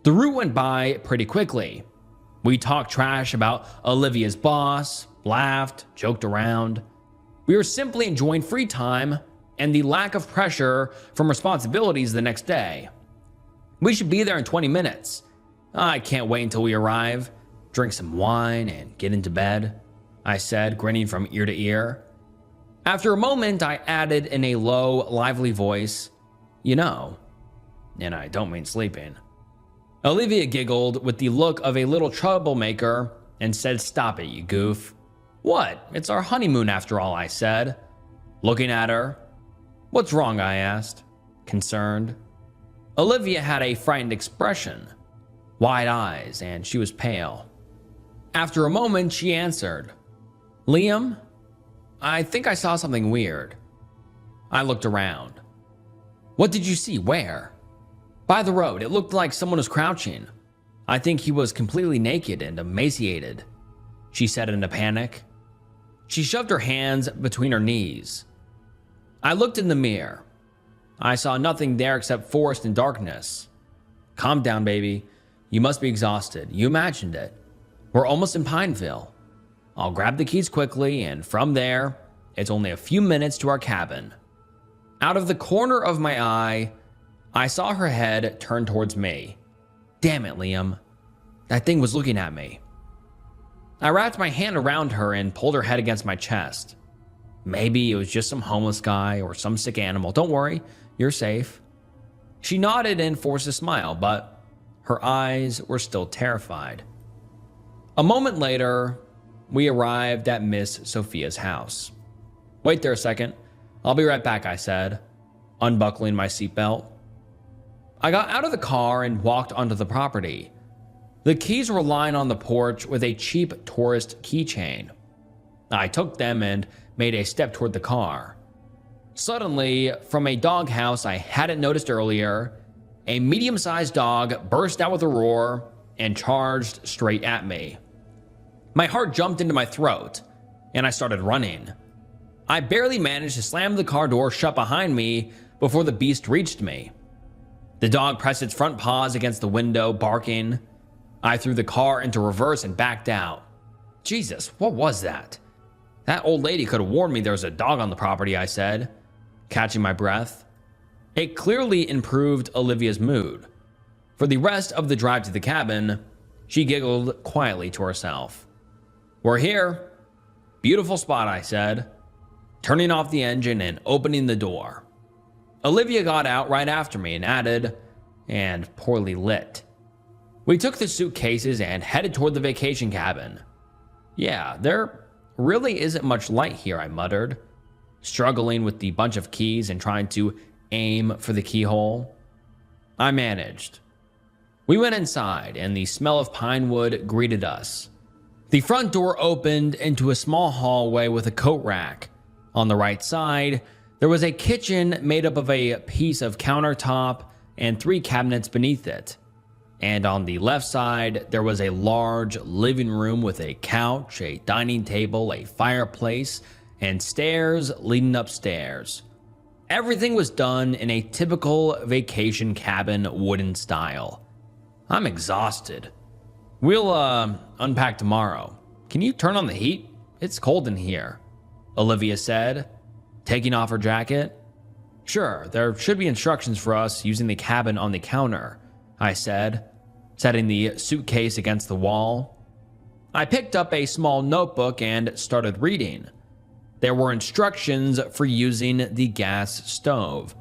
The route went by pretty quickly. We talked trash about Olivia's boss, laughed, joked around. We were simply enjoying free time and the lack of pressure from responsibilities the next day. We should be there in 20 minutes. I can't wait until we arrive, drink some wine, and get into bed, I said, grinning from ear to ear. After a moment, I added in a low, lively voice, you know, and I don't mean sleeping. Olivia giggled with the look of a little troublemaker and said, stop it, you goof. What? It's our honeymoon after all, I said, looking at her. What's wrong? I asked, concerned. Olivia had a frightened expression, wide eyes, and she was pale. After a moment, she answered, Liam, I think I saw something weird. I looked around. What did you see? Where? By the road. It looked like someone was crouching. I think he was completely naked and emaciated, she said in a panic. She shoved her hands between her knees. I looked in the mirror. I saw nothing there except forest and darkness. Calm down, baby. You must be exhausted. You imagined it. We're almost in Pineville. I'll grab the keys quickly, and from there, it's only a few minutes to our cabin. Out of the corner of my eye, I saw her head turn towards me. Damn it, Liam. That thing was looking at me. I wrapped my hand around her and pulled her head against my chest. Maybe it was just some homeless guy or some sick animal. Don't worry, you're safe. She nodded and forced a smile, but her eyes were still terrified. A moment later, we arrived at Miss Sophia's house. "Wait there a second. I'll be right back," I said, unbuckling my seatbelt. I got out of the car and walked onto the property. The keys were lying on the porch with a cheap tourist keychain. I took them and made a step toward the car. Suddenly, from a doghouse I hadn't noticed earlier, a medium-sized dog burst out with a roar and charged straight at me. My heart jumped into my throat, and I started running. I barely managed to slam the car door shut behind me before the beast reached me. The dog pressed its front paws against the window, barking. I threw the car into reverse and backed out. Jesus, what was that? That old lady could have warned me there was a dog on the property, I said, catching my breath. It clearly improved Olivia's mood. For the rest of the drive to the cabin, she giggled quietly to herself. "We're here. Beautiful spot," I said, turning off the engine and opening the door. Olivia got out right after me and added, "and poorly lit." We took the suitcases and headed toward the vacation cabin. "Yeah, there really isn't much light here," I muttered, struggling with the bunch of keys and trying to aim for the keyhole. I managed. We went inside, and the smell of pine wood greeted us. The front door opened into a small hallway with a coat rack. On the right side, there was a kitchen made up of a piece of countertop and 3 cabinets beneath it. And on the left side, there was a large living room with a couch, a dining table, a fireplace, and stairs leading upstairs. Everything was done in a typical vacation cabin wooden style. I'm exhausted. "We'll, unpack tomorrow. Can you turn on the heat? It's cold in here," Olivia said, taking off her jacket. "Sure, there should be instructions for us using the cabin on the counter," I said, setting the suitcase against the wall. I picked up a small notebook and started reading. There were instructions for using the gas stove,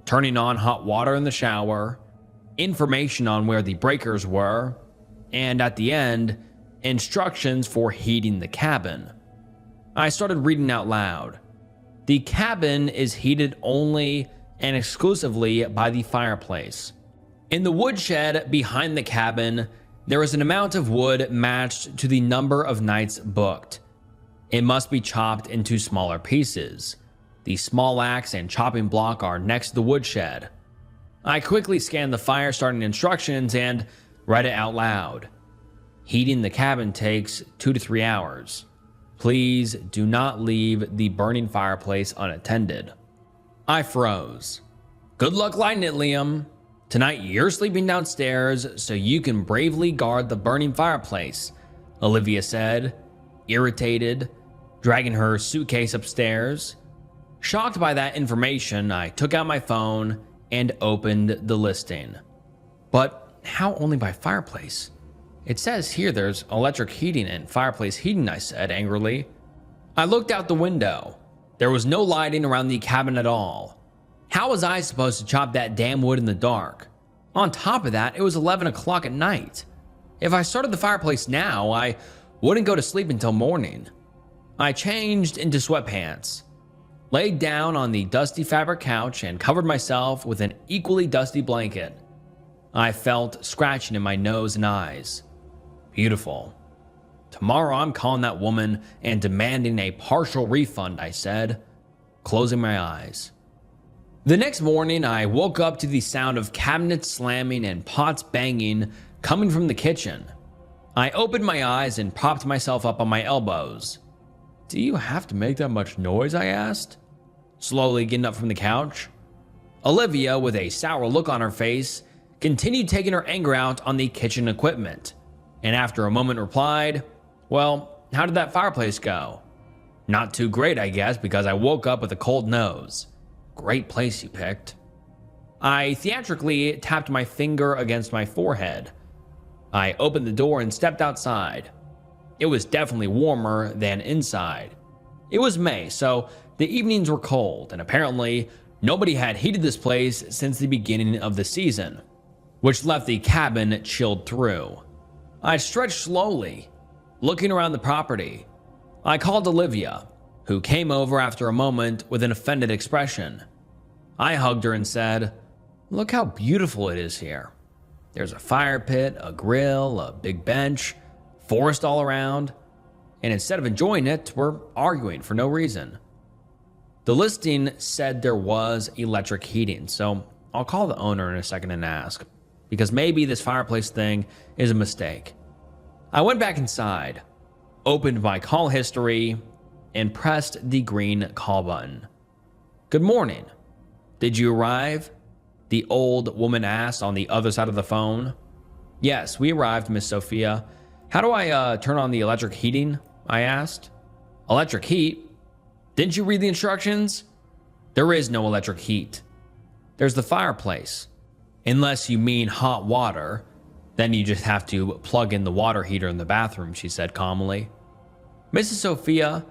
turning on hot water in the shower, information on where the breakers were, and at the end, instructions for heating the cabin. I started reading out loud. The cabin is heated only and exclusively by the fireplace. In the woodshed behind the cabin, there is an amount of wood matched to the number of nights booked. It must be chopped into smaller pieces. The small axe and chopping block are next to the woodshed. I quickly scanned the fire starting instructions and read it out loud. Heating the cabin takes 2 to 3 hours. Please do not leave the burning fireplace unattended. I froze. "Good luck lighting it, Liam. Tonight you're sleeping downstairs so you can bravely guard the burning fireplace," Olivia said, irritated, dragging her suitcase upstairs. Shocked by that information, I took out my phone and opened the listing. "But how only by fireplace? It says here there's electric heating and fireplace heating," I said angrily. I looked out the window. There was no lighting around the cabin at all. How was I supposed to chop that damn wood in the dark? On top of that, it was 11 o'clock at night. If I started the fireplace now, I wouldn't go to sleep until morning. I changed into sweatpants, laid down on the dusty fabric couch, and covered myself with an equally dusty blanket. I felt scratching in my nose and eyes. Beautiful. "Tomorrow I'm calling that woman and demanding a partial refund," I said, closing my eyes. The next morning, I woke up to the sound of cabinets slamming and pots banging coming from the kitchen. I opened my eyes and propped myself up on my elbows. "Do you have to make that much noise?" I asked, slowly getting up from the couch. Olivia, with a sour look on her face, continued taking her anger out on the kitchen equipment, and after a moment replied, "Well, how did that fireplace go?" "Not too great, I guess, because I woke up with a cold nose." "Great place you picked." I theatrically tapped my finger against my forehead. I opened the door and stepped outside. It was definitely warmer than inside. It was May, so the evenings were cold, and apparently nobody had heated this place since the beginning of the season, which left the cabin chilled through. I stretched slowly. looking around the property. I called Olivia, who came over after a moment with an offended expression. I hugged her and said, "Look how beautiful it is here. There's a fire pit, a grill, a big bench, forest all around, and instead of enjoying it, we're arguing for no reason." The listing said there was electric heating, so I'll call the owner in a second and ask, because maybe this fireplace thing is a mistake. I went back inside, opened my call history, and pressed the green call button. "Good morning. Did you arrive?" the old woman asked on the other side of the phone. "Yes, we arrived, Miss Sophia. How do I turn on the electric heating?" I asked. "Electric heat? Didn't you read the instructions? There is no electric heat. There's the fireplace. Unless you mean hot water, then you just have to plug in the water heater in the bathroom," she said calmly. "Mrs. Sophia,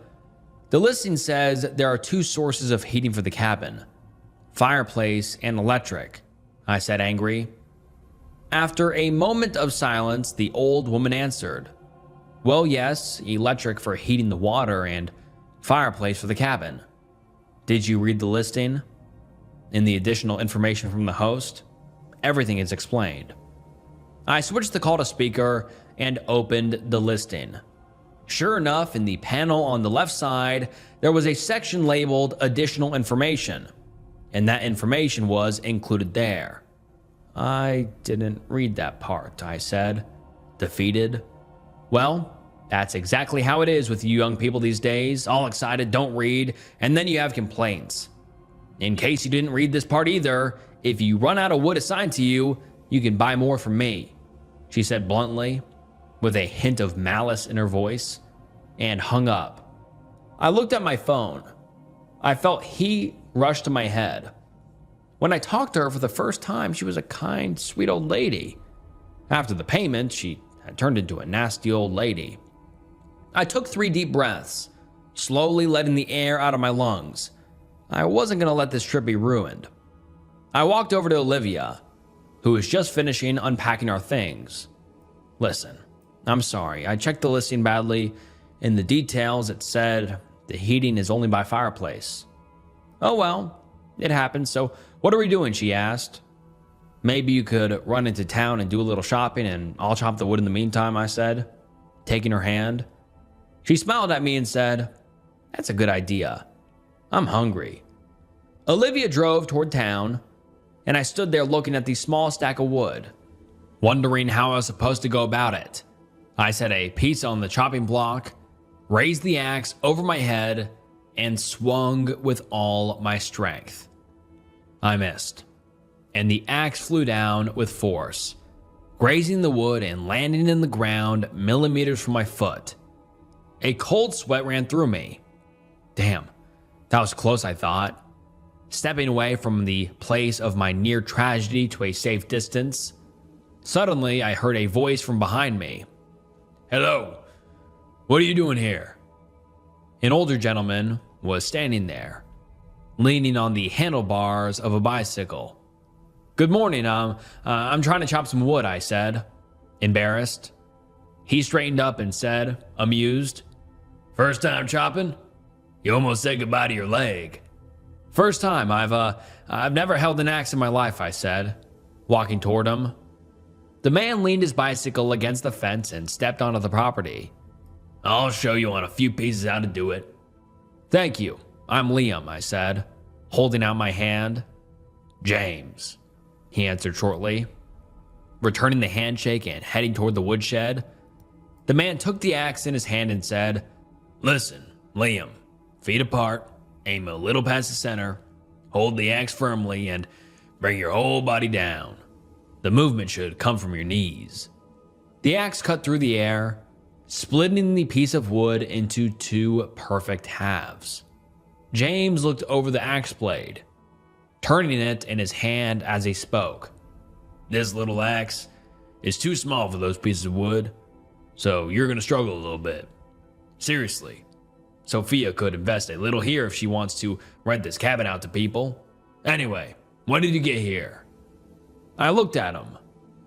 the listing says there are two sources of heating for the cabin, fireplace and electric," I said, angry. After a moment of silence, the old woman answered, "Well, yes, electric for heating the water and fireplace for the cabin. Did you read the listing? In the additional information from the host, everything is explained." I switched the call to speaker and opened the listing. Sure enough, in the panel on the left side, there was a section labeled additional information, and that information was included there. "I didn't read that part," I said, defeated. Well, that's exactly how it is with you young people these days, all excited, don't read, and then you have complaints. In case you didn't read this part either, if you run out of wood assigned to you, you can buy more from me," she said bluntly, with a hint of malice in her voice, and hung up. I looked at my phone. I felt heat rush to my head. When I talked to her for the first time, she was a kind, sweet old lady. After the payment, she had turned into a nasty old lady. I took 3 deep breaths, slowly letting the air out of my lungs. I wasn't going to let this trip be ruined. I walked over to Olivia, who was just finishing unpacking our things. "Listen, I'm sorry. I checked the listing badly. In the details, it said the heating is only by fireplace." "Oh well, it happens. So what are we doing?" she asked. "Maybe you could run into town and do a little shopping and I'll chop the wood in the meantime," I said, taking her hand. She smiled at me and said, "That's a good idea. I'm hungry." Olivia drove toward town, and I stood there looking at the small stack of wood, wondering how I was supposed to go about it. I set a piece on the chopping block, raised the axe over my head, and swung with all my strength. I missed, and the axe flew down with force, grazing the wood and landing in the ground millimeters from my foot. A cold sweat ran through me. Damn, that was close, I thought. Stepping away from the place of my near tragedy to a safe distance, suddenly I heard a voice from behind me. "Hello, what are you doing here?" An older gentleman was standing there, leaning on the handlebars of a bicycle. "Good morning, I'm trying to chop some wood," I said, embarrassed. He straightened up and said, amused, "First time chopping? You almost said goodbye to your leg." "First time. I've never held an axe in my life," I said, walking toward him. The man leaned his bicycle against the fence and stepped onto the property. "I'll show you on a few pieces how to do it." "Thank you. I'm Liam," I said, holding out my hand. "James," he answered shortly, returning the handshake and heading toward the woodshed. The man took the axe in his hand and said, "Listen, Liam, feet apart, aim a little past the center, hold the axe firmly, and bring your whole body down. The movement should come from your knees." The axe cut through the air, splitting the piece of wood into 2 perfect halves. James looked over the axe blade, turning it in his hand as he spoke. "This little axe is too small for those pieces of wood, so you're going to struggle a little bit. Seriously. Sophia could invest a little here if she wants to rent this cabin out to people. Anyway, when did you get here?" I looked at him,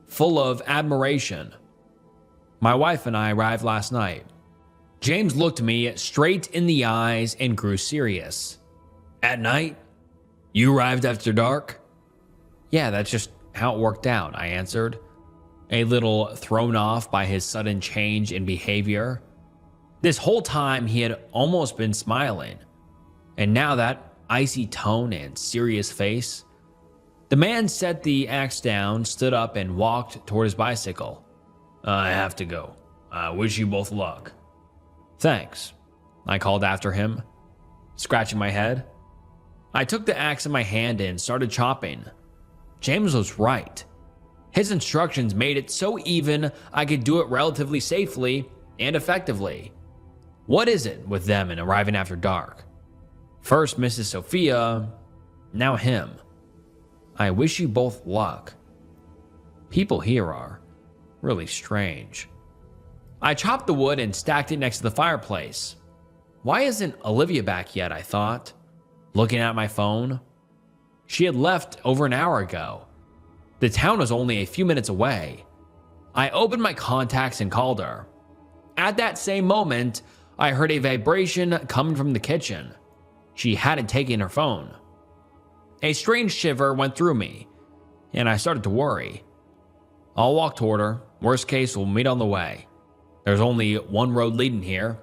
full of admiration. My wife and I arrived last night. James looked me straight in the eyes and grew serious. At night? You arrived after dark? Yeah, that's just how it worked out, I answered, a little thrown off by his sudden change in behavior. This whole time he had almost been smiling, and now that icy tone and serious face. The man set the axe down, stood up, and walked toward his bicycle. I have to go. I wish you both luck. Thanks, I called after him, scratching my head. I took the axe in my hand and started chopping. James was right. His instructions made it so even I could do it relatively safely and effectively. What is it with them and arriving after dark? First Mrs. Sophia, now him. I wish you both luck. People here are really strange. I chopped the wood and stacked it next to the fireplace. Why isn't Olivia back yet, I thought, looking at my phone. She had left over an hour ago. The town was only a few minutes away. I opened my contacts and called her. At that same moment, I heard a vibration coming from the kitchen. She hadn't taken her phone. A strange shiver went through me, and I started to worry. I'll walk toward her. Worst case, we'll meet on the way. There's only one road leading here.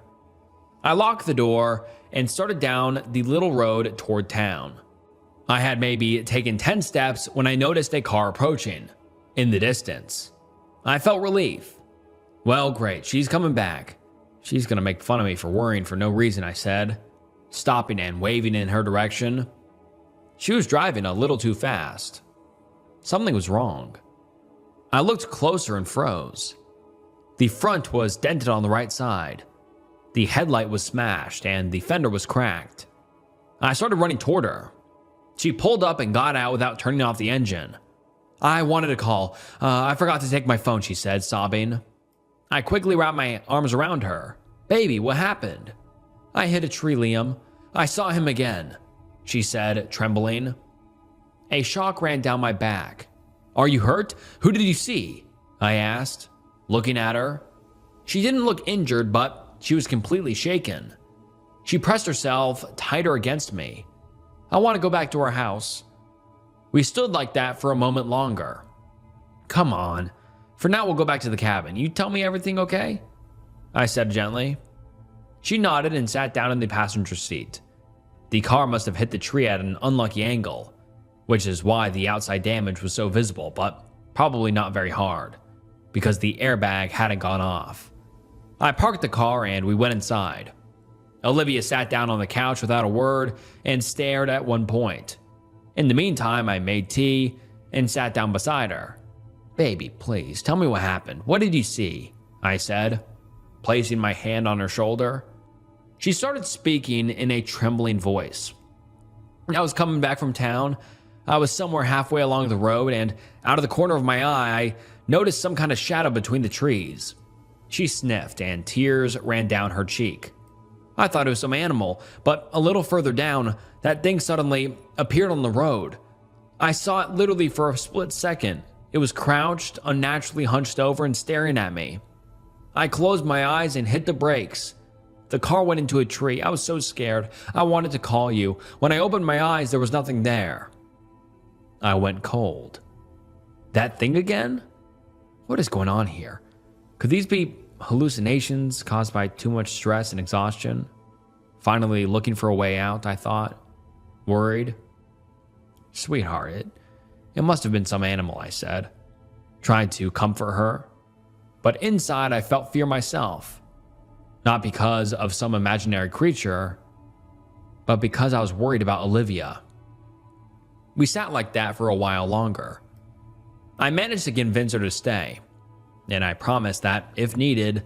I locked the door and started down the little road toward town. I had maybe taken 10 steps when I noticed a car approaching, in the distance. I felt relief. Well, great, she's coming back. She's gonna make fun of me for worrying for no reason, I said, stopping and waving in her direction. She was driving a little too fast. Something was wrong. I looked closer and froze. The front was dented on the right side. The headlight was smashed and the fender was cracked. I started running toward her. She pulled up and got out without turning off the engine. I wanted to call. I forgot to take my phone, she said, sobbing. I quickly wrapped my arms around her. Baby, what happened? I hit a tree, Liam. I saw him again, she said, trembling. A shock ran down my back. Are you hurt? Who did you see? I asked, looking at her. She didn't look injured, but she was completely shaken. She pressed herself tighter against me. I want to go back to our house. We stood like that for a moment longer. Come on. For now, we'll go back to the cabin. You tell me everything okay? I said gently. She nodded and sat down in the passenger seat. The car must have hit the tree at an unlucky angle, which is why the outside damage was so visible, but probably not very hard, because the airbag hadn't gone off. I parked the car and we went inside. Olivia sat down on the couch without a word and stared at one point. In the meantime, I made tea and sat down beside her. Baby, please, tell me what happened. What did you see? I said, placing my hand on her shoulder. She started speaking in a trembling voice. I was coming back from town. I was somewhere halfway along the road, and out of the corner of my eye, I noticed some kind of shadow between the trees. She sniffed, and tears ran down her cheek. I thought it was some animal, but a little further down, that thing suddenly appeared on the road. I saw it literally for a split second. It was crouched, unnaturally hunched over and staring at me. I closed my eyes and hit the brakes. The car went into a tree. I was so scared. I wanted to call you. When I opened my eyes, there was nothing there. I went cold. That thing again? What is going on here? Could these be hallucinations caused by too much stress and exhaustion? Finally looking for a way out, I thought. Worried. Sweetheart, it must have been some animal, I said, trying to comfort her. But inside, I felt fear myself. Not because of some imaginary creature, but because I was worried about Olivia. We sat like that for a while longer. I managed to convince her to stay, and I promised that, if needed,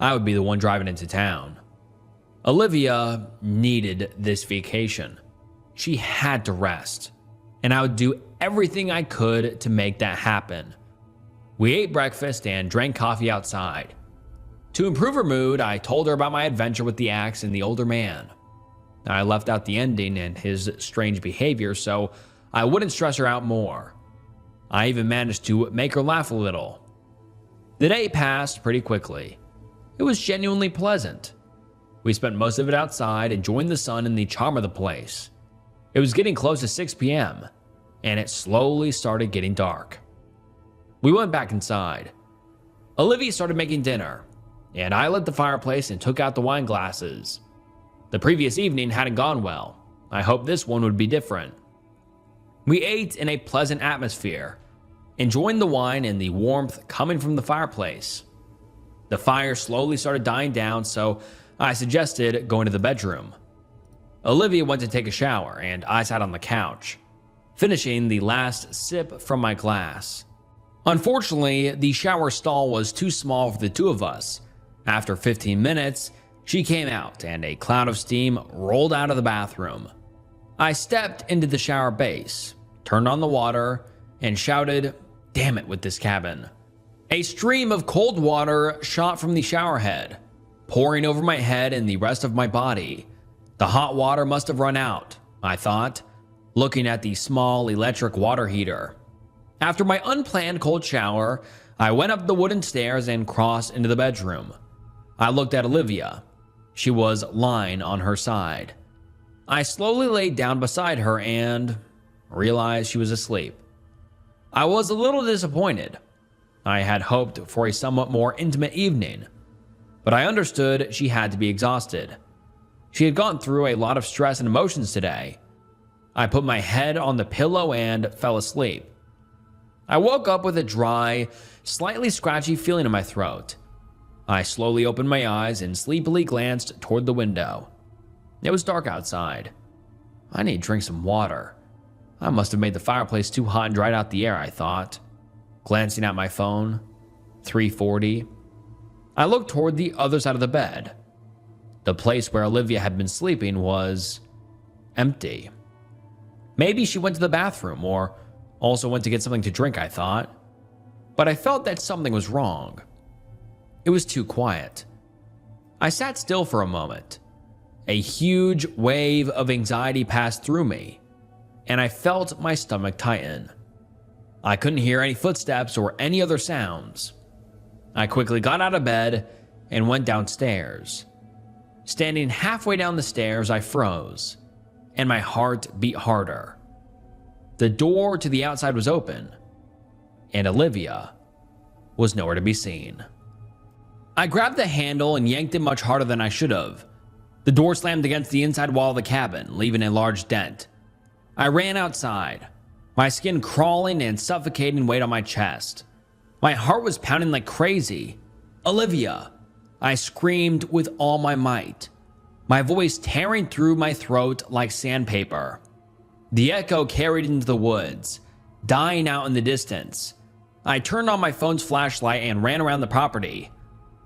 I would be the one driving into town. Olivia needed this vacation. She had to rest, and I would do everything I could to make that happen. We ate breakfast and drank coffee outside. To improve her mood, I told her about my adventure with the axe and the older man. I left out the ending and his strange behavior so I wouldn't stress her out more. I even managed to make her laugh a little. The day passed pretty quickly. It was genuinely pleasant. We spent most of it outside enjoying the sun and the charm of the place. It was getting close to 6 p.m., and it slowly started getting dark. We went back inside. Olivia started making dinner, and I lit the fireplace and took out the wine glasses. The previous evening hadn't gone well. I hoped this one would be different. We ate in a pleasant atmosphere, enjoying the wine and the warmth coming from the fireplace. The fire slowly started dying down, so I suggested going to the bedroom. Olivia went to take a shower, and I sat on the couch, finishing the last sip from my glass. Unfortunately, the shower stall was too small for the two of us. After 15 minutes, she came out, and a cloud of steam rolled out of the bathroom. I stepped into the shower base, turned on the water, and shouted, "Damn it with this cabin." A stream of cold water shot from the shower head, pouring over my head and the rest of my body. The hot water must have run out, I thought, looking at the small electric water heater. After my unplanned cold shower, I went up the wooden stairs and crossed into the bedroom. I looked at Olivia. She was lying on her side. I slowly laid down beside her and realized she was asleep. I was a little disappointed. I had hoped for a somewhat more intimate evening, but I understood she had to be exhausted. She had gone through a lot of stress and emotions today. I put my head on the pillow and fell asleep. I woke up with a dry, slightly scratchy feeling in my throat. I slowly opened my eyes and sleepily glanced toward the window. It was dark outside. I need to drink some water. I must have made the fireplace too hot and dried out the air, I thought. Glancing at my phone, 3:40. I looked toward the other side of the bed. The place where Olivia had been sleeping was empty. Maybe she went to the bathroom or also went to get something to drink, I thought. But I felt that something was wrong. It was too quiet. I sat still for a moment. A huge wave of anxiety passed through me, and I felt my stomach tighten. I couldn't hear any footsteps or any other sounds. I quickly got out of bed and went downstairs. Standing halfway down the stairs, I froze, and my heart beat harder. The door to the outside was open, and Olivia was nowhere to be seen. I grabbed the handle and yanked it much harder than I should have. The door slammed against the inside wall of the cabin, leaving a large dent. I ran outside, my skin crawling and suffocating weight on my chest. My heart was pounding like crazy. "Olivia!" I screamed with all my might, my voice tearing through my throat like sandpaper. The echo carried into the woods, dying out in the distance. I turned on my phone's flashlight and ran around the property.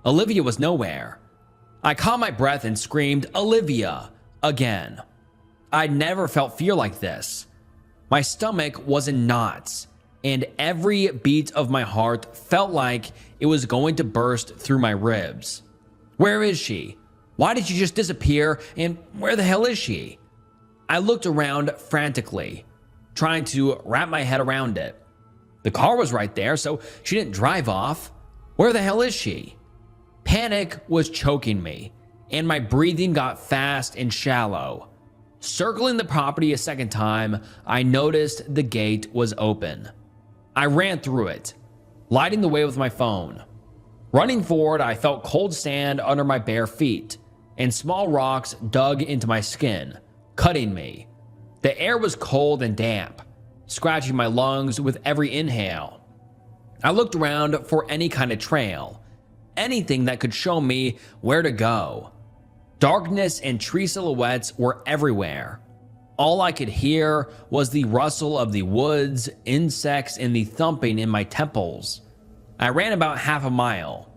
Olivia was nowhere. I caught my breath and screamed, "Olivia!" again. I'd never felt fear like this. My stomach was in knots, and every beat of my heart felt like it was going to burst through my ribs. Where is she? Why did she just disappear, and where the hell is she? I looked around frantically, trying to wrap my head around it. The car was right there, so she didn't drive off. Where the hell is she? Panic was choking me, and my breathing got fast and shallow. Circling the property a second time, I noticed the gate was open. I ran through it, lighting the way with my phone. Running forward, I felt cold sand under my bare feet, and small rocks dug into my skin, cutting me. The air was cold and damp, scratching my lungs with every inhale. I looked around for any kind of trail, anything that could show me where to go. Darkness and tree silhouettes were everywhere. All I could hear was the rustle of the woods, insects, and the thumping in my temples. I ran about half a mile.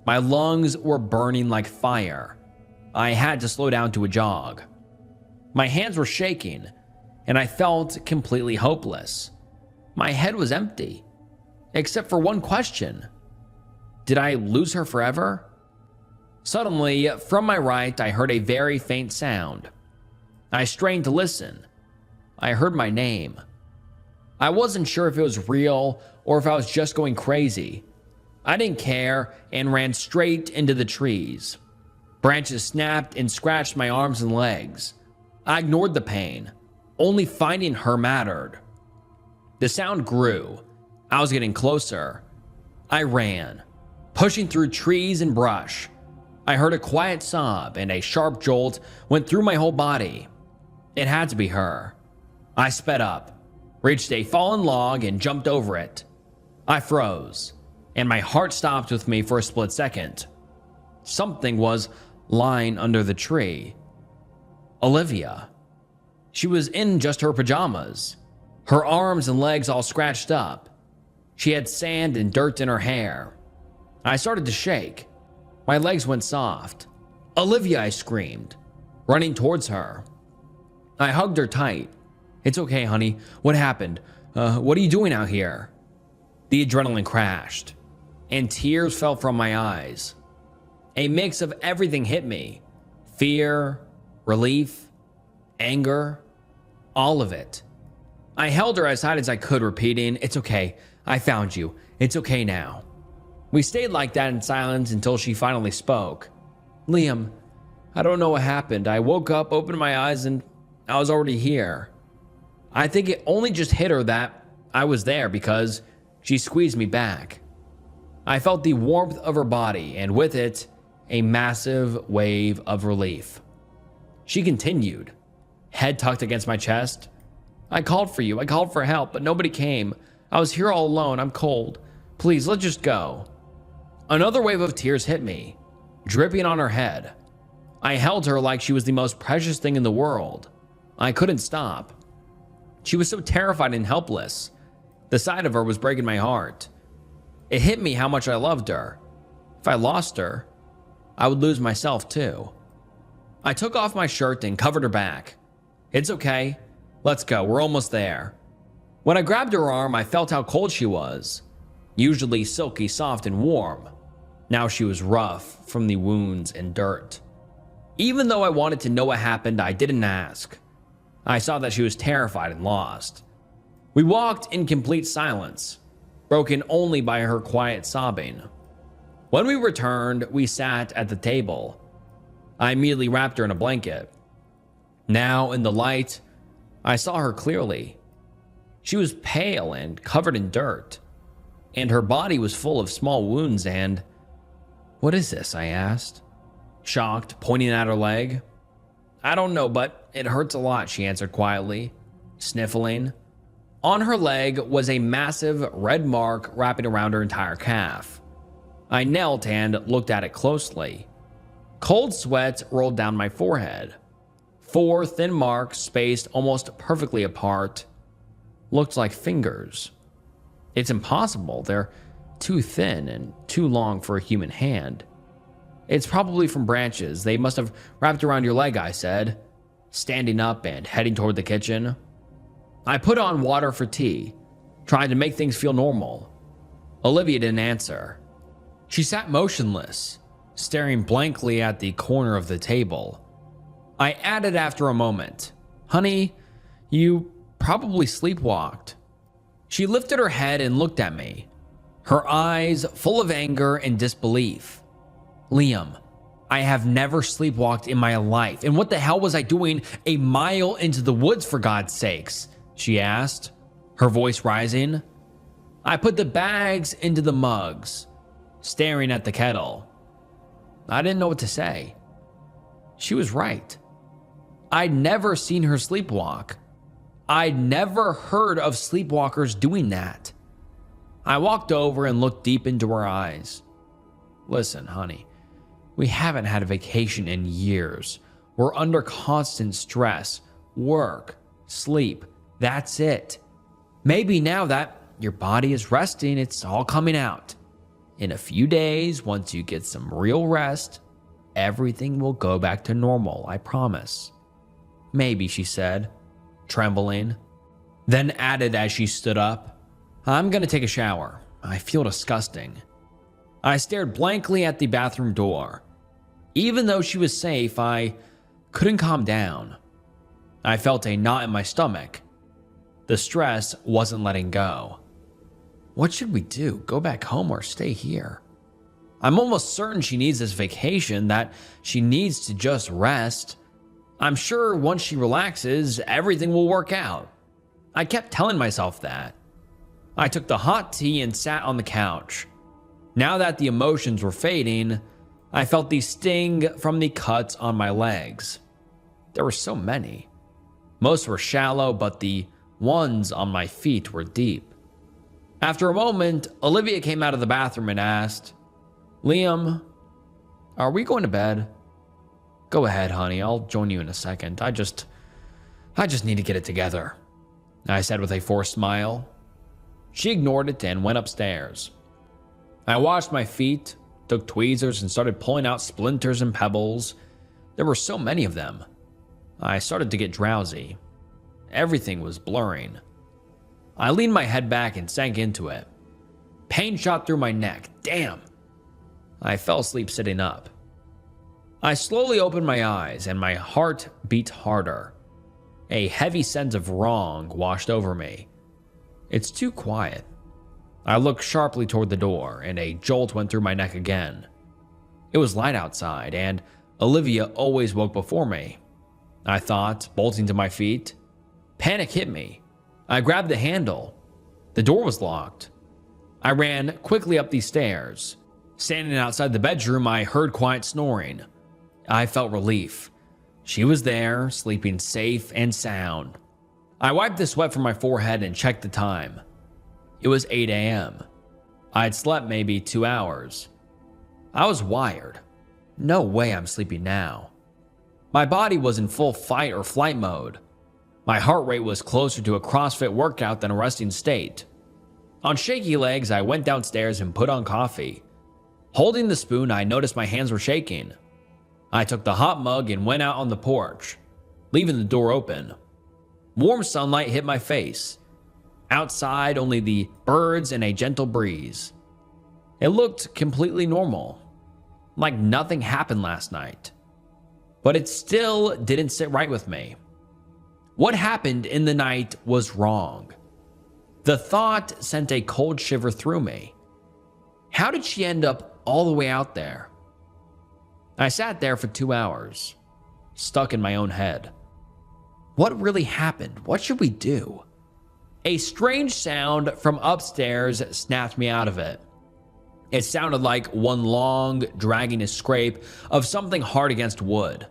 My lungs were burning like fire. I had to slow down to a jog. My hands were shaking, and I felt completely hopeless. My head was empty, except for one question. Did I lose her forever? Suddenly, from my right, I heard a very faint sound. I strained to listen. I heard my name. I wasn't sure if it was real or if I was just going crazy. I didn't care and ran straight into the trees. Branches snapped and scratched my arms and legs. I ignored the pain. Only finding her mattered. The sound grew. I was getting closer. I ran, pushing through trees and brush. I heard a quiet sob and a sharp jolt went through my whole body. It had to be her. I sped up, reached a fallen log and jumped over it. I froze, and my heart stopped with me for a split second. Something was lying under the tree. Olivia. She was in just her pajamas, her arms and legs all scratched up. She had sand and dirt in her hair. I started to shake. My legs went soft. Olivia, I screamed, running towards her. I hugged her tight. It's okay, honey. What happened? What are you doing out here? The adrenaline crashed, and tears fell from my eyes. A mix of everything hit me. Fear, relief, anger, all of it. I held her as tight as I could, repeating, it's okay. I found you. It's okay now. We stayed like that in silence until she finally spoke. Liam, I don't know what happened. I woke up, opened my eyes, and I was already here. I think it only just hit her that I was there because she squeezed me back. I felt the warmth of her body, and with it, a massive wave of relief. She continued, head tucked against my chest. I called for you. I called for help, but nobody came. I was here all alone. I'm cold. Please, let's just go. Another wave of tears hit me, dripping on her head. I held her like she was the most precious thing in the world. I couldn't stop. She was so terrified and helpless. The sight of her was breaking my heart. It hit me how much I loved her. If I lost her, I would lose myself too. I took off my shirt and covered her back. It's okay. Let's go. We're almost there. When I grabbed her arm, I felt how cold she was. Usually silky, soft, and warm. Now she was rough from the wounds and dirt. Even though I wanted to know what happened, I didn't ask. I saw that she was terrified and lost. We walked in complete silence, broken only by her quiet sobbing. When we returned, we sat at the table. I immediately wrapped her in a blanket. Now, in the light, I saw her clearly. She was pale and covered in dirt, and her body was full of small wounds and... What is this? I asked, shocked, pointing at her leg. I don't know, but it hurts a lot, she answered quietly, sniffling. On her leg was a massive red mark wrapping around her entire calf. I knelt and looked at it closely. Cold sweat rolled down my forehead. 4 thin marks spaced almost perfectly apart. Looked like fingers. It's impossible. They're too thin and too long for a human hand. It's probably from branches. They must have wrapped around your leg, I said, standing up and heading toward the kitchen. I put on water for tea, trying to make things feel normal. Olivia didn't answer. She sat motionless, staring blankly at the corner of the table. I added after a moment, Honey, you probably sleepwalked. She lifted her head and looked at me, her eyes full of anger and disbelief. Liam, I have never sleepwalked in my life, and what the hell was I doing a mile into the woods, for God's sakes? She asked, her voice rising. I put the bags into the mugs, staring at the kettle. I didn't know what to say. She was right. I'd never seen her sleepwalk. I'd never heard of sleepwalkers doing that. I walked over and looked deep into her eyes. Listen, honey, we haven't had a vacation in years. We're under constant stress, work, sleep. That's it. Maybe now that your body is resting, it's all coming out. In a few days, once you get some real rest, everything will go back to normal, I promise. Maybe, she said, trembling, then added as she stood up, I'm gonna take a shower. I feel disgusting. I stared blankly at the bathroom door. Even though she was safe, I couldn't calm down. I felt a knot in my stomach. The stress wasn't letting go. What should we do? Go back home or stay here? I'm almost certain she needs this vacation, that she needs to just rest. I'm sure once she relaxes, everything will work out. I kept telling myself that. I took the hot tea and sat on the couch. Now that the emotions were fading, I felt the sting from the cuts on my legs. There were so many. Most were shallow, but the ones on my feet were deep. After a moment, Olivia came out of the bathroom and asked, "Liam, are we going to bed?" "Go ahead, honey. I'll join you in a second. I just need to get it together," I said with a forced smile. She ignored it and went upstairs. I washed my feet, took tweezers, and started pulling out splinters and pebbles. There were so many of them. I started to get drowsy. Everything was blurring. I leaned my head back and sank into it. Pain shot through my neck. Damn! I fell asleep sitting up. I slowly opened my eyes and my heart beat harder. A heavy sense of wrong washed over me. It's too quiet. I looked sharply toward the door and a jolt went through my neck again. It was light outside and Olivia always woke before me. I thought, bolting to my feet. Panic hit me. I grabbed the handle. The door was locked. I ran quickly up these stairs. Standing outside the bedroom, I heard quiet snoring. I felt relief. She was there, sleeping safe and sound. I wiped the sweat from my forehead and checked the time. It was 8 a.m. I had slept maybe 2 hours. I was wired. No way I'm sleeping now. My body was in full fight or flight mode. My heart rate was closer to a CrossFit workout than a resting state. On shaky legs, I went downstairs and put on coffee. Holding the spoon, I noticed my hands were shaking. I took the hot mug and went out on the porch, leaving the door open. Warm sunlight hit my face. Outside, only the birds and a gentle breeze. It looked completely normal, like nothing happened last night. But it still didn't sit right with me. What happened in the night was wrong. The thought sent a cold shiver through me. How did she end up all the way out there? I sat there for 2 hours, stuck in my own head. What really happened? What should we do? A strange sound from upstairs snapped me out of it. It sounded like one long, dragging scrape of something hard against wood.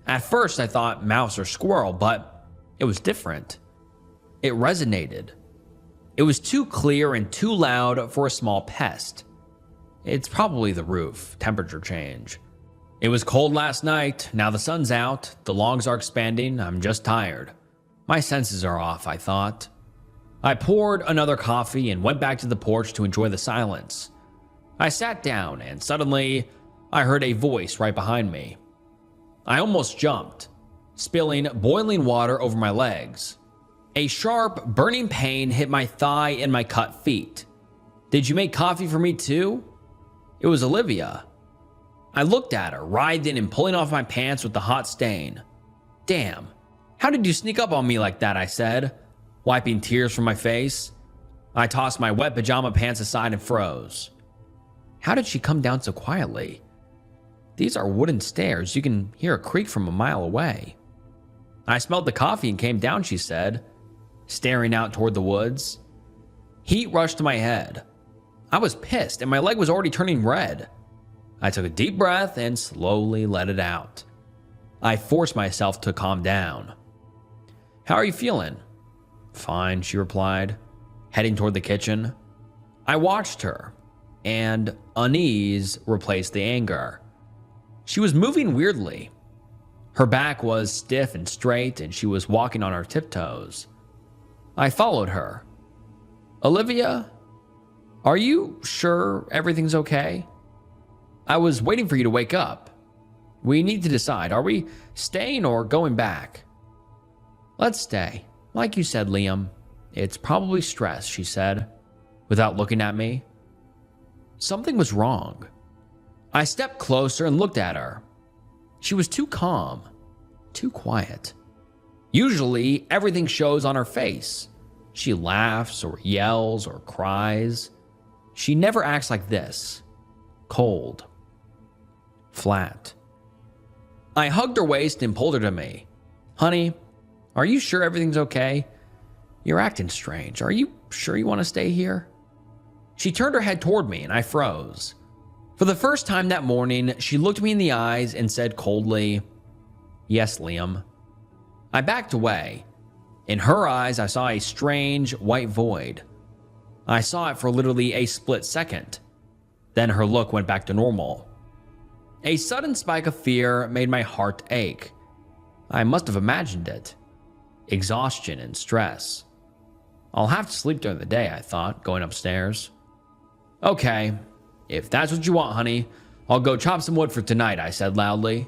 At first, I thought mouse or squirrel, but it was different. It resonated. It was too clear and too loud for a small pest. It's probably the roof, temperature change. It was cold last night, now the sun's out, the logs are expanding, I'm just tired. My senses are off, I thought. I poured another coffee and went back to the porch to enjoy the silence. I sat down and suddenly I heard a voice right behind me. I almost jumped, spilling boiling water over my legs. A sharp, burning pain hit my thigh and my cut feet. "Did you make coffee for me too?" It was Olivia. I looked at her, writhing and pulling off my pants with the hot stain. "Damn, how did you sneak up on me like that?" I said, wiping tears from my face. I tossed my wet pajama pants aside and froze. How did she come down so quietly? These are wooden stairs. You can hear a creak from a mile away. "I smelled the coffee and came down," she said, staring out toward the woods. Heat rushed to my head. I was pissed and my leg was already turning red. I took a deep breath and slowly let it out. I forced myself to calm down. "How are you feeling?" "Fine," she replied, heading toward the kitchen. I watched her, and unease replaced the anger. She was moving weirdly. Her back was stiff and straight, and she was walking on her tiptoes. I followed her. "Olivia, are you sure everything's okay? I was waiting for you to wake up. We need to decide, are we staying or going back?" "Let's stay. Like you said, Liam, it's probably stress," she said, without looking at me. Something was wrong. I stepped closer and looked at her. She was too calm, too quiet. Usually, everything shows on her face. She laughs or yells or cries. She never acts like this. Cold. Flat. I hugged her waist and pulled her to me. Honey, are you sure everything's okay? You're acting strange. Are you sure you want to stay here? She turned her head toward me and I froze. For the first time that morning, she looked me in the eyes and said coldly, "Yes, Liam." I backed away. In her eyes, I saw a strange white void. I saw it for literally a split second. Then her look went back to normal. A sudden spike of fear made my heart ache. I must have imagined it. Exhaustion and stress. I'll have to sleep during the day, I thought, going upstairs. Okay, if that's what you want, honey, I'll go chop some wood for tonight, I said loudly.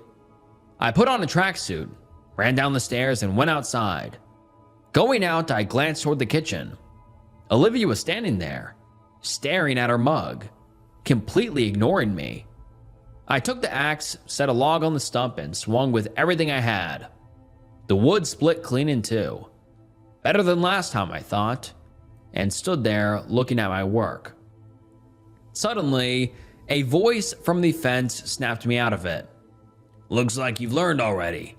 I put on a tracksuit, ran down the stairs, and went outside. Going out, I glanced toward the kitchen. Olivia was standing there, staring at her mug, completely ignoring me. I took the axe, set a log on the stump, and swung with everything I had. The wood split clean in two. Better than last time, I thought, and stood there looking at my work. Suddenly, a voice from the fence snapped me out of it. "Looks like you've learned already."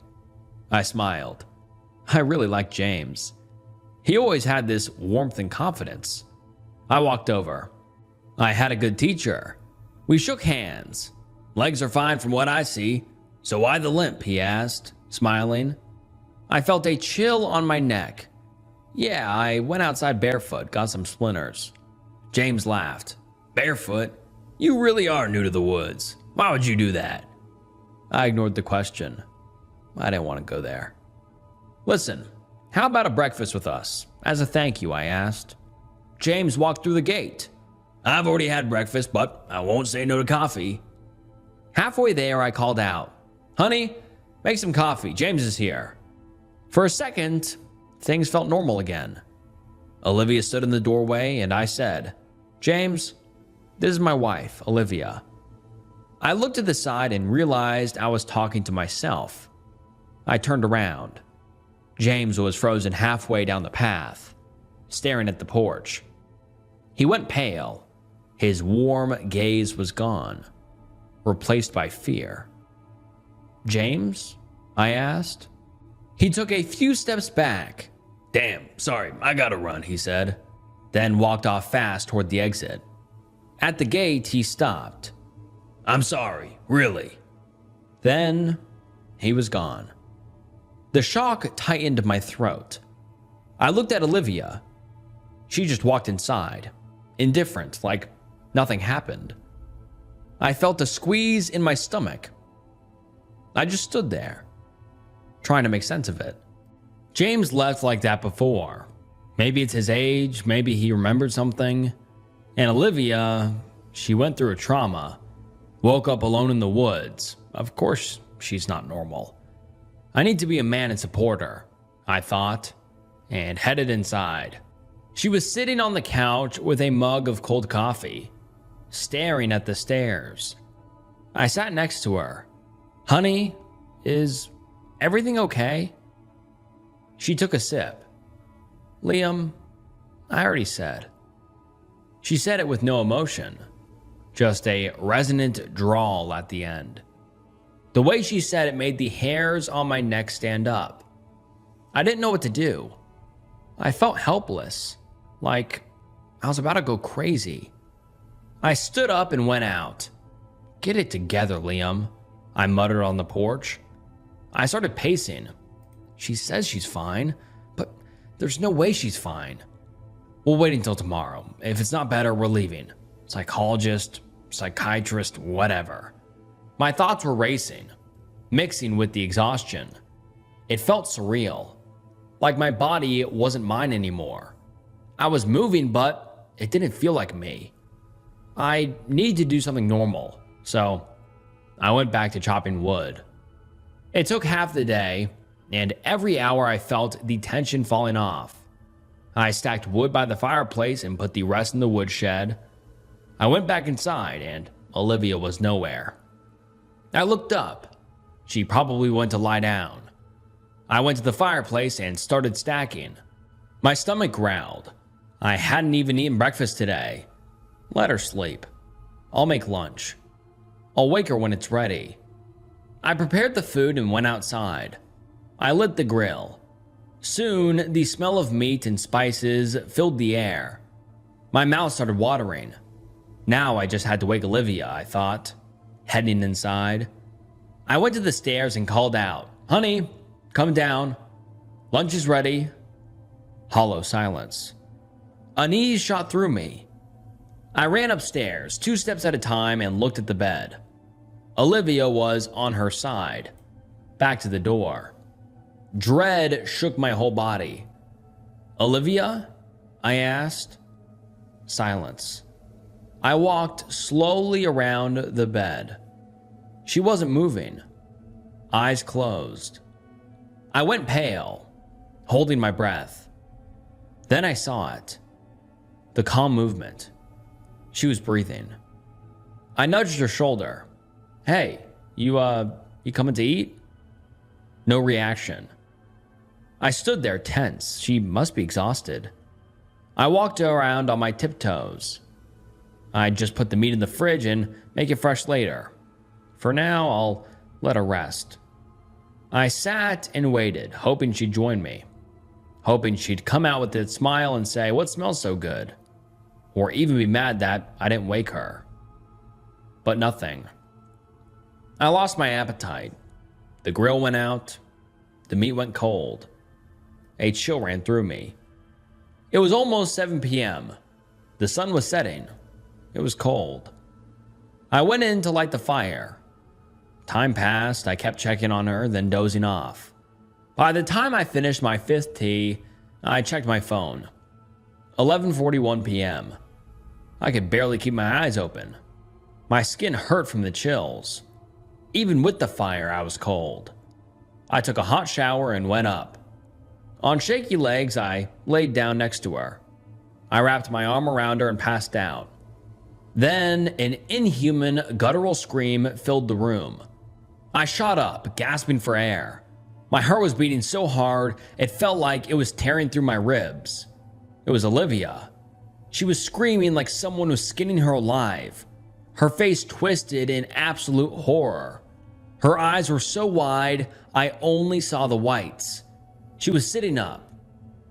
I smiled. I really liked James. He always had this warmth and confidence. I walked over. I had a good teacher. We shook hands. "Legs are fine from what I see, so why the limp?" he asked, smiling. I felt a chill on my neck. "Yeah, I went outside barefoot, got some splinters." James laughed. "Barefoot? You really are new to the woods. Why would you do that?" I ignored the question. I didn't want to go there. "Listen, how about a breakfast with us? As a thank you," I asked. James walked through the gate. "I've already had breakfast, but I won't say no to coffee." Halfway there, I called out, "Honey, make some coffee. James is here." For a second, things felt normal again. Olivia stood in the doorway and I said, "James, this is my wife, Olivia." I looked to the side and realized I was talking to myself. I turned around. James was frozen halfway down the path, staring at the porch. He went pale. His warm gaze was gone, replaced by fear. "James?" I asked. He took a few steps back. "Damn, sorry, I gotta run," he said, then walked off fast toward the exit. At the gate, he stopped. "I'm sorry, really." Then he was gone. The shock tightened my throat. I looked at Olivia. She just walked inside, indifferent, like nothing happened. I felt a squeeze in my stomach. I just stood there, trying to make sense of it. James left like that before. Maybe it's his age, maybe he remembered something. And Olivia, she went through a trauma, woke up alone in the woods. Of course, she's not normal. I need to be a man and support her, I thought, and headed inside. She was sitting on the couch with a mug of cold coffee, staring at the stairs. I sat next to her. "Honey, is everything okay?" She took a sip. "Liam, I already said." She said it with no emotion, just a resonant drawl at the end. The way she said it made the hairs on my neck stand up. I didn't know what to do. I felt helpless, like I was about to go crazy. I stood up and went out. "Get it together, Liam," I muttered on the porch. I started pacing. She says she's fine, but there's no way she's fine. "We'll wait until tomorrow. If it's not better, we're leaving. Psychologist, psychiatrist, whatever." My thoughts were racing, mixing with the exhaustion. It felt surreal, like my body wasn't mine anymore. I was moving, but it didn't feel like me. I needed to do something normal, so I went back to chopping wood. It took half the day, and every hour I felt the tension falling off. I stacked wood by the fireplace and put the rest in the woodshed. I went back inside, and Olivia was nowhere. I looked up. She probably went to lie down. I went to the fireplace and started stacking. My stomach growled. I hadn't even eaten breakfast today. Let her sleep. I'll make lunch. I'll wake her when it's ready. I prepared the food and went outside. I lit the grill. Soon, the smell of meat and spices filled the air. My mouth started watering. Now I just had to wake Olivia, I thought, heading inside. I went to the stairs and called out, "Honey, come down. Lunch is ready." Hollow silence. Unease shot through me. I ran upstairs, 2 steps at a time, and looked at the bed. Olivia was on her side, back to the door. Dread shook my whole body. "Olivia?" I asked. Silence. I walked slowly around the bed. She wasn't moving. Eyes closed. I went pale, holding my breath. Then I saw it. The calm movement. She was breathing. I nudged her shoulder. "Hey, you coming to eat?" No reaction. I stood there tense. She must be exhausted. I walked around on my tiptoes. I'd just put the meat in the fridge and make it fresh later. For now, I'll let her rest. I sat and waited, hoping she'd join me. Hoping she'd come out with a smile and say, "What smells so good?" Or even be mad that I didn't wake her. But nothing. I lost my appetite. The grill went out. The meat went cold. A chill ran through me. It was almost 7 p.m. The sun was setting. It was cold. I went in to light the fire. Time passed. I kept checking on her, then dozing off. By the time I finished my 5th tea, I checked my phone. 11:41 p.m. I could barely keep my eyes open. My skin hurt from the chills. Even with the fire, I was cold. I took a hot shower and went up. On shaky legs, I laid down next to her. I wrapped my arm around her and passed out. Then an inhuman, guttural scream filled the room. I shot up, gasping for air. My heart was beating so hard, it felt like it was tearing through my ribs. It was Olivia. She was screaming like someone was skinning her alive. Her face twisted in absolute horror. Her eyes were so wide, I only saw the whites. She was sitting up,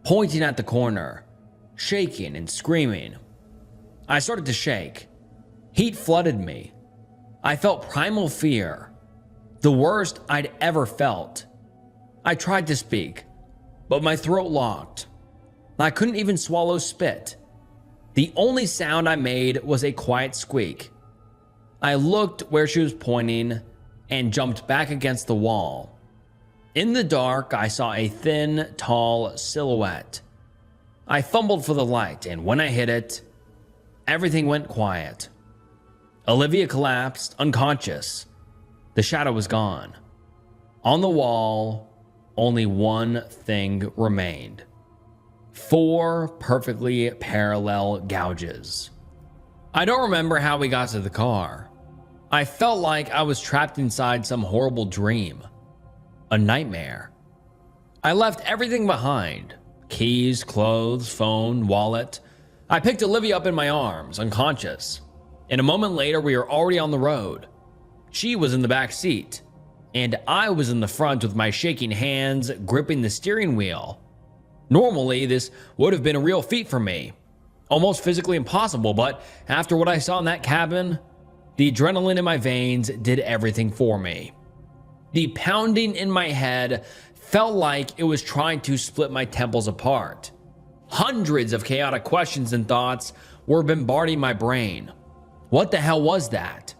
pointing at the corner, shaking and screaming. I started to shake. Heat flooded me. I felt primal fear, the worst I'd ever felt. I tried to speak, but my throat locked. I couldn't even swallow spit. The only sound I made was a quiet squeak. I looked where she was pointing and jumped back against the wall. In the dark, I saw a thin, tall silhouette. I fumbled for the light, and when I hit it, everything went quiet. Olivia collapsed, unconscious. The shadow was gone. On the wall, only one thing remained. 4 perfectly parallel gouges. I don't remember how we got to the car. I felt like I was trapped inside some horrible dream. A nightmare. I left everything behind. Keys, clothes, phone, wallet. I picked Olivia up in my arms, unconscious. And a moment later, we were already on the road. She was in the back seat, and I was in the front with my shaking hands gripping the steering wheel. Normally, this would have been a real feat for me. Almost physically impossible, but after what I saw in that cabin, the adrenaline in my veins did everything for me. The pounding in my head felt like it was trying to split my temples apart. Hundreds of chaotic questions and thoughts were bombarding my brain. What the hell was that?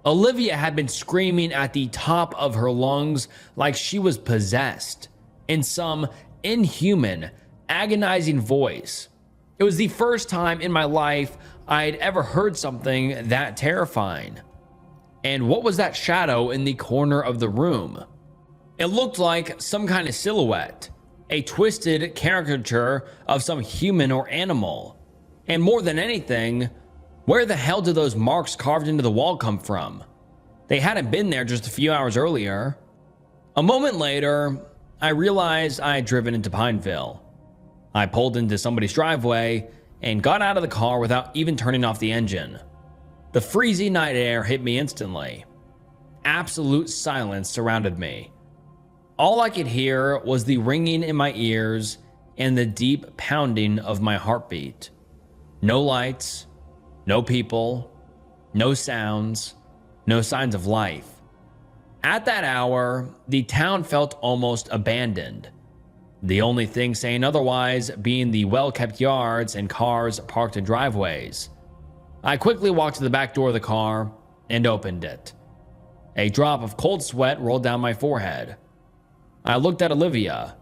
Olivia had been screaming at the top of her lungs like she was possessed, in some inhuman, agonizing voice. It was the first time in my life I'd ever heard something that terrifying. And what was that shadow in the corner of the room? It looked like some kind of silhouette, a twisted caricature of some human or animal. And more than anything, where the hell did those marks carved into the wall come from? They hadn't been there just a few hours earlier. A moment later, I realized I had driven into Pineville. I pulled into somebody's driveway and got out of the car without even turning off the engine. The freezing night air hit me instantly. Absolute silence surrounded me. All I could hear was the ringing in my ears and the deep pounding of my heartbeat. No lights, no people, no sounds, no signs of life. At that hour, the town felt almost abandoned. The only thing saying otherwise being the well-kept yards and cars parked in driveways. I quickly walked to the back door of the car and opened it. A drop of cold sweat rolled down my forehead. I looked at Olivia.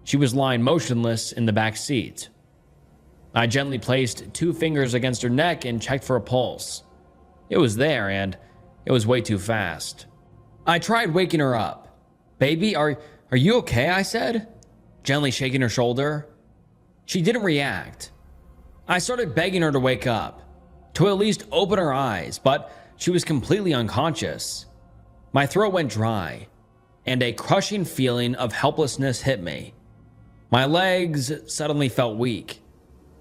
She was lying motionless in the back seat. I gently placed 2 fingers against her neck and checked for a pulse. It was there, and it was way too fast. I tried waking her up. "Baby, are you okay?" I said, gently shaking her shoulder. She didn't react. I started begging her to wake up, to at least open her eyes, but she was completely unconscious. My throat went dry, and a crushing feeling of helplessness hit me. My legs suddenly felt weak.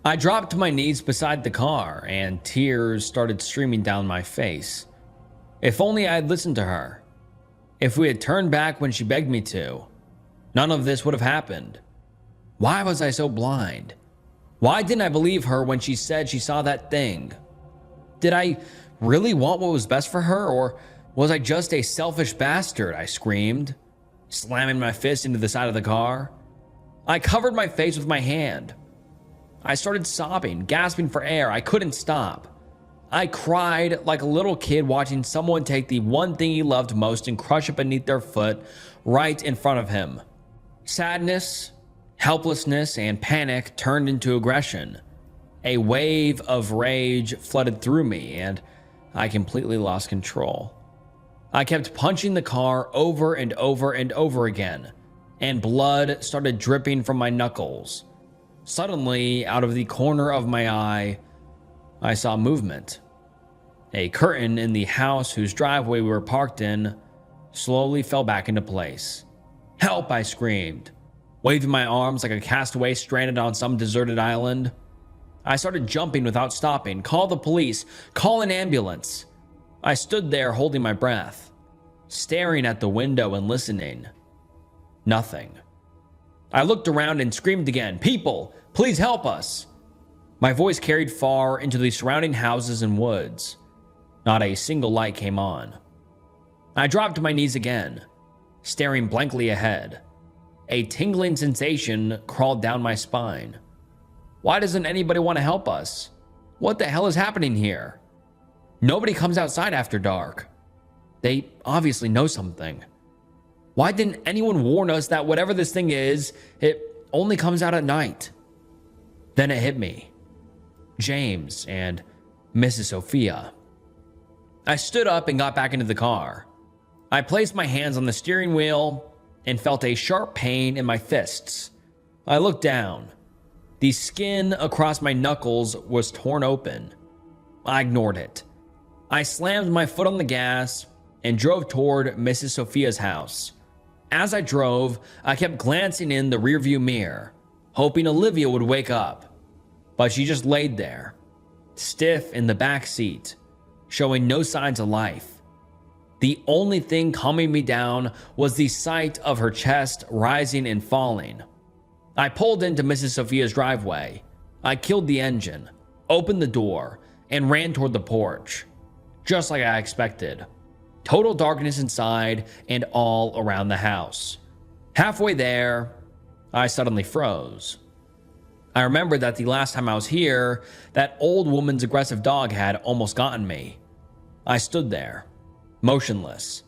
I dropped to my knees beside the car, and tears started streaming down my face. If only I had listened to her. If we had turned back when she begged me to, none of this would have happened. Why was I so blind? Why didn't I believe her when she said she saw that thing? Did I really want what was best for her, or was I just a selfish bastard? I screamed, slamming my fist into the side of the car. I covered my face with my hand. I started sobbing, gasping for air. I couldn't stop. I cried like a little kid watching someone take the one thing he loved most and crush it beneath their foot right in front of him. Sadness, helplessness, and panic turned into aggression. A wave of rage flooded through me, and I completely lost control. I kept punching the car over and over and over again, and blood started dripping from my knuckles. Suddenly, out of the corner of my eye, I saw movement. A curtain in the house whose driveway we were parked in slowly fell back into place. "Help!" I screamed, waving my arms like a castaway stranded on some deserted island. I started jumping without stopping. "Call the police! Call an ambulance!" I stood there holding my breath, staring at the window and listening. Nothing. I looked around and screamed again, "People, please help us!" My voice carried far into the surrounding houses and woods. Not a single light came on. I dropped to my knees again, staring blankly ahead. A tingling sensation crawled down my spine. Why doesn't anybody want to help us? What the hell is happening here? Nobody comes outside after dark. They obviously know something. Why didn't anyone warn us that whatever this thing is, it only comes out at night? Then it hit me. James and Mrs. Sophia. I stood up and got back into the car. I placed my hands on the steering wheel and felt a sharp pain in my fists. I looked down. The skin across my knuckles was torn open. I ignored it. I slammed my foot on the gas and drove toward Mrs. Sophia's house. As I drove, I kept glancing in the rearview mirror, hoping Olivia would wake up. But she just laid there, stiff in the back seat, showing no signs of life. The only thing calming me down was the sight of her chest rising and falling. I pulled into Mrs. Sophia's driveway. I killed the engine, opened the door, and ran toward the porch. Just like I expected. Total darkness inside and all around the house. Halfway there, I suddenly froze. I remembered that the last time I was here, that old woman's aggressive dog had almost gotten me. I stood there, motionless,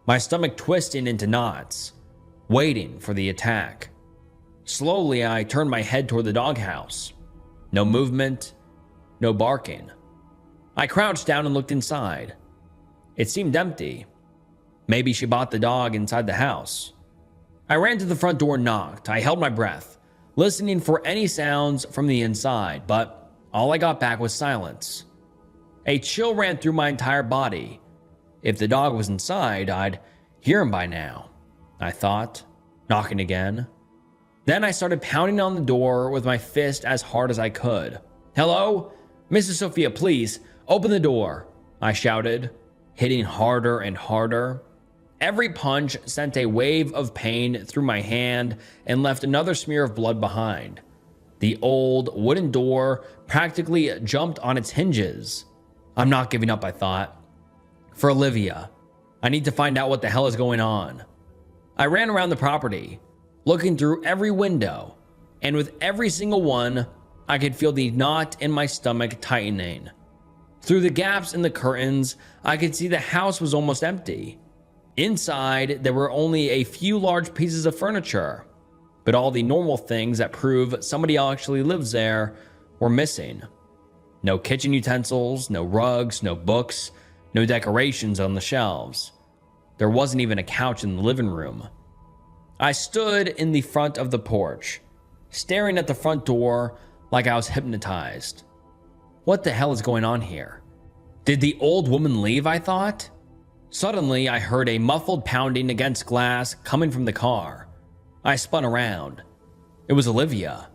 my stomach twisting into knots, waiting for the attack. Slowly, I turned my head toward the doghouse. No movement, no barking. I crouched down and looked inside. It seemed empty. Maybe she bought the dog inside the house. I ran to the front door and knocked. I held my breath, listening for any sounds from the inside, but all I got back was silence. A chill ran through my entire body. If the dog was inside, I'd hear him by now, I thought, knocking again. Then I started pounding on the door with my fist as hard as I could. "Hello? Mrs. Sophia, please, open the door," I shouted, hitting harder and harder. Every punch sent a wave of pain through my hand and left another smear of blood behind. The old wooden door practically jumped on its hinges. I'm not giving up, I thought. For Olivia, I need to find out what the hell is going on. I ran around the property, looking through every window, and with every single one, I could feel the knot in my stomach tightening. Through the gaps in the curtains, I could see the house was almost empty. Inside, there were only a few large pieces of furniture, but all the normal things that prove somebody actually lives there were missing. No kitchen utensils, no rugs, no books, no decorations on the shelves. There wasn't even a couch in the living room. I stood in the front of the porch, staring at the front door like I was hypnotized. What the hell is going on here? Did the old woman leave, I thought? Suddenly, I heard a muffled pounding against glass coming from the car. I spun around. It was Olivia.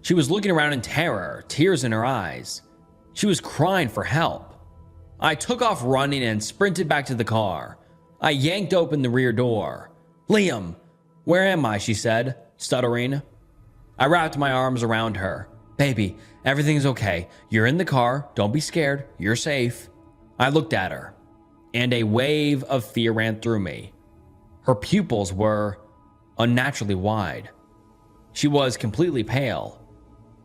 She was looking around in terror, tears in her eyes. She was crying for help. I took off running and sprinted back to the car. I yanked open the rear door. "Liam, where am I?" she said, stuttering. I wrapped my arms around her. "Baby, everything's okay. You're in the car. Don't be scared. You're safe." I looked at her, and a wave of fear ran through me. Her pupils were unnaturally wide. She was completely pale,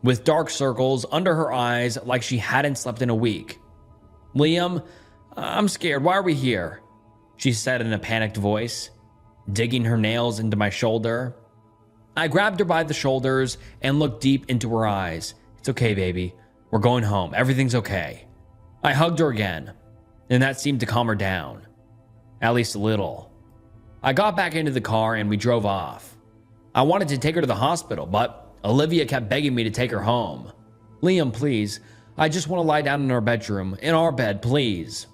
with dark circles under her eyes like she hadn't slept in a week. "Liam, I'm scared. Why are we here?" she said in a panicked voice, digging her nails into my shoulder. I grabbed her by the shoulders and looked deep into her eyes. "It's okay, baby. We're going home. Everything's okay." I hugged her again, and that seemed to calm her down. At least a little. I got back into the car and we drove off. I wanted to take her to the hospital, but Olivia kept begging me to take her home. "Liam, please. I just want to lie down in our bedroom, in our bed, please."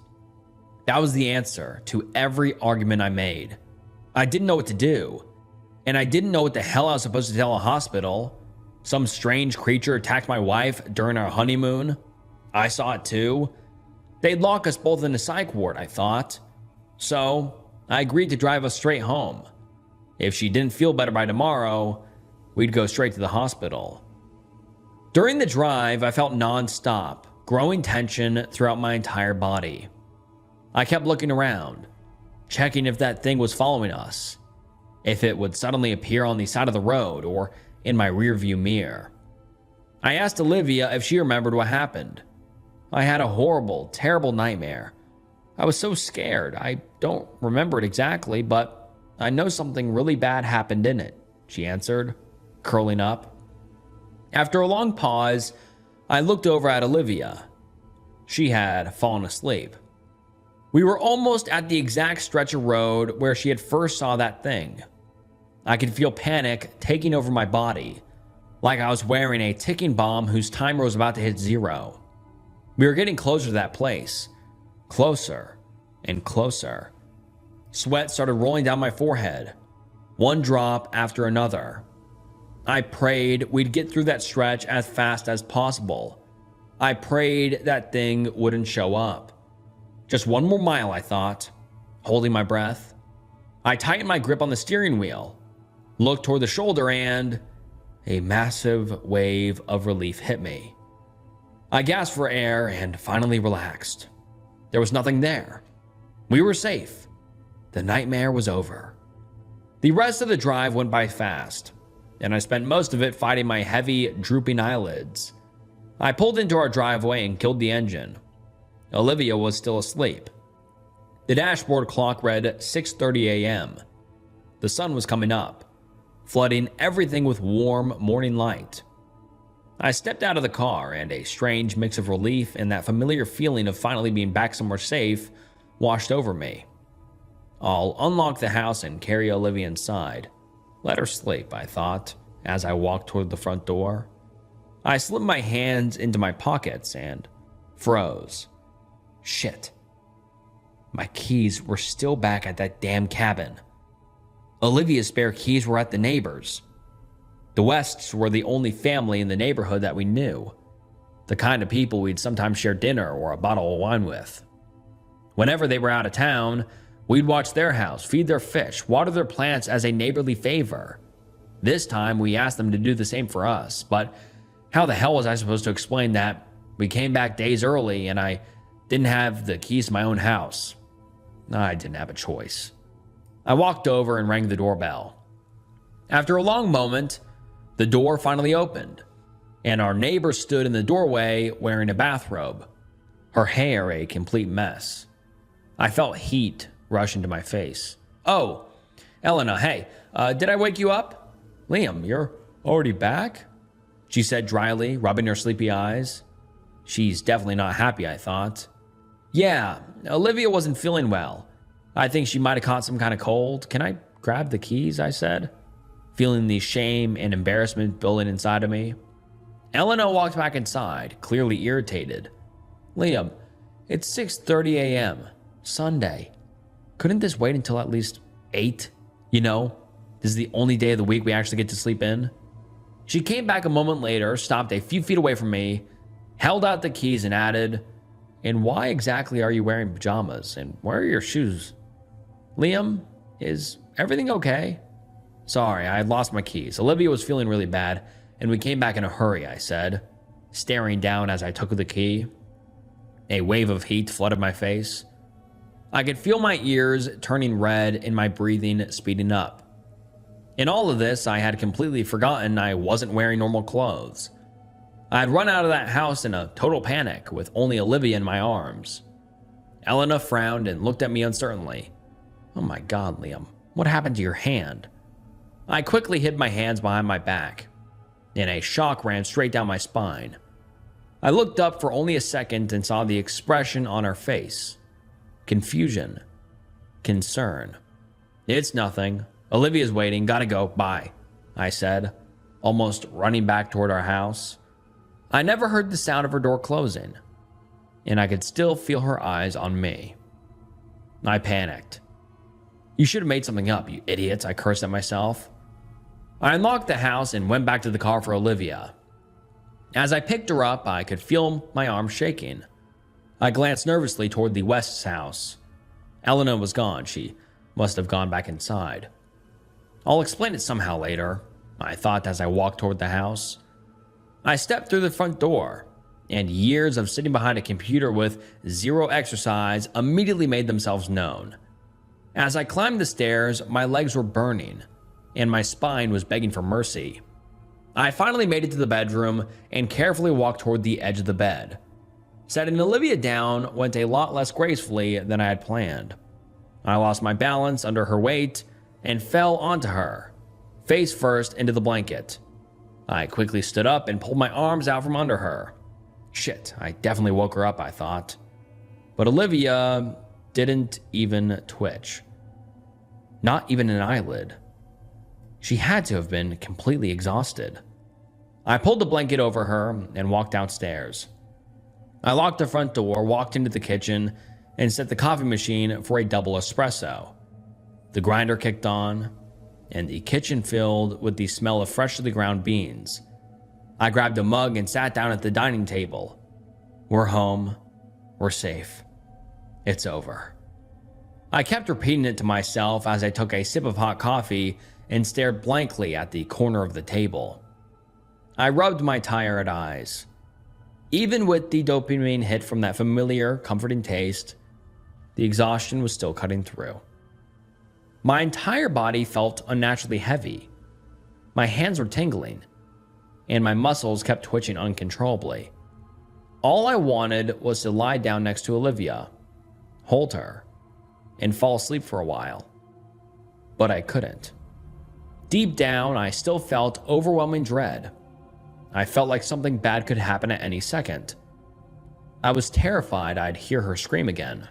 That was the answer to every argument I made. I didn't know what to do. And I didn't know what the hell I was supposed to tell a hospital. Some strange creature attacked my wife during our honeymoon. I saw it too. They'd lock us both in a psych ward, I thought. So I agreed to drive us straight home. If she didn't feel better by tomorrow, we'd go straight to the hospital. During the drive, I felt non-stop, growing tension throughout my entire body. I kept looking around, checking if that thing was following us, if it would suddenly appear on the side of the road or in my rearview mirror. I asked Olivia if she remembered what happened. I had a horrible, terrible nightmare. I was so scared. I don't remember it exactly, but I know something really bad happened in it, she answered, curling up. After a long pause, I looked over at Olivia. She had fallen asleep. We were almost at the exact stretch of road where she had first saw that thing. I could feel panic taking over my body, like I was wearing a ticking bomb whose timer was about to hit 0. We were getting closer to that place. Closer and closer. Sweat started rolling down my forehead, one drop after another. I prayed we'd get through that stretch as fast as possible. I prayed that thing wouldn't show up. Just one more mile, I thought, holding my breath. I tightened my grip on the steering wheel, looked toward the shoulder, and a massive wave of relief hit me. I gasped for air and finally relaxed. There was nothing there. We were safe. The nightmare was over. The rest of the drive went by fast, and I spent most of it fighting my heavy, drooping eyelids. I pulled into our driveway and killed the engine. Olivia was still asleep. The dashboard clock read 6:30 a.m. The sun was coming up, flooding everything with warm morning light. I stepped out of the car, and a strange mix of relief and that familiar feeling of finally being back somewhere safe washed over me. I'll unlock the house and carry Olivia inside. Let her sleep, I thought, as I walked toward the front door. I slipped my hands into my pockets and froze. Shit. My keys were still back at that damn cabin. Olivia's spare keys were at the neighbor's. The Wests were the only family in the neighborhood that we knew, the kind of people we'd sometimes share dinner or a bottle of wine with. Whenever they were out of town, we'd watch their house, feed their fish, water their plants as a neighborly favor. This time, we asked them to do the same for us, but how the hell was I supposed to explain that we came back days early and I didn't have the keys to my own house? I didn't have a choice. I walked over and rang the doorbell. After a long moment, the door finally opened, and our neighbor stood in the doorway wearing a bathrobe, her hair a complete mess. I felt heat rush into my face. "Oh, Elena, hey, did I wake you up? Liam, you're already back?" she said dryly, rubbing her sleepy eyes. She's definitely not happy, I thought. "Yeah, Olivia wasn't feeling well. I think she might have caught some kind of cold. Can I grab the keys?" I said, feeling the shame and embarrassment building inside of me. Elena walked back inside, clearly irritated. "Liam, it's 6:30 a.m., Sunday. Couldn't this wait until at least 8? You know, this is the only day of the week we actually get to sleep in." She came back a moment later, stopped a few feet away from me, held out the keys and added, "And why exactly are you wearing pajamas? And where are your shoes? Liam, is everything okay?" "Sorry, I had lost my keys. Olivia was feeling really bad, and we came back in a hurry," I said, staring down as I took the key. A wave of heat flooded my face. I could feel my ears turning red and my breathing speeding up. In all of this, I had completely forgotten I wasn't wearing normal clothes. I had run out of that house in a total panic with only Olivia in my arms. Elena frowned and looked at me uncertainly. "Oh my God, Liam, what happened to your hand?" I quickly hid my hands behind my back, and a shock ran straight down my spine. I looked up for only a second and saw the expression on her face. Confusion. Concern. "It's nothing. Olivia's waiting. Gotta go. Bye," I said, almost running back toward our house. I never heard the sound of her door closing, and I could still feel her eyes on me. I panicked. "You should have made something up, you idiots," I cursed at myself. I unlocked the house and went back to the car for Olivia. As I picked her up, I could feel my arm shaking. I glanced nervously toward the West's house. Elena was gone. She must have gone back inside. I'll explain it somehow later, I thought as I walked toward the house. I stepped through the front door, and years of sitting behind a computer with zero exercise immediately made themselves known. As I climbed the stairs, my legs were burning, and my spine was begging for mercy. I finally made it to the bedroom and carefully walked toward the edge of the bed. Setting Olivia down went a lot less gracefully than I had planned. I lost my balance under her weight and fell onto her, face first into the blanket. I quickly stood up and pulled my arms out from under her. Shit, I definitely woke her up, I thought. But Olivia didn't even twitch. Not even an eyelid. She had to have been completely exhausted. I pulled the blanket over her and walked downstairs. I locked the front door, walked into the kitchen, and set the coffee machine for a double espresso. The grinder kicked on, and the kitchen filled with the smell of freshly ground beans. I grabbed a mug and sat down at the dining table. We're home. We're safe. It's over. I kept repeating it to myself as I took a sip of hot coffee and stared blankly at the corner of the table. I rubbed my tired eyes. Even with the dopamine hit from that familiar, comforting taste, the exhaustion was still cutting through. My entire body felt unnaturally heavy. My hands were tingling, and my muscles kept twitching uncontrollably. All I wanted was to lie down next to Olivia, hold her, and fall asleep for a while. But I couldn't. Deep down, I still felt overwhelming dread. I felt like something bad could happen at any second. I was terrified I'd hear her scream again.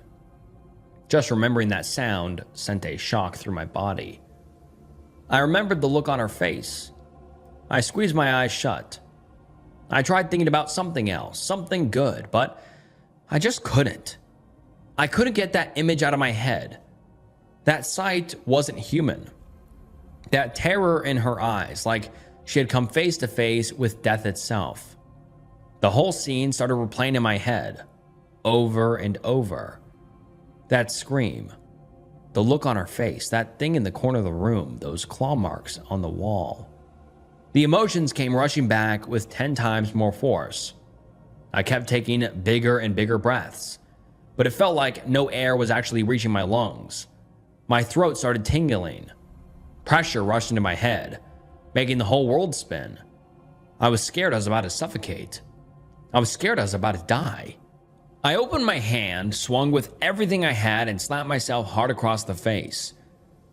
Just remembering that sound sent a shock through my body. I remembered the look on her face. I squeezed my eyes shut. I tried thinking about something else, something good, but I just couldn't. I couldn't get that image out of my head. That sight wasn't human. That terror in her eyes, like she had come face to face with death itself. The whole scene started replaying in my head, over and over. That scream, the look on her face, that thing in the corner of the room, those claw marks on the wall. The emotions came rushing back with 10 times more force. I kept taking bigger and bigger breaths, but it felt like no air was actually reaching my lungs. My throat started tingling. Pressure rushed into my head, making the whole world spin. I was scared I was about to suffocate. I was scared I was about to die. I opened my hand, swung with everything I had, and slapped myself hard across the face.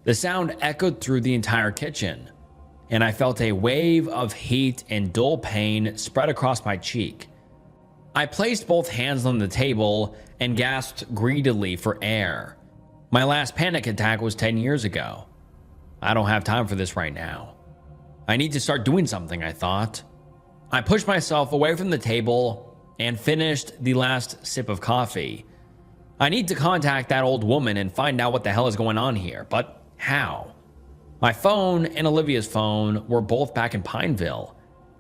The sound echoed through the entire kitchen, and I felt a wave of heat and dull pain spread across my cheek. I placed both hands on the table and gasped greedily for air. My last panic attack was 10 years ago. I don't have time for this right now. I need to start doing something, I thought. I pushed myself away from the table and finished the last sip of coffee. I need to contact that old woman and find out what the hell is going on here, but how? My phone and Olivia's phone were both back in Pineville,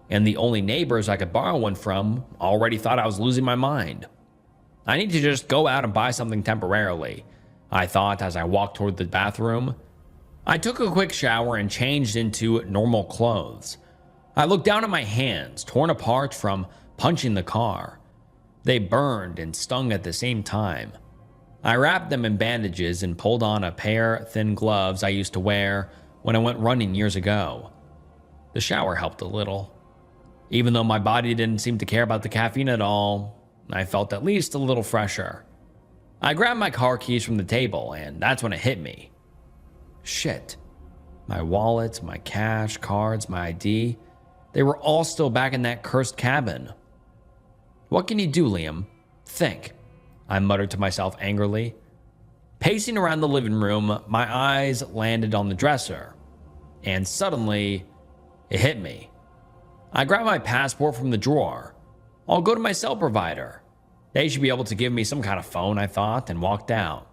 and the only neighbors I could borrow one from already thought I was losing my mind. I need to just go out and buy something temporarily, I thought as I walked toward the bathroom. I took a quick shower and changed into normal clothes. I looked down at my hands, torn apart from punching the car. They burned and stung at the same time. I wrapped them in bandages and pulled on a pair of thin gloves I used to wear when I went running years ago. The shower helped a little. Even though my body didn't seem to care about the caffeine at all, I felt at least a little fresher. I grabbed my car keys from the table, and that's when it hit me. Shit. My wallet, my cash, cards, my ID, they were all still back in that cursed cabin. What can you do, Liam? Think, I muttered to myself angrily. Pacing around the living room, my eyes landed on the dresser, and suddenly, it hit me. I grabbed my passport from the drawer. I'll go to my cell provider. They should be able to give me some kind of phone, I thought, and walked out.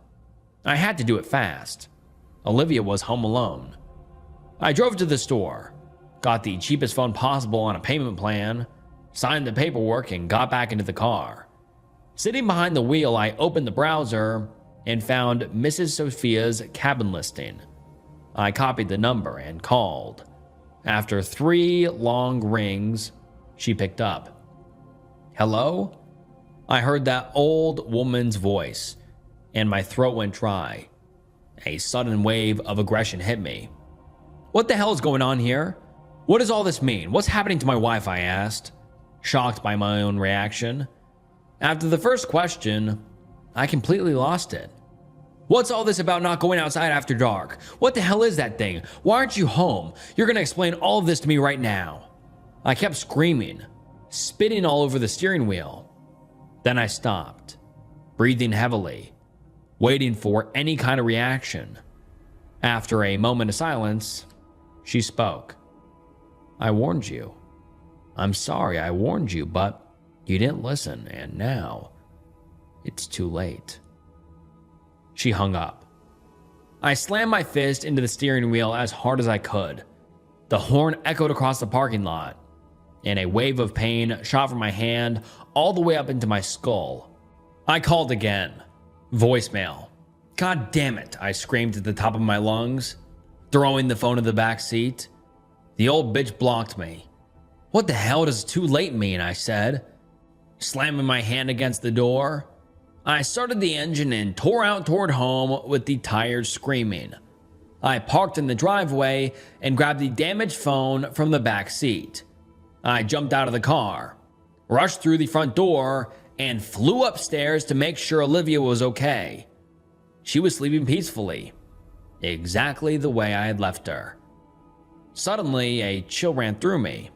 I had to do it fast. Olivia was home alone. I drove to the store, got the cheapest phone possible on a payment plan, signed the paperwork, and got back into the car. Sitting behind the wheel, I opened the browser and found Mrs. Sophia's cabin listing. I copied the number and called. After 3 long rings, she picked up. Hello? I heard that old woman's voice, and my throat went dry. A sudden wave of aggression hit me. What the hell is going on here? What does all this mean? What's happening to my wife? I asked, shocked by my own reaction. After the first question, I completely lost it. What's all this about not going outside after dark? What the hell is that thing? Why aren't you home? You're going to explain all of this to me right now. I kept screaming, spitting all over the steering wheel. Then I stopped, breathing heavily, waiting for any kind of reaction. After a moment of silence, she spoke. I warned you. I'm sorry I warned you, but you didn't listen, and now it's too late. She hung up. I slammed my fist into the steering wheel as hard as I could. The horn echoed across the parking lot, and a wave of pain shot from my hand all the way up into my skull. I called again. Voicemail. God damn it, I screamed at the top of my lungs, throwing the phone in the back seat. The old bitch blocked me. What the hell does too late mean? I said, slamming my hand against the door. I started the engine and tore out toward home with the tires screaming. I parked in the driveway and grabbed the damaged phone from the back seat. I jumped out of the car, rushed through the front door, and flew upstairs to make sure Olivia was okay. She was sleeping peacefully, exactly the way I had left her. Suddenly, a chill ran through me.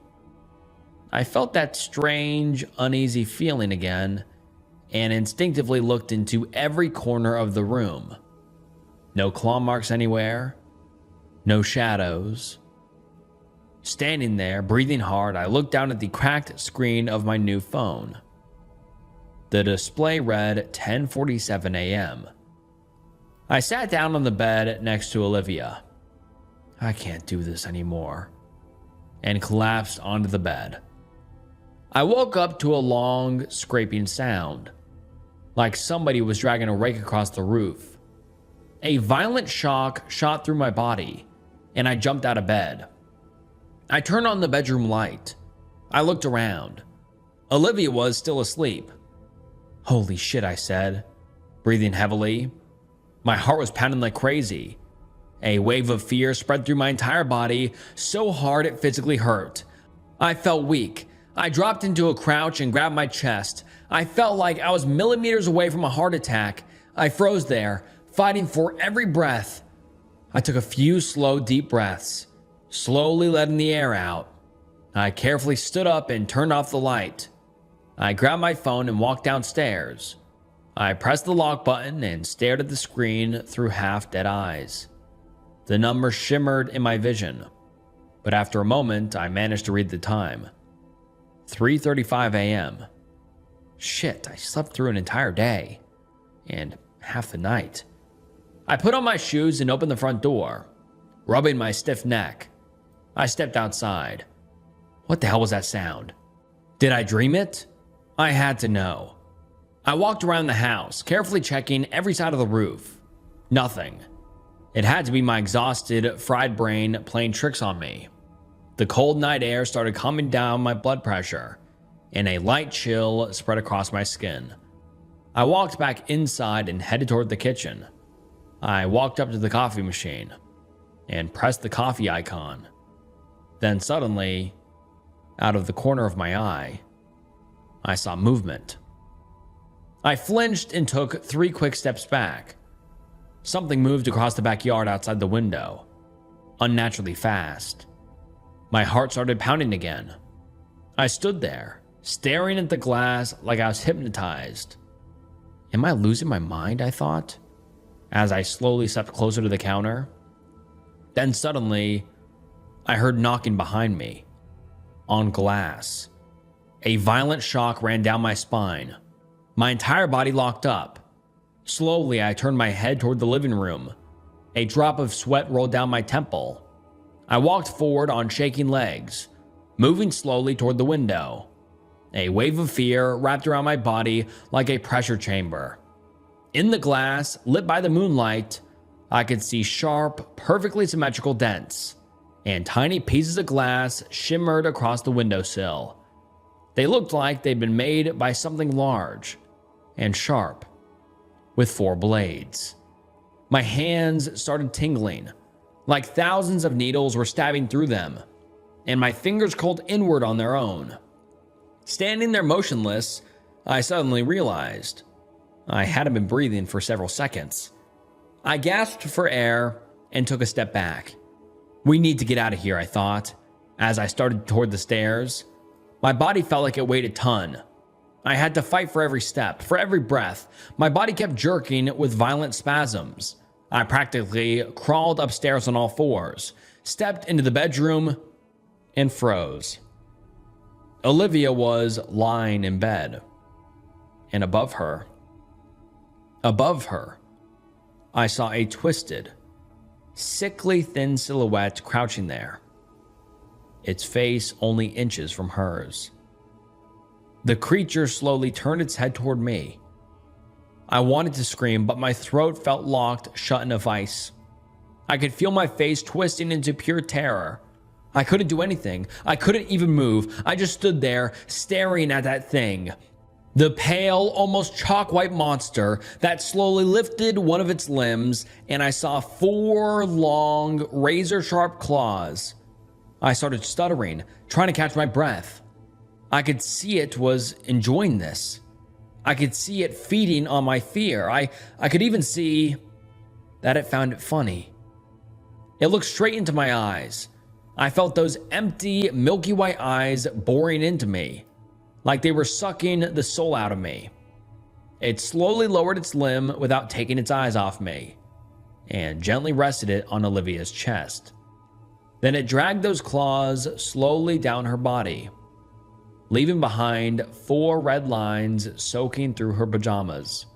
I felt that strange, uneasy feeling again, and instinctively looked into every corner of the room. No claw marks anywhere, no shadows. Standing there, breathing hard, I looked down at the cracked screen of my new phone. The display read 10:47 a.m. I sat down on the bed next to Olivia. I can't do this anymore. and collapsed onto the bed. I woke up to a long, scraping sound, like somebody was dragging a rake across the roof. A violent shock shot through my body, and I jumped out of bed. I turned on the bedroom light. I looked around. Olivia was still asleep. "Holy shit," I said, breathing heavily. My heart was pounding like crazy. A wave of fear spread through my entire body, so hard it physically hurt. I felt weak. I dropped into a crouch and grabbed my chest. I felt like I was millimeters away from a heart attack. I froze there, fighting for every breath. I took a few slow, deep breaths, slowly letting the air out. I carefully stood up and turned off the light. I grabbed my phone and walked downstairs. I pressed the lock button and stared at the screen through half-dead eyes. The number shimmered in my vision, but after a moment, I managed to read the time. 3:35 a.m. Shit, I slept through an entire day. And half the night. I put on my shoes and opened the front door, rubbing my stiff neck. I stepped outside. What the hell was that sound? Did I dream it? I had to know. I walked around the house, carefully checking every side of the roof. Nothing. It had to be my exhausted, fried brain playing tricks on me. The cold night air started calming down my blood pressure, and a light chill spread across my skin. I walked back inside and headed toward the kitchen. I walked up to the coffee machine and pressed the coffee icon. Then suddenly, out of the corner of my eye, I saw movement. I flinched and took 3 quick steps back. Something moved across the backyard outside the window, unnaturally fast. My heart started pounding again. I stood there, staring at the glass like I was hypnotized. Am I losing my mind, I thought, as I slowly stepped closer to the counter. Then suddenly, I heard knocking behind me, on glass. A violent shock ran down my spine. My entire body locked up. Slowly, I turned my head toward the living room. A drop of sweat rolled down my temple. I walked forward on shaking legs, moving slowly toward the window. A wave of fear wrapped around my body like a pressure chamber. In the glass, lit by the moonlight, I could see sharp, perfectly symmetrical dents, and tiny pieces of glass shimmered across the windowsill. They looked like they'd been made by something large and sharp, with 4 blades. My hands started tingling, like thousands of needles were stabbing through them, and my fingers curled inward on their own. Standing there motionless, I suddenly realized I hadn't been breathing for several seconds. I gasped for air and took a step back. We need to get out of here, I thought, as I started toward the stairs. My body felt like it weighed a ton. I had to fight for every step, for every breath. My body kept jerking with violent spasms. I practically crawled upstairs on all 4s, stepped into the bedroom, and froze. Olivia was lying in bed, and above her, I saw a twisted, sickly thin silhouette crouching there, its face only inches from hers. The creature slowly turned its head toward me. I wanted to scream, but my throat felt locked shut in a vice. I could feel my face twisting into pure terror. I couldn't do anything. I couldn't even move. I just stood there, staring at that thing. The pale, almost chalk-white monster that slowly lifted one of its limbs, and I saw 4 long, razor-sharp claws. I started stuttering, trying to catch my breath. I could see it was enjoying this. I could see it feeding on my fear. I could even see that it found it funny. It looked straight into my eyes. I felt those empty, milky white eyes boring into me, like they were sucking the soul out of me. It slowly lowered its limb without taking its eyes off me, and gently rested it on Olivia's chest. Then it dragged those claws slowly down her body, leaving behind 4 red lines soaking through her pajamas.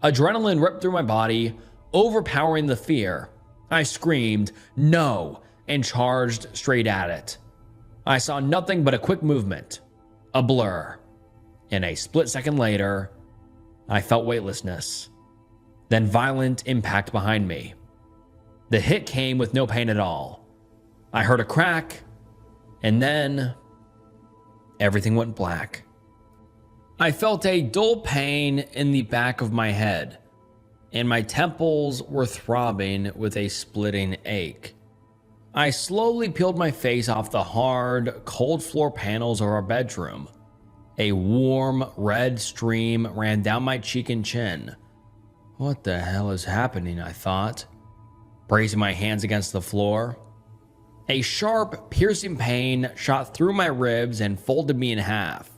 Adrenaline ripped through my body, overpowering the fear. I screamed, "No!" and charged straight at it. I saw nothing but a quick movement, a blur, and a split second later, I felt weightlessness, then violent impact behind me. The hit came with no pain at all. I heard a crack, and then everything went black. I felt a dull pain in the back of my head, and my temples were throbbing with a splitting ache. I slowly peeled my face off the hard, cold floor panels of our bedroom. A warm, red stream ran down my cheek and chin. What the hell is happening, I thought, bracing my hands against the floor. A sharp, piercing pain shot through my ribs and folded me in half.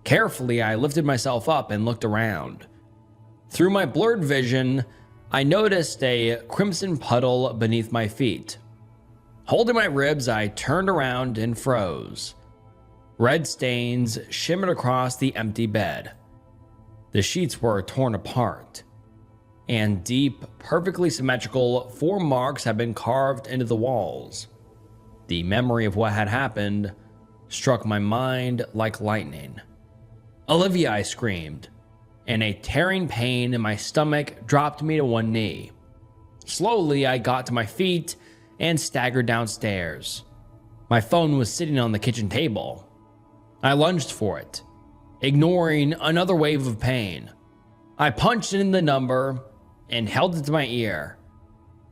Carefully, I lifted myself up and looked around. Through my blurred vision, I noticed a crimson puddle beneath my feet. Holding my ribs, I turned around and froze. Red stains shimmered across the empty bed. The sheets were torn apart, and deep, perfectly symmetrical 4 marks had been carved into the walls. The memory of what had happened struck my mind like lightning. "Olivia," I screamed, and a tearing pain in my stomach dropped me to one knee. Slowly, I got to my feet and staggered downstairs. My phone was sitting on the kitchen table. I lunged for it, ignoring another wave of pain. I punched in the number and held it to my ear,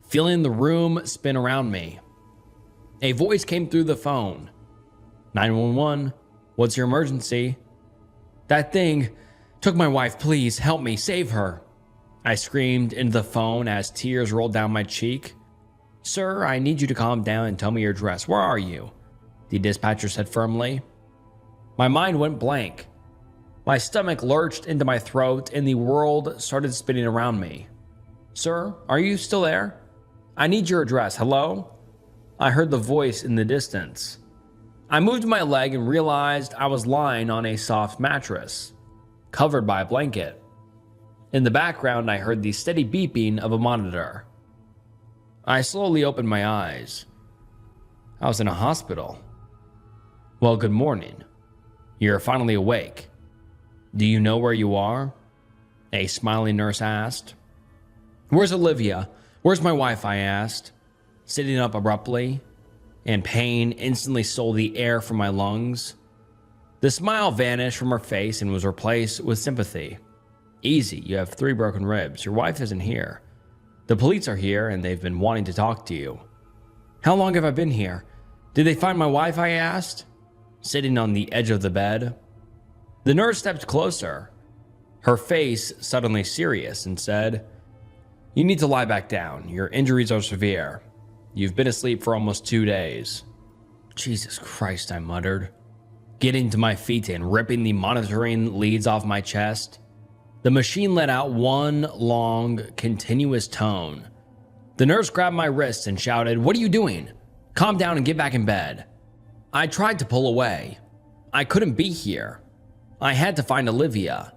feeling the room spin around me. A voice came through the phone. 911, what's your emergency? That thing took my wife, please help me, save her. I screamed into the phone as tears rolled down my cheek. Sir, I need you to calm down and tell me your address. Where are you? The dispatcher said firmly. My mind went blank. My stomach lurched into my throat and the world started spinning around me. Sir, are you still there? I need your address. Hello? I heard the voice in the distance. I moved my leg and realized I was lying on a soft mattress, covered by a blanket. In the background, I heard the steady beeping of a monitor. I slowly opened my eyes. I was in a hospital. Well, good morning. You're finally awake. Do you know where you are? A smiling nurse asked. Where's Olivia? Where's my wife? I asked, sitting up abruptly, and pain instantly stole the air from my lungs. The smile vanished from her face and was replaced with sympathy. Easy, you have 3 broken ribs. Your wife isn't here. The police are here and they've been wanting to talk to you. How long have I been here? Did they find my wife? I asked, sitting on the edge of the bed. The nurse stepped closer, her face suddenly serious, and said, You need to lie back down. Your injuries are severe. You've been asleep for almost 2 days. Jesus Christ, I muttered, getting to my feet and ripping the monitoring leads off my chest. The machine let out one long, continuous tone. The nurse grabbed my wrists and shouted, What are you doing? Calm down and get back in bed. I tried to pull away. I couldn't be here. I had to find Olivia.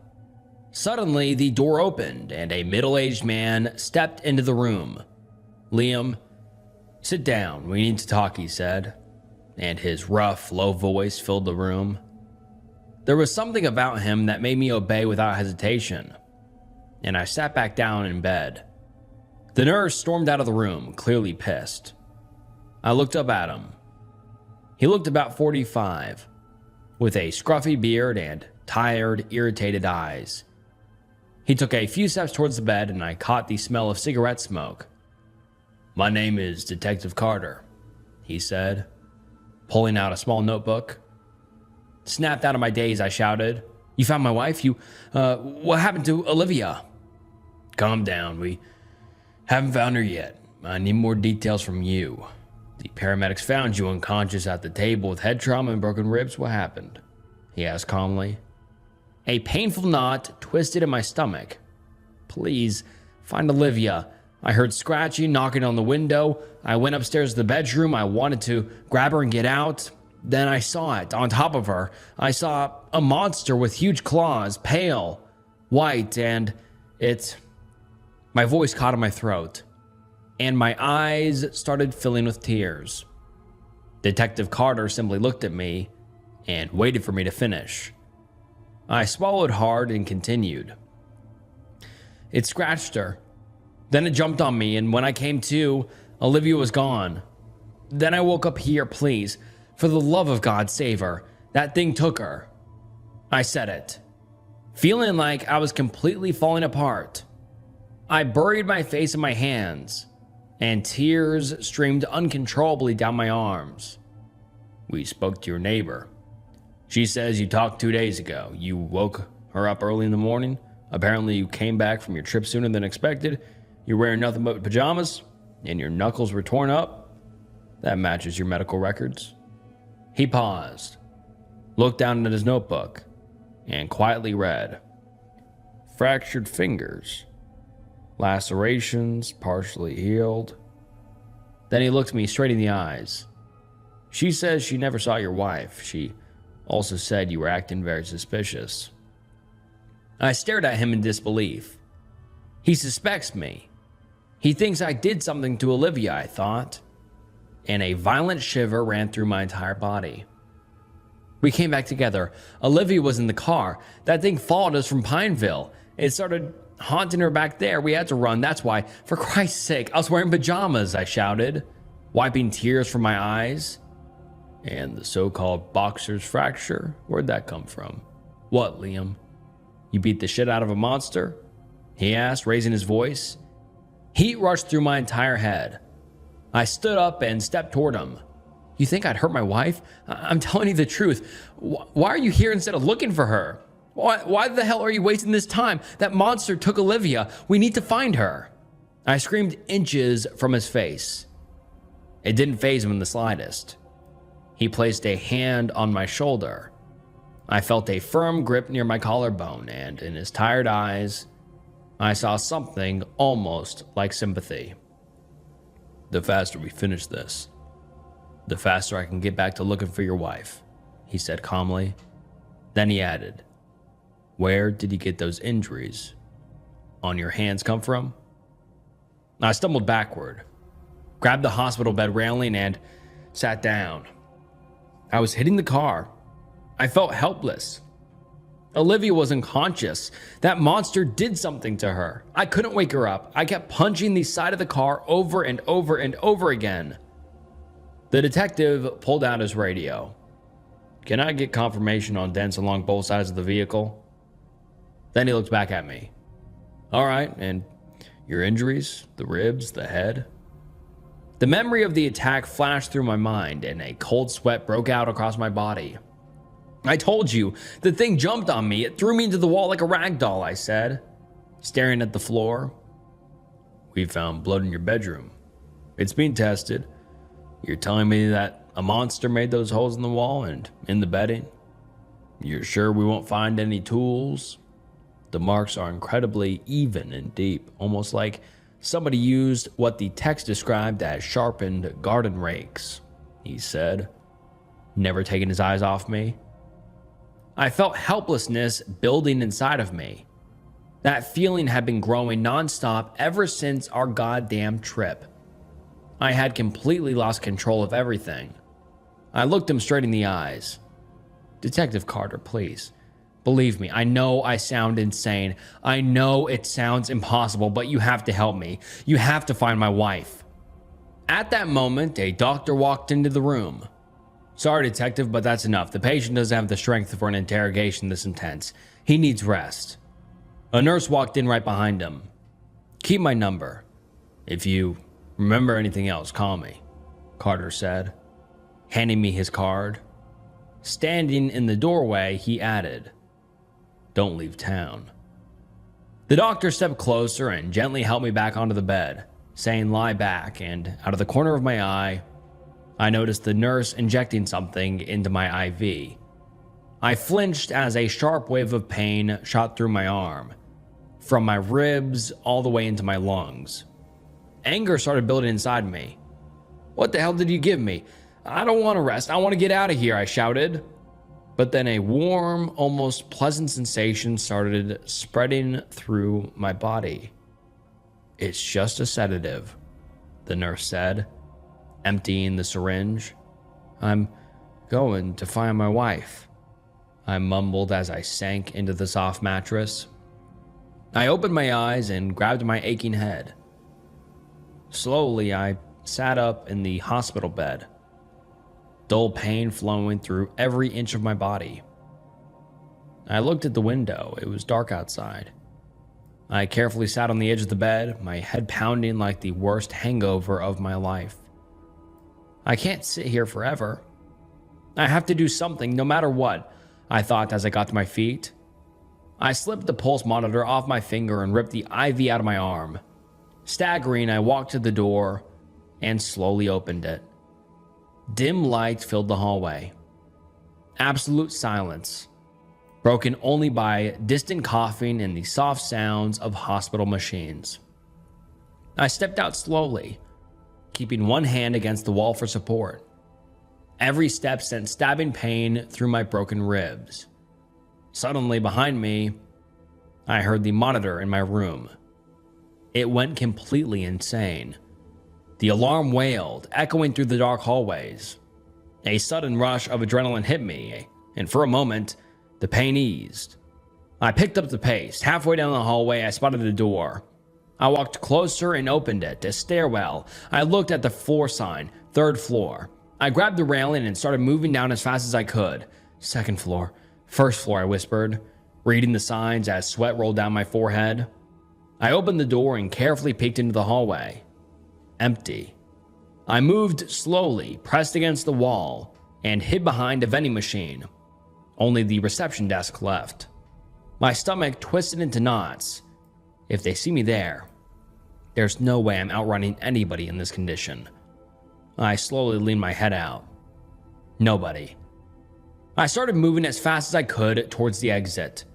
Suddenly, the door opened and a middle-aged man stepped into the room. Liam, sit down. We need to talk, he said, and his rough, low voice filled the room. There was something about him that made me obey without hesitation, and I sat back down in bed. The nurse stormed out of the room, clearly pissed. I looked up at him. He looked about 45, with a scruffy beard and tired, irritated eyes. He took a few steps towards the bed, and I caught the smell of cigarette smoke. My name is Detective Carter, he said, pulling out a small notebook. Snapped out of my daze, I shouted. You found my wife? What happened to Olivia? Calm down, we haven't found her yet. I need more details from you. The paramedics found you unconscious at the table with head trauma and broken ribs. What happened? He asked calmly. A painful knot twisted in my stomach. Please, find Olivia. I heard scratching, knocking on the window. I went upstairs to the bedroom. I wanted to grab her and get out. Then I saw it on top of her. I saw a monster with huge claws, pale, white, and my voice caught in my throat, and my eyes started filling with tears. Detective Carter simply looked at me and waited for me to finish. I swallowed hard and continued. It scratched her. Then it jumped on me, and when I came to, Olivia was gone. Then I woke up here. Please, for the love of God, save her. That thing took her. I said it, feeling like I was completely falling apart. I buried my face in my hands, and tears streamed uncontrollably down my arms. We spoke to your neighbor. She says you talked 2 days ago. You woke her up early in the morning. Apparently you came back from your trip sooner than expected. You're wearing nothing but pajamas, and your knuckles were torn up. That matches your medical records. He paused, looked down at his notebook, and quietly read. Fractured fingers. Lacerations, partially healed. Then he looked me straight in the eyes. She says she never saw your wife. She also said you were acting very suspicious. I stared at him in disbelief. He suspects me. He thinks I did something to Olivia, I thought. And a violent shiver ran through my entire body. We came back together. Olivia was in the car. That thing followed us from Pineville. It started haunting her back there. We had to run, that's why. For Christ's sake, I was wearing pajamas, I shouted, wiping tears from my eyes. And the so-called boxer's fracture? Where'd that come from? What, Liam? You beat the shit out of a monster? He asked, raising his voice. Heat rushed through my entire head. I stood up and stepped toward him. You think I'd hurt my wife? I'm telling you the truth. Why are you here instead of looking for her? Why the hell are you wasting this time? That monster took Olivia. We need to find her. I screamed inches from his face. It didn't faze him in the slightest. He placed a hand on my shoulder. I felt a firm grip near my collarbone, and in his tired eyes, I saw something almost like sympathy. The faster we finish this, the faster I can get back to looking for your wife, he said calmly. Then he added, where did you get those injuries on your hands come from? I stumbled backward, grabbed the hospital bed railing, and sat down. I was hitting the car. I felt helpless. Olivia was unconscious. That monster did something to her. I couldn't wake her up. I kept punching the side of the car over and over and over again. The detective pulled out his radio. Can I get confirmation on dents along both sides of the vehicle? Then he looked back at me. All right, and your injuries, the ribs, the head? The memory of the attack flashed through my mind, and a cold sweat broke out across my body. I told you, the thing jumped on me. It threw me into the wall like a rag doll, I said, staring at the floor. We found blood in your bedroom. It's been tested. You're telling me that a monster made those holes in the wall and in the bedding? You're sure we won't find any tools? The marks are incredibly even and deep, almost like somebody used what the text described as sharpened garden rakes, he said, never taking his eyes off me. I felt helplessness building inside of me. That feeling had been growing nonstop ever since our goddamn trip. I had completely lost control of everything. I looked him straight in the eyes. Detective Carter, please. Believe me, I know I sound insane. I know it sounds impossible, but you have to help me. You have to find my wife. At that moment, a doctor walked into the room. Sorry, detective, but that's enough. The patient doesn't have the strength for an interrogation this intense. He needs rest. A nurse walked in right behind him. Keep my number. If you remember anything else, call me, Carter said, handing me his card. Standing in the doorway, he added, don't leave town. The doctor stepped closer and gently helped me back onto the bed, saying lie back, and out of the corner of my eye, I noticed the nurse injecting something into my IV. I flinched as a sharp wave of pain shot through my arm, from my ribs all the way into my lungs. Anger started building inside me. What the hell did you give me? I don't want to rest. I want to get out of here, I shouted. But then a warm, almost pleasant sensation started spreading through my body. It's just a sedative, the nurse said, emptying the syringe. I'm going to find my wife," I mumbled as I sank into the soft mattress. I opened my eyes and grabbed my aching head. Slowly, I sat up in the hospital bed, dull pain flowing through every inch of my body. I looked at the window. It was dark outside. I carefully sat on the edge of the bed, my head pounding like the worst hangover of my life. I can't sit here forever. I have to do something, no matter what, I thought as I got to my feet. I slipped the pulse monitor off my finger and ripped the IV out of my arm. Staggering, I walked to the door and slowly opened it. Dim light filled the hallway. Absolute silence, broken only by distant coughing and the soft sounds of hospital machines. I stepped out slowly, keeping one hand against the wall for support. Every step sent stabbing pain through my broken ribs. Suddenly, behind me, I heard the monitor in my room. It went completely insane. The alarm wailed, echoing through the dark hallways. A sudden rush of adrenaline hit me, and for a moment, the pain eased. I picked up the pace. Halfway down the hallway, I spotted a door. I walked closer and opened it, a stairwell. I looked at the floor sign, 3rd floor. I grabbed the railing and started moving down as fast as I could. 2nd floor, 1st floor, I whispered, reading the signs as sweat rolled down my forehead. I opened the door and carefully peeked into the hallway. Empty. I moved slowly, pressed against the wall, and hid behind a vending machine. Only the reception desk left. My stomach twisted into knots. If they see me there, there's no way I'm outrunning anybody in this condition. I slowly leaned my head out. Nobody. I started moving as fast as I could towards the exit.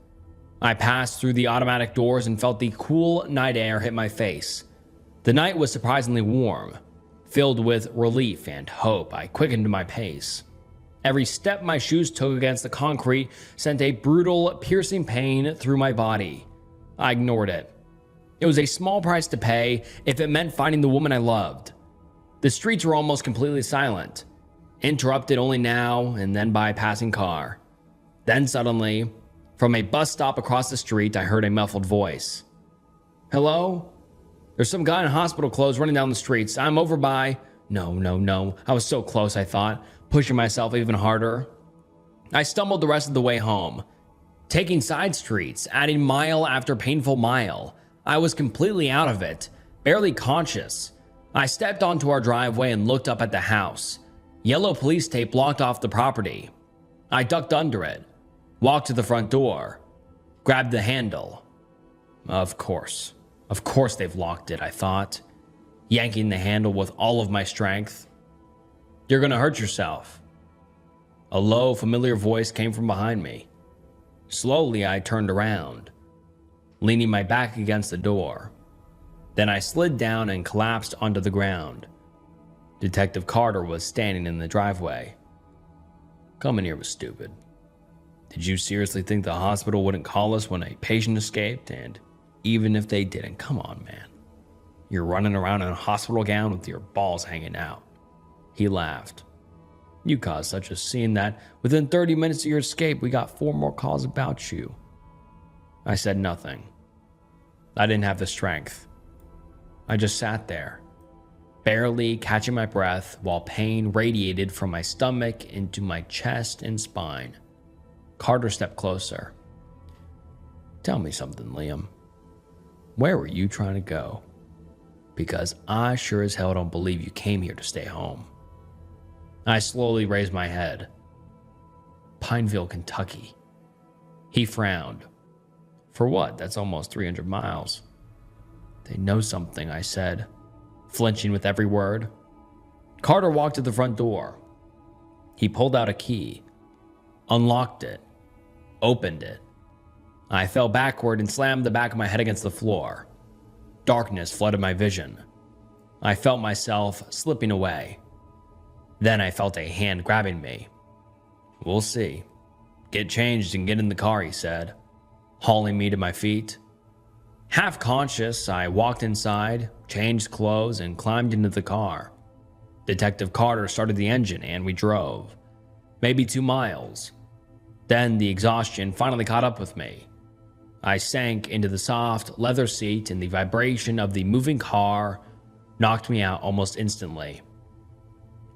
I passed through the automatic doors and felt the cool night air hit my face. The night was surprisingly warm. Filled with relief and hope, I quickened my pace. Every step my shoes took against the concrete sent a brutal, piercing pain through my body. I ignored it. It was a small price to pay if it meant finding the woman I loved. The streets were almost completely silent, interrupted only now and then by a passing car. Then suddenly, from a bus stop across the street, I heard a muffled voice. "Hello? There's some guy in hospital clothes running down the streets. I'm over by..." No. I was so close, I thought, pushing myself even harder. I stumbled the rest of the way home, taking side streets, adding mile after painful mile. I was completely out of it, barely conscious. I stepped onto our driveway and looked up at the house. Yellow police tape blocked off the property. I ducked under it, walked to the front door, grabbed the handle. Of course they've locked it, I thought, yanking the handle with all of my strength. "You're gonna hurt yourself." A low, familiar voice came from behind me. Slowly, I turned around, leaning my back against the door. Then I slid down and collapsed onto the ground. Detective Carter was standing in the driveway. "Coming here was stupid. Did you seriously think the hospital wouldn't call us when a patient escaped? And even if they didn't, come on, man. You're running around in a hospital gown with your balls hanging out." He laughed. "You caused such a scene that within 30 minutes of your escape, we got 4 more calls about you." I said nothing. I didn't have the strength. I just sat there, barely catching my breath while pain radiated from my stomach into my chest and spine. Carter stepped closer. "Tell me something, Liam. Where were you trying to go? Because I sure as hell don't believe you came here to stay home." I slowly raised my head. "Pineville, Kentucky." He frowned. "For what? That's almost 300 miles. "They know something," I said, flinching with every word. Carter walked to the front door. He pulled out a key, unlocked it, opened it. I fell backward and slammed the back of my head against the floor. Darkness flooded my vision. I felt myself slipping away. Then I felt a hand grabbing me. "We'll see. Get changed and get in the car," he said, hauling me to my feet. Half conscious, I walked inside, changed clothes, and climbed into the car. Detective Carter started the engine and we drove. Maybe 2 miles. Then the exhaustion finally caught up with me. I sank into the soft leather seat and the vibration of the moving car knocked me out almost instantly.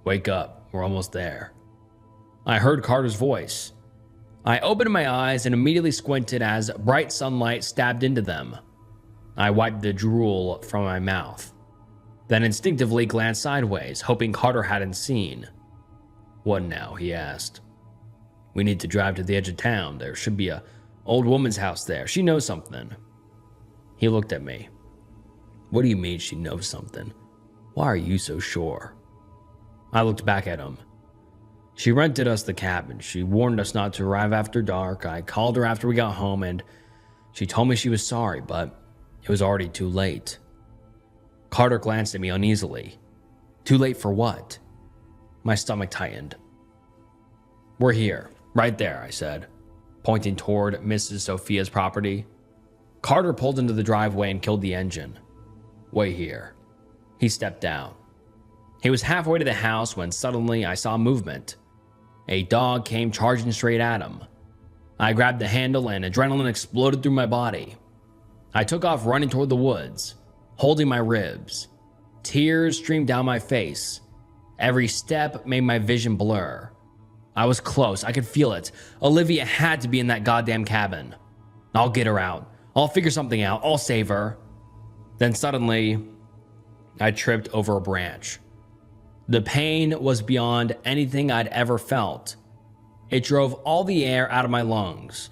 "Wake up, we're almost there." I heard Carter's voice. I opened my eyes and immediately squinted as bright sunlight stabbed into them. I wiped the drool from my mouth, then instinctively glanced sideways, hoping Carter hadn't seen. "What now?" he asked. "We need to drive to the edge of town. There should be a old woman's house there. She knows something." He looked at me. "What do you mean she knows something? Why are you so sure?" I looked back at him. "She rented us the cabin. She warned us not to arrive after dark. I called her after we got home and she told me she was sorry, but it was already too late." Carter glanced at me uneasily. "Too late for what?" My stomach tightened. "We're here, right there," I said, pointing toward Mrs. Sophia's property. Carter pulled into the driveway and killed the engine. "Wait here." He stepped down. He was halfway to the house when suddenly I saw movement. A dog came charging straight at him. I grabbed the handle and adrenaline exploded through my body. I took off running toward the woods, holding my ribs. Tears streamed down my face. Every step made my vision blur. I was close. I could feel it. Olivia had to be in that goddamn cabin. I'll get her out. I'll figure something out. I'll save her. Then suddenly, I tripped over a branch. The pain was beyond anything I'd ever felt. It drove all the air out of my lungs.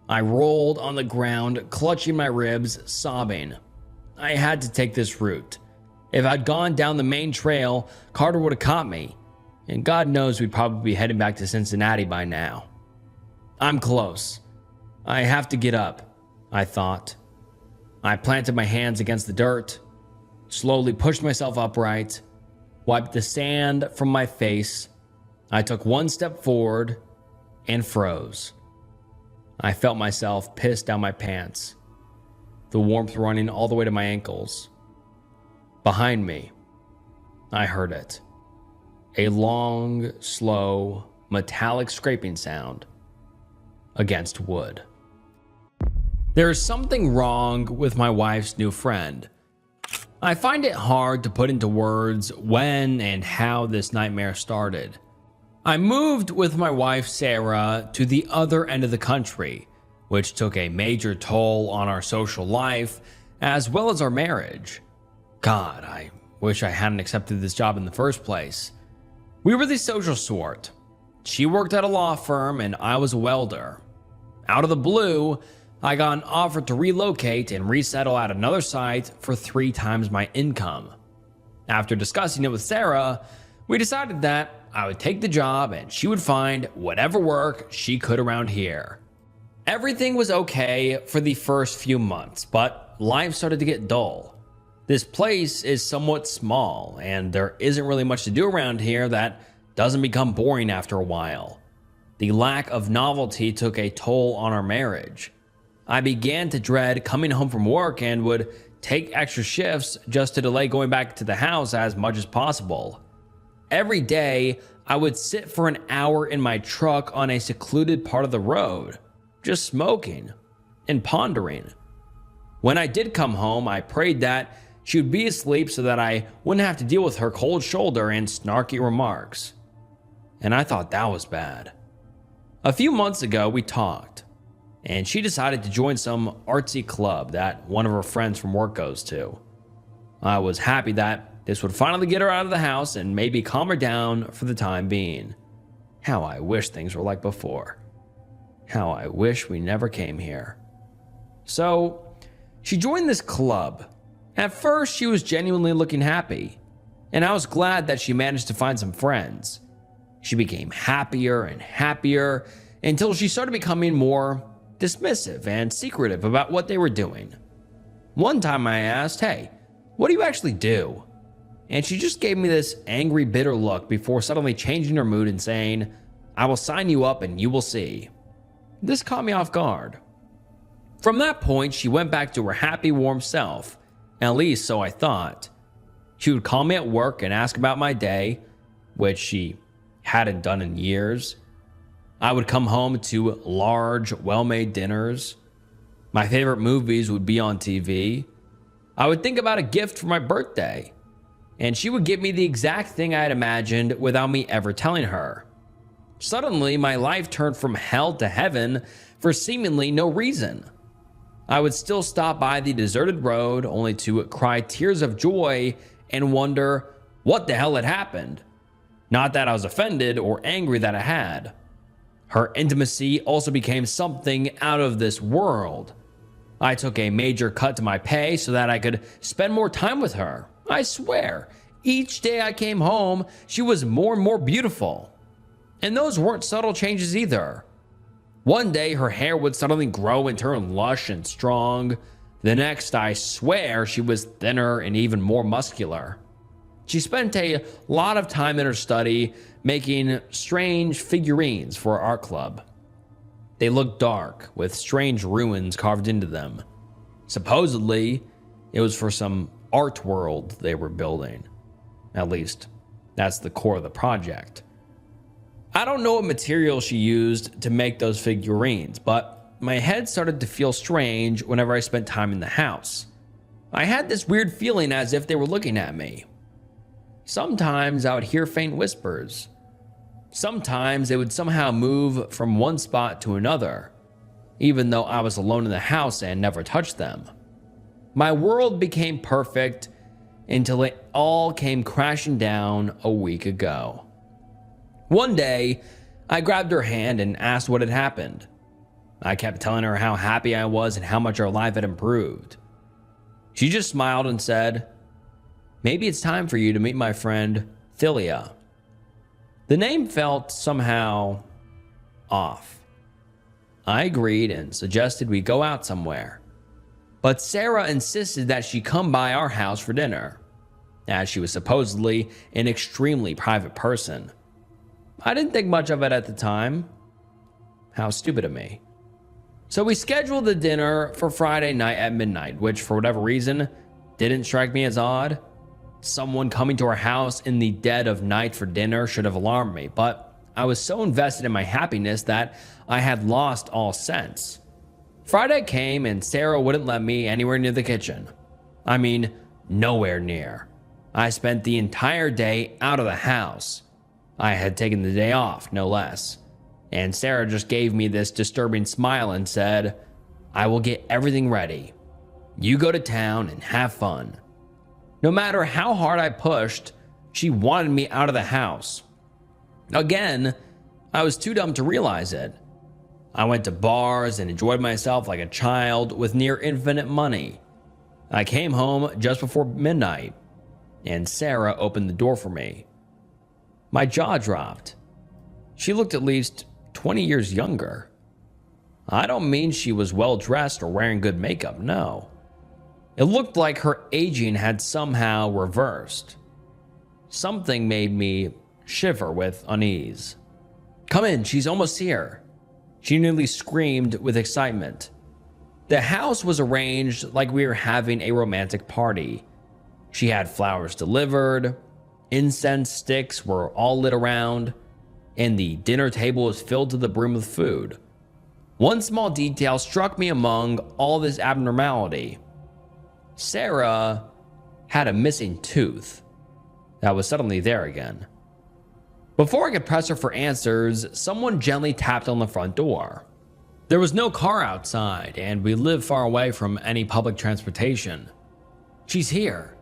I rolled on the ground, clutching my ribs, sobbing. I had to take this route. If I'd gone down the main trail, Carter would have caught me. And God knows we'd probably be heading back to Cincinnati by now. I'm close. I have to get up, I thought. I planted my hands against the dirt, slowly pushed myself upright, wiped the sand from my face. I took one step forward and froze. I felt myself piss down my pants, the warmth running all the way to my ankles. Behind me, I heard it. A long, slow, metallic scraping sound against wood. There is something wrong with my wife's new friend. I find it hard to put into words when and how this nightmare started. I moved with my wife Sarah to the other end of the country, which took a major toll on our social life as well as our marriage. God, I wish I hadn't accepted this job in the first place. We were the social sort. She worked at a law firm and I was a welder. Out of the blue, I got an offer to relocate and resettle at another site for 3 times my income. After discussing it with Sarah, we decided that I would take the job and she would find whatever work she could around here. Everything was okay for the first few months, but life started to get dull. This place is somewhat small, and there isn't really much to do around here that doesn't become boring after a while. The lack of novelty took a toll on our marriage. I began to dread coming home from work and would take extra shifts just to delay going back to the house as much as possible. Every day, I would sit for an hour in my truck on a secluded part of the road, just smoking and pondering. When I did come home, I prayed that she would be asleep so that I wouldn't have to deal with her cold shoulder and snarky remarks. And I thought that was bad. A few months ago, we talked, and she decided to join some artsy club that one of her friends from work goes to. I was happy that this would finally get her out of the house and maybe calm her down for the time being. How I wish things were like before. How I wish we never came here. So, she joined this club. At first, she was genuinely looking happy, and I was glad that she managed to find some friends. She became happier and happier until she started becoming more dismissive and secretive about what they were doing. One time I asked, "Hey, what do you actually do?" And she just gave me this angry, bitter look before suddenly changing her mood and saying, "I will sign you up and you will see." This caught me off guard. From that point, she went back to her happy, warm self. At least so I thought. She would call me at work and ask about my day, which she hadn't done in years. I would come home to large, well-made dinners. My favorite movies would be on TV. I would think about a gift for my birthday, and she would give me the exact thing I had imagined without me ever telling her. Suddenly, my life turned from hell to heaven for seemingly no reason. I would still stop by the deserted road only to cry tears of joy and wonder what the hell had happened. Not that I was offended or angry that I had. Her intimacy also became something out of this world. I took a major cut to my pay so that I could spend more time with her. I swear, each day I came home, she was more and more beautiful. And those weren't subtle changes either. One day, her hair would suddenly grow and turn lush and strong. The next, I swear, she was thinner and even more muscular. She spent a lot of time in her study making strange figurines for our art club. They looked dark, with strange ruins carved into them. Supposedly, it was for some art world they were building. At least, that's the core of the project. I don't know what material she used to make those figurines, but my head started to feel strange whenever I spent time in the house. I had this weird feeling as if they were looking at me. Sometimes I would hear faint whispers. Sometimes they would somehow move from one spot to another, even though I was alone in the house and never touched them. My world became perfect until it all came crashing down a week ago. One day, I grabbed her hand and asked what had happened. I kept telling her how happy I was and how much our life had improved. She just smiled and said, "Maybe it's time for you to meet my friend, Thilia." The name felt somehow off. I agreed and suggested we go out somewhere. But Sarah insisted that she come by our house for dinner, as she was supposedly an extremely private person. I didn't think much of it at the time. How stupid of me. So we scheduled the dinner for Friday night at midnight, which for whatever reason didn't strike me as odd. Someone coming to our house in the dead of night for dinner should have alarmed me, but I was so invested in my happiness that I had lost all sense. Friday came and Sarah wouldn't let me anywhere near the kitchen. I mean, nowhere near. I spent the entire day out of the house. I had taken the day off, no less. And Sarah just gave me this disturbing smile and said, "I will get everything ready. You go to town and have fun." No matter how hard I pushed, she wanted me out of the house. Again, I was too dumb to realize it. I went to bars and enjoyed myself like a child with near infinite money. I came home just before midnight, and Sarah opened the door for me. My jaw dropped. She looked at least 20 years younger. I don't mean she was well dressed or wearing good makeup, no. It looked like her aging had somehow reversed. Something made me shiver with unease. "Come in, she's almost here," she nearly screamed with excitement. The house was arranged like we were having a romantic party. She had flowers delivered, incense sticks were all lit around, and the dinner table was filled to the brim with food. One small detail struck me among all this abnormality. Sarah had a missing tooth that was suddenly there again. Before I could press her for answers, someone gently tapped on the front door. There was no car outside, and we lived far away from any public transportation. "She's here."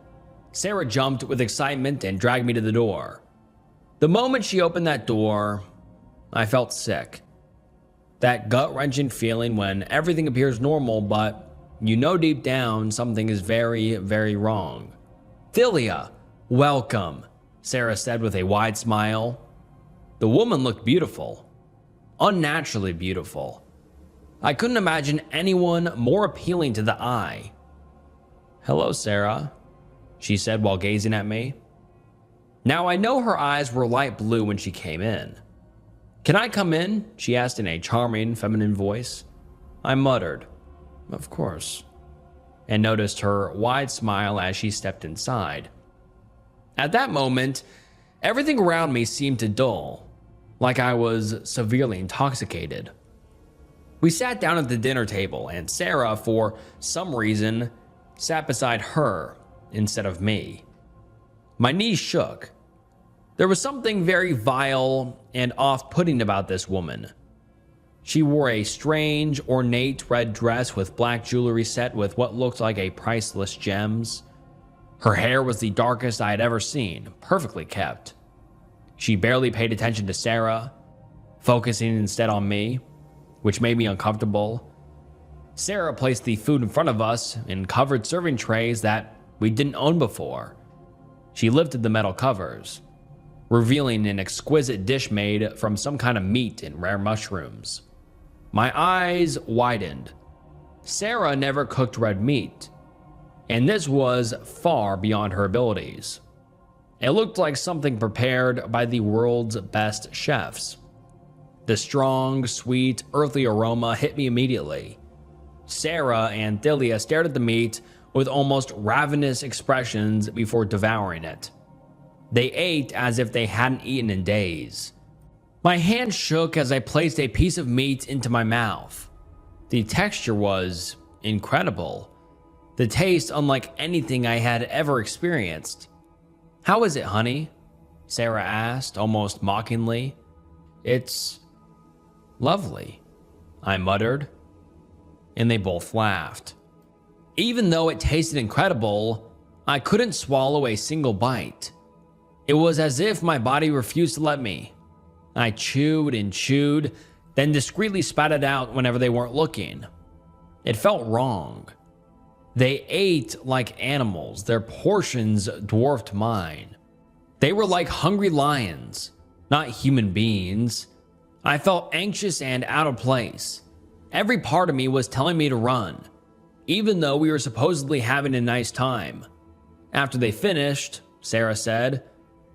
Sarah jumped with excitement and dragged me to the door. The moment she opened that door, I felt sick. That gut-wrenching feeling when everything appears normal, but you know deep down something is very, very wrong. "Thilia, welcome," Sarah said with a wide smile. The woman looked beautiful. Unnaturally beautiful. I couldn't imagine anyone more appealing to the eye. "Hello, Sarah," she said while gazing at me. Now I know her eyes were light blue when she came in. "Can I come in?" she asked in a charming, feminine voice. I muttered, "Of course," and noticed her wide smile as she stepped inside. At that moment, everything around me seemed to dull, like I was severely intoxicated. We sat down at the dinner table, and Sarah, for some reason, sat beside her instead of me. My knees shook. There was something very vile and off-putting about this woman. She wore a strange, ornate red dress with black jewelry set with what looked like a priceless gems. Her hair was the darkest I had ever seen, perfectly kept. She barely paid attention to Sarah, focusing instead on me, which made me uncomfortable. Sarah placed the food in front of us in covered serving trays that we didn't own before. She lifted the metal covers, revealing an exquisite dish made from some kind of meat and rare mushrooms. My eyes widened. Sarah never cooked red meat, and this was far beyond her abilities. It looked like something prepared by the world's best chefs. The strong, sweet, earthly aroma hit me immediately. Sarah and Thilia stared at the meat with almost ravenous expressions before devouring it. They ate as if they hadn't eaten in days. My hand shook as I placed a piece of meat into my mouth. The texture was incredible. The taste unlike anything I had ever experienced. "How is it, honey?" Sarah asked, almost mockingly. "It's lovely," I muttered, and they both laughed. Even though it tasted incredible, I couldn't swallow a single bite. It was as if my body refused to let me. I chewed and chewed, then discreetly spat it out whenever they weren't looking. It felt wrong. They ate like animals. Their portions dwarfed mine. They were like hungry lions, not human beings. I felt anxious and out of place. Every part of me was telling me to run, even though we were supposedly having a nice time. After they finished, Sarah said,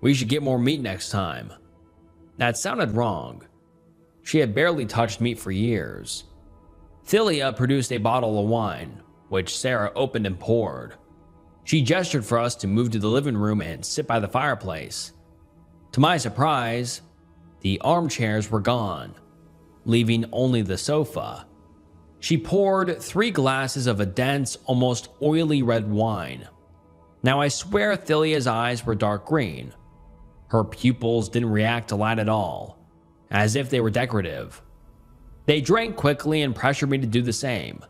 "We should get more meat next time." That sounded wrong. She had barely touched meat for years. Thilia produced a bottle of wine, which Sarah opened and poured. She gestured for us to move to the living room and sit by the fireplace. To my surprise, the armchairs were gone, leaving only the sofa. She poured 3 glasses of a dense, almost oily red wine. Now I swear Thilia's eyes were dark green. Her pupils didn't react to light at all, as if they were decorative. They drank quickly and pressured me to do the same.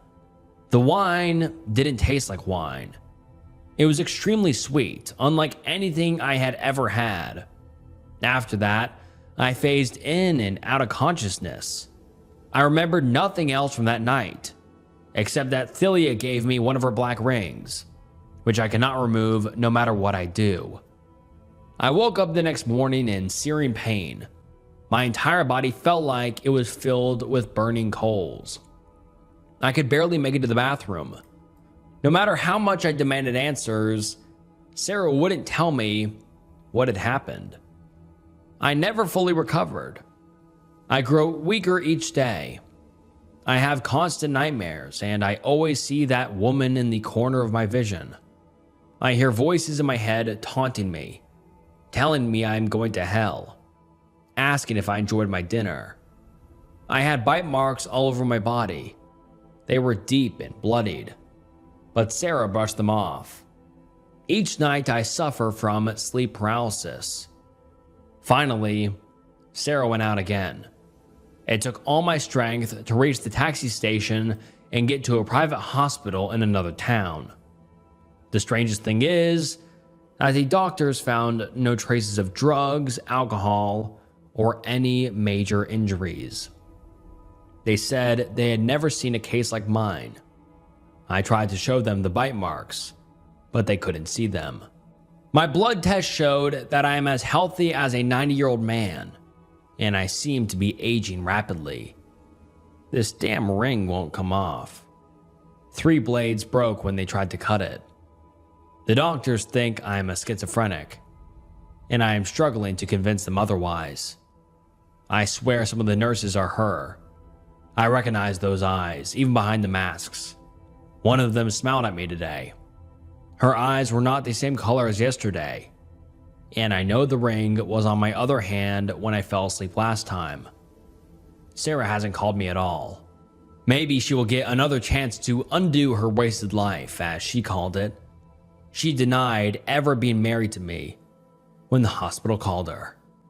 The wine didn't taste like wine. It was extremely sweet, unlike anything I had ever had. After that, I phased in and out of consciousness. I remembered nothing else from that night, except that Thilia gave me one of her black rings, which I cannot remove no matter what I do. I woke up the next morning in searing pain. My entire body felt like it was filled with burning coals. I could barely make it to the bathroom. No matter how much I demanded answers, Sarah wouldn't tell me what had happened. I never fully recovered. I grow weaker each day. I have constant nightmares, and I always see that woman in the corner of my vision. I hear voices in my head taunting me, telling me I'm going to hell, asking if I enjoyed my dinner. I had bite marks all over my body. They were deep and bloodied, but Sarah brushed them off. Each night I suffer from sleep paralysis. Finally, Sarah went out again. It took all my strength to reach the taxi station and get to a private hospital in another town. The strangest thing is that the doctors found no traces of drugs, alcohol, or any major injuries. They said they had never seen a case like mine. I tried to show them the bite marks, but they couldn't see them. My blood test showed that I am as healthy as a 90-year-old man, and I seem to be aging rapidly. This damn ring won't come off. 3 blades broke when they tried to cut it. The doctors think I am a schizophrenic, and I am struggling to convince them otherwise. I swear some of the nurses are her. I recognize those eyes, even behind the masks. One of them smiled at me today. Her eyes were not the same color as yesterday. and I know the ring was on my other hand when I fell asleep last time. Sarah hasn't called me at all. Maybe she will get another chance to undo her wasted life, as she called it. She denied ever being married to me when the hospital called her.